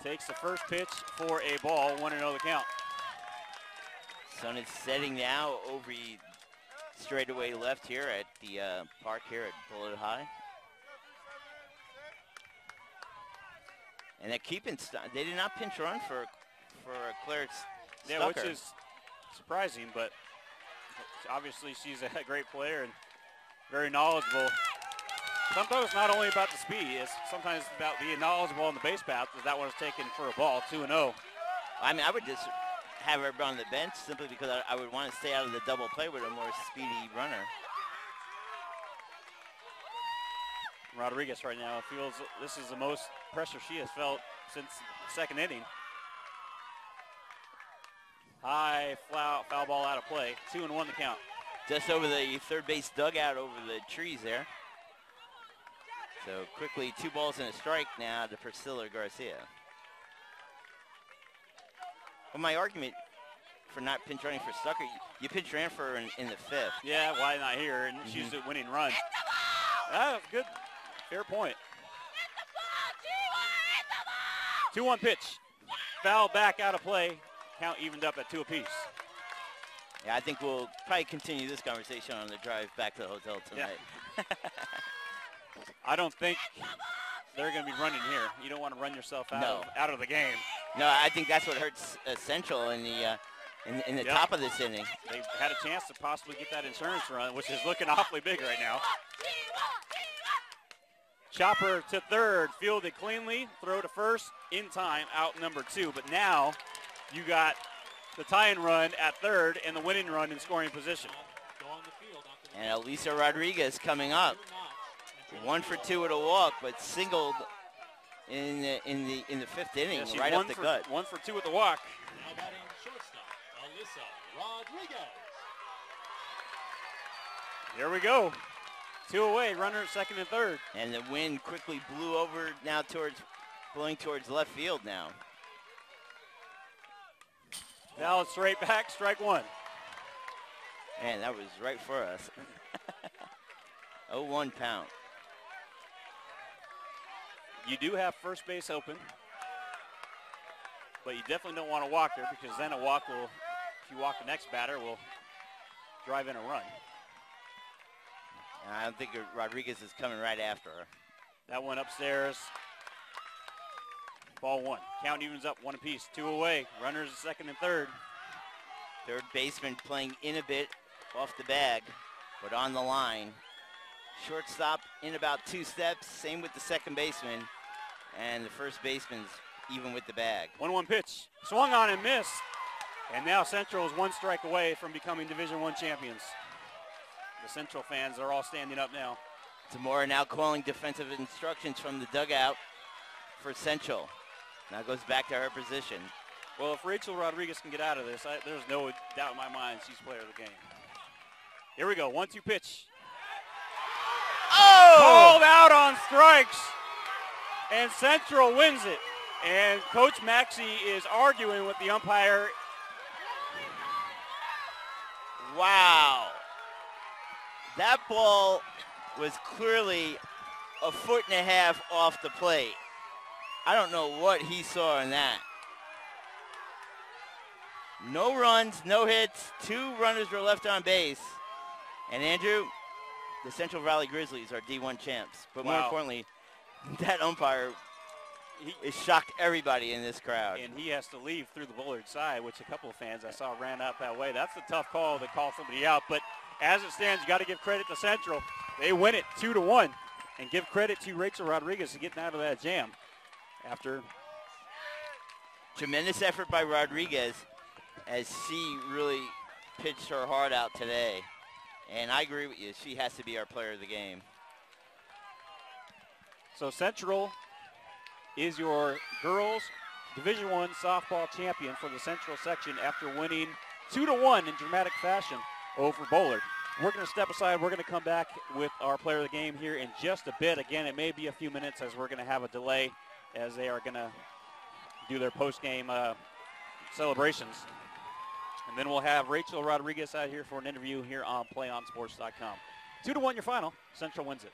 Takes the first pitch for a ball, 1-0 the count. Sun is setting now over straightaway left here at the park here at Bullard High. And they're keeping, they did not pinch run for Claire Stucker. Yeah, which is surprising, but obviously she's a great player and very knowledgeable. Sometimes it's not only about the speed, it's sometimes about being knowledgeable on the base path, because that one was taken for a ball, 2-0. I mean, I would just have her on the bench simply because I would want to stay out of the double play with a more speedy runner. Rodriguez right now feels this is the most pressure she has felt since the second inning. High foul ball out of play. 2-1 the count. Just over the third base dugout over the trees there. So quickly 2 balls and a strike now to Priscilla Garcia. Well, my argument for not pinch running for Stucker, you pinch ran for her in the 5th. Yeah, why not here? And she's a winning run. Good. Fair point. 2-1 pitch. Foul back out of play. Count evened up at 2 apiece. Yeah, I think we'll probably continue this conversation on the drive back to the hotel tonight. Yeah. I don't think they're going to be running here. You don't want to run yourself out of the game. No, I think that's what hurts Central in the top of this inning. They had a chance to possibly get that insurance run, which is looking awfully big right now. Chopper to third, fielded cleanly, throw to first, in time, out number 2. But now you got the tie-in run at third and the winning run in scoring position. And Elisa Rodriguez coming up. 1 for 2 with a walk, but singled in the 5th inning, right up the gut. 1 for 2 with the walk. Now batting shortstop, Alyssa Rodriguez. Here we go. 2 away, runner at second and third. And the wind quickly blew over now blowing towards left field now. Now it's straight back, strike 1. Man, that was right for us. 0-1 count. You do have first base open, but you definitely don't want to walk there because then a walk will, if you walk the next batter, will drive in a run. And I don't think Rodriguez is coming right after her. That one upstairs. Ball 1. Count evens up 1 apiece. 2 away. Runners at second and third. Third baseman playing in a bit off the bag, but on the line. Shortstop in about 2 steps. Same with the second baseman. And the first baseman's even with the bag. 1-1 pitch. Swung on and missed. And now Central is 1 strike away from becoming Division I champions. The Central fans are all standing up now. Zamora now calling defensive instructions from the dugout for Central. Now goes back to her position. Well, if Rachel Rodriguez can get out of this, there's no doubt in my mind she's player of the game. Here we go. 1-2 pitch. Oh! Called out on strikes. And Central wins it. And Coach Maxey is arguing with the umpire. Wow. That ball was clearly a 1.5 feet off the plate. I don't know what he saw in that. No runs, no hits, 2 runners were left on base. And Andrew, the Central Valley Grizzlies are D1 champs. But more importantly, that umpire has shocked everybody in this crowd. And he has to leave through the Bullard side, which a couple of fans I saw ran out that way. That's a tough call to call somebody out. But as it stands, you got to give credit to Central. They win it 2-1. And give credit to Rachel Rodriguez for getting out of that jam after. Tremendous effort by Rodriguez as she really pitched her heart out today. And I agree with you. She has to be our player of the game. So Central is your girls Division I softball champion for the Central section after winning 2-1 in dramatic fashion over Bullard. We're going to step aside. We're going to come back with our player of the game here in just a bit. Again, it may be a few minutes as we're going to have a delay as they are going to do their post-game celebrations. And then we'll have Rachel Rodriguez out here for an interview here on PlayOnSports.com. 2-1 your final. Central wins it.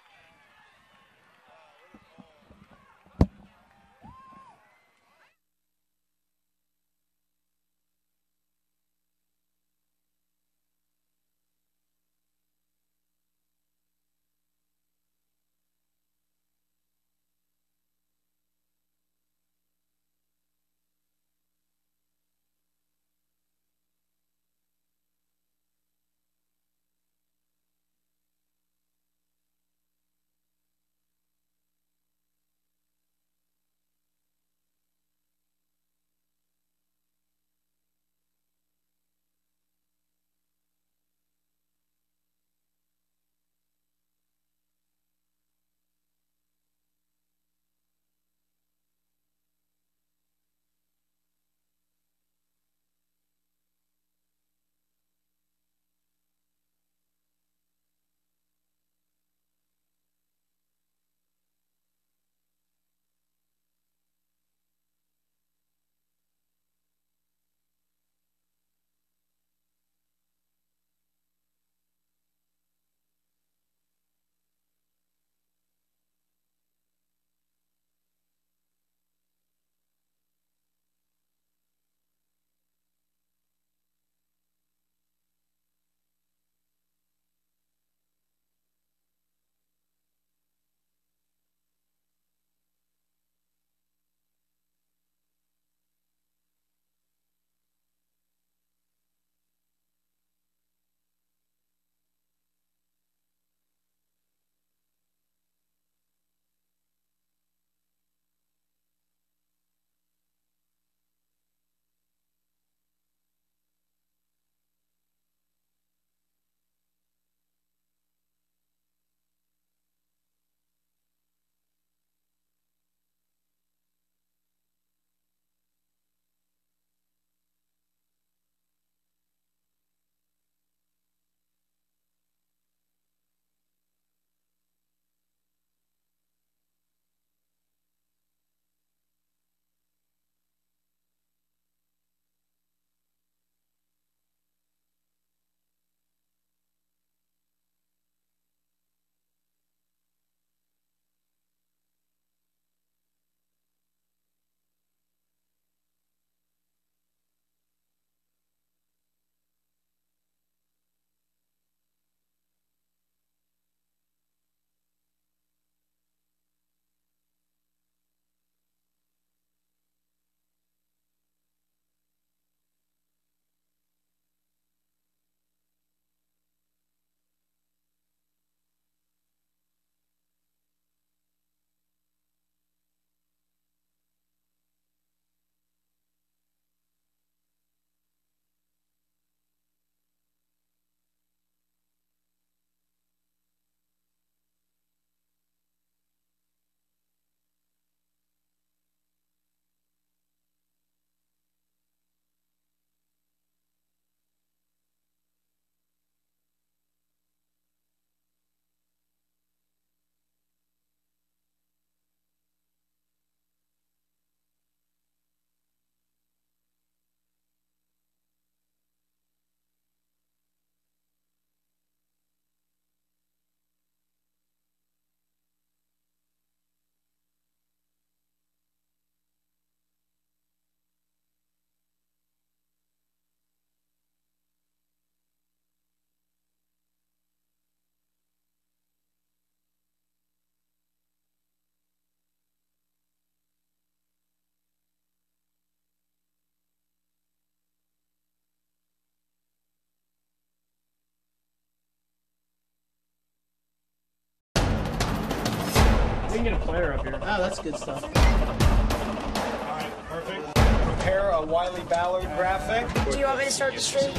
can get a player up here. Oh, that's good stuff. All right, perfect. Prepare a Wiley Ballard graphic. Do you want me to start the stream?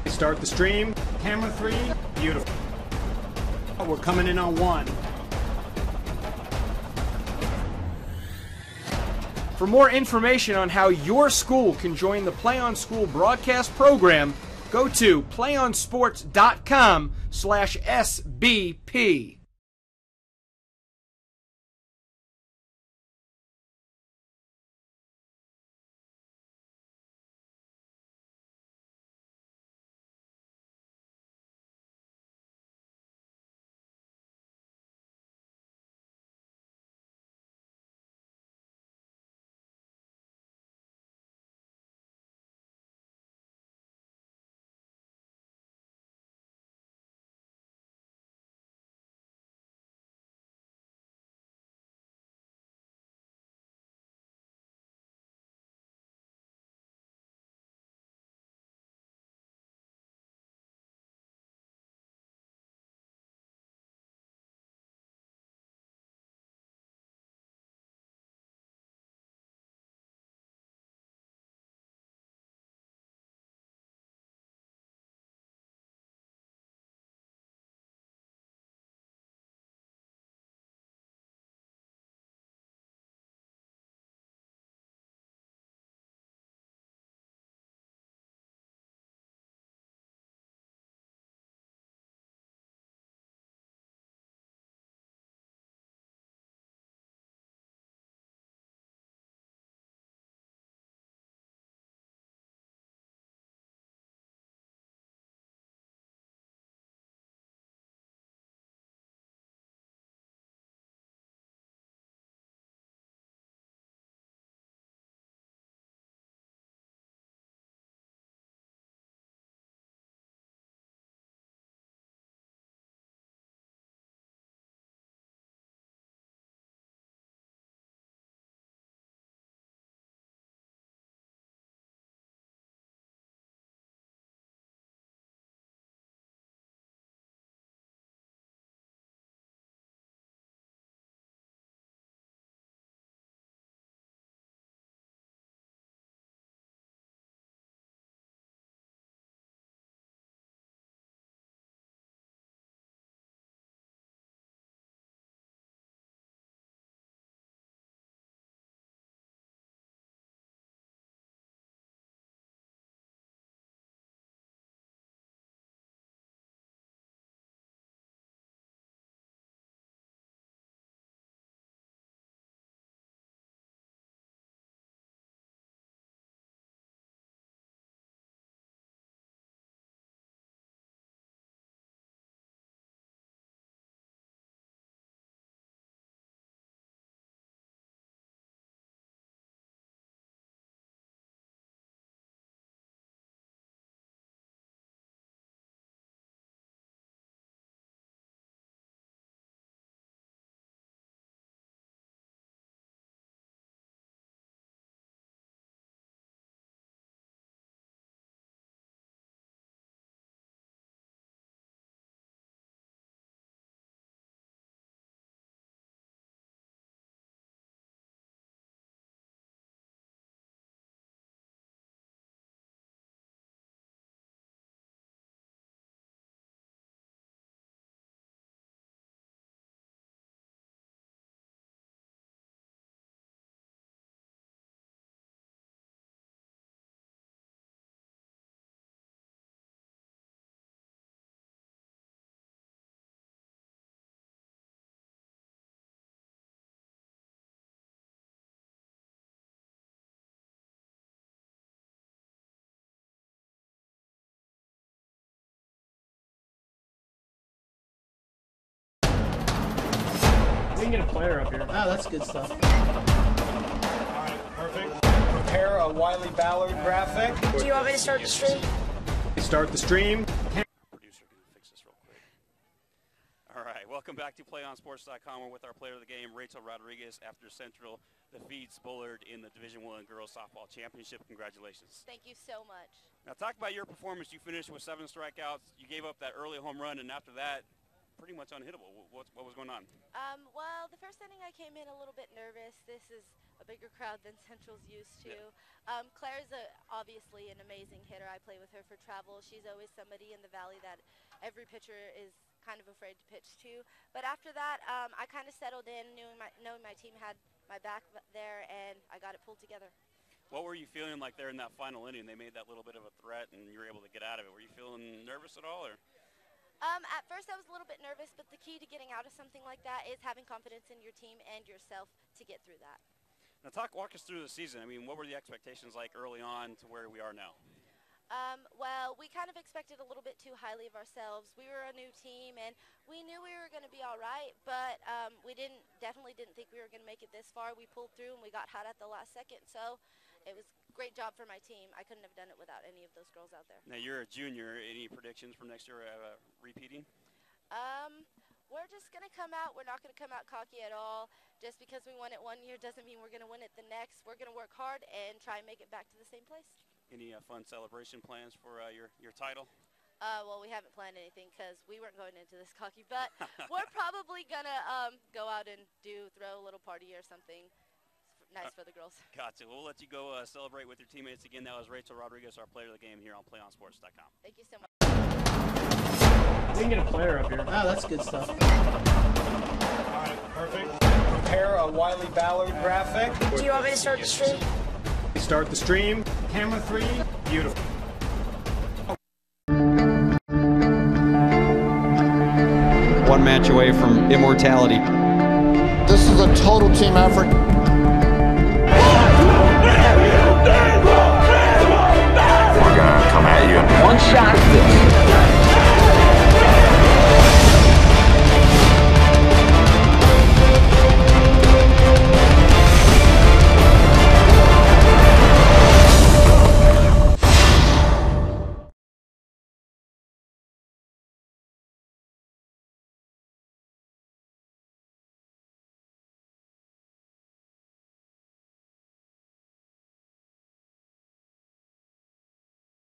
Start the stream. Camera 3. Beautiful. We're coming in on 1. For more information on how your school can join the Play On School broadcast program, go to playonsports.com/SBP. We can get a player up here. Oh, that's good stuff. All right, perfect. Prepare a Wiley Ballard graphic. Do you want me to start the stream? Start the stream. Producer can fix this real quick. All right, welcome back to PlayOnSports.com. We're with our player of the game, Rachel Rodriguez, after Central defeats Bullard in the Division I Girls Softball Championship. Congratulations. Thank you so much. Now talk about your performance. You finished with 7 strikeouts. You gave up that early home run, and after that, pretty much unhittable. What was going on? Well, the first inning I came in a little bit nervous. This is a bigger crowd than Central's used to. Yeah. Claire's obviously an amazing hitter. I play with her for travel. She's always somebody in the Valley that every pitcher is kind of afraid to pitch to. But after that, I kind of settled in, knowing my team had my back there, and I got it pulled together. What were you feeling like there in that final inning? They made that little bit of a threat, and you were able to get out of it. Were you feeling nervous at all, or? At first, I was a little bit nervous, but the key to getting out of something like that is having confidence in your team and yourself to get through that. Now, walk us through the season. I mean, what were the expectations like early on to where we are now? Well, we kind of expected a little bit too highly of ourselves. We were a new team, and we knew we were going to be all right, but we definitely didn't think we were going to make it this far. We pulled through, and we got hot at the last second, so it was a great job for my team. I couldn't have done it without any of those girls out there. Now, you're a junior. Any predictions for next year repeating? We're just going to come out. We're not going to come out cocky at all. Just because we won it one year doesn't mean we're going to win it the next. We're going to work hard and try and make it back to the same place. Any fun celebration plans for your title? Well, we haven't planned anything because we weren't going into this cocky, but we're probably going to go out and throw a little party or something nice for the girls. Gotcha. We'll let you go celebrate with your teammates again. That was Rachel Rodriguez, our player of the game here on PlayOnSports.com. Thank you so much. We can get a player up here. Oh, that's good stuff. All right, perfect. Prepare a Wiley Ballard graphic. Do you want me to start the stream? Start the stream. Camera 3. Beautiful. One match away from immortality. This is a total team effort. We're gonna come at you. One shot.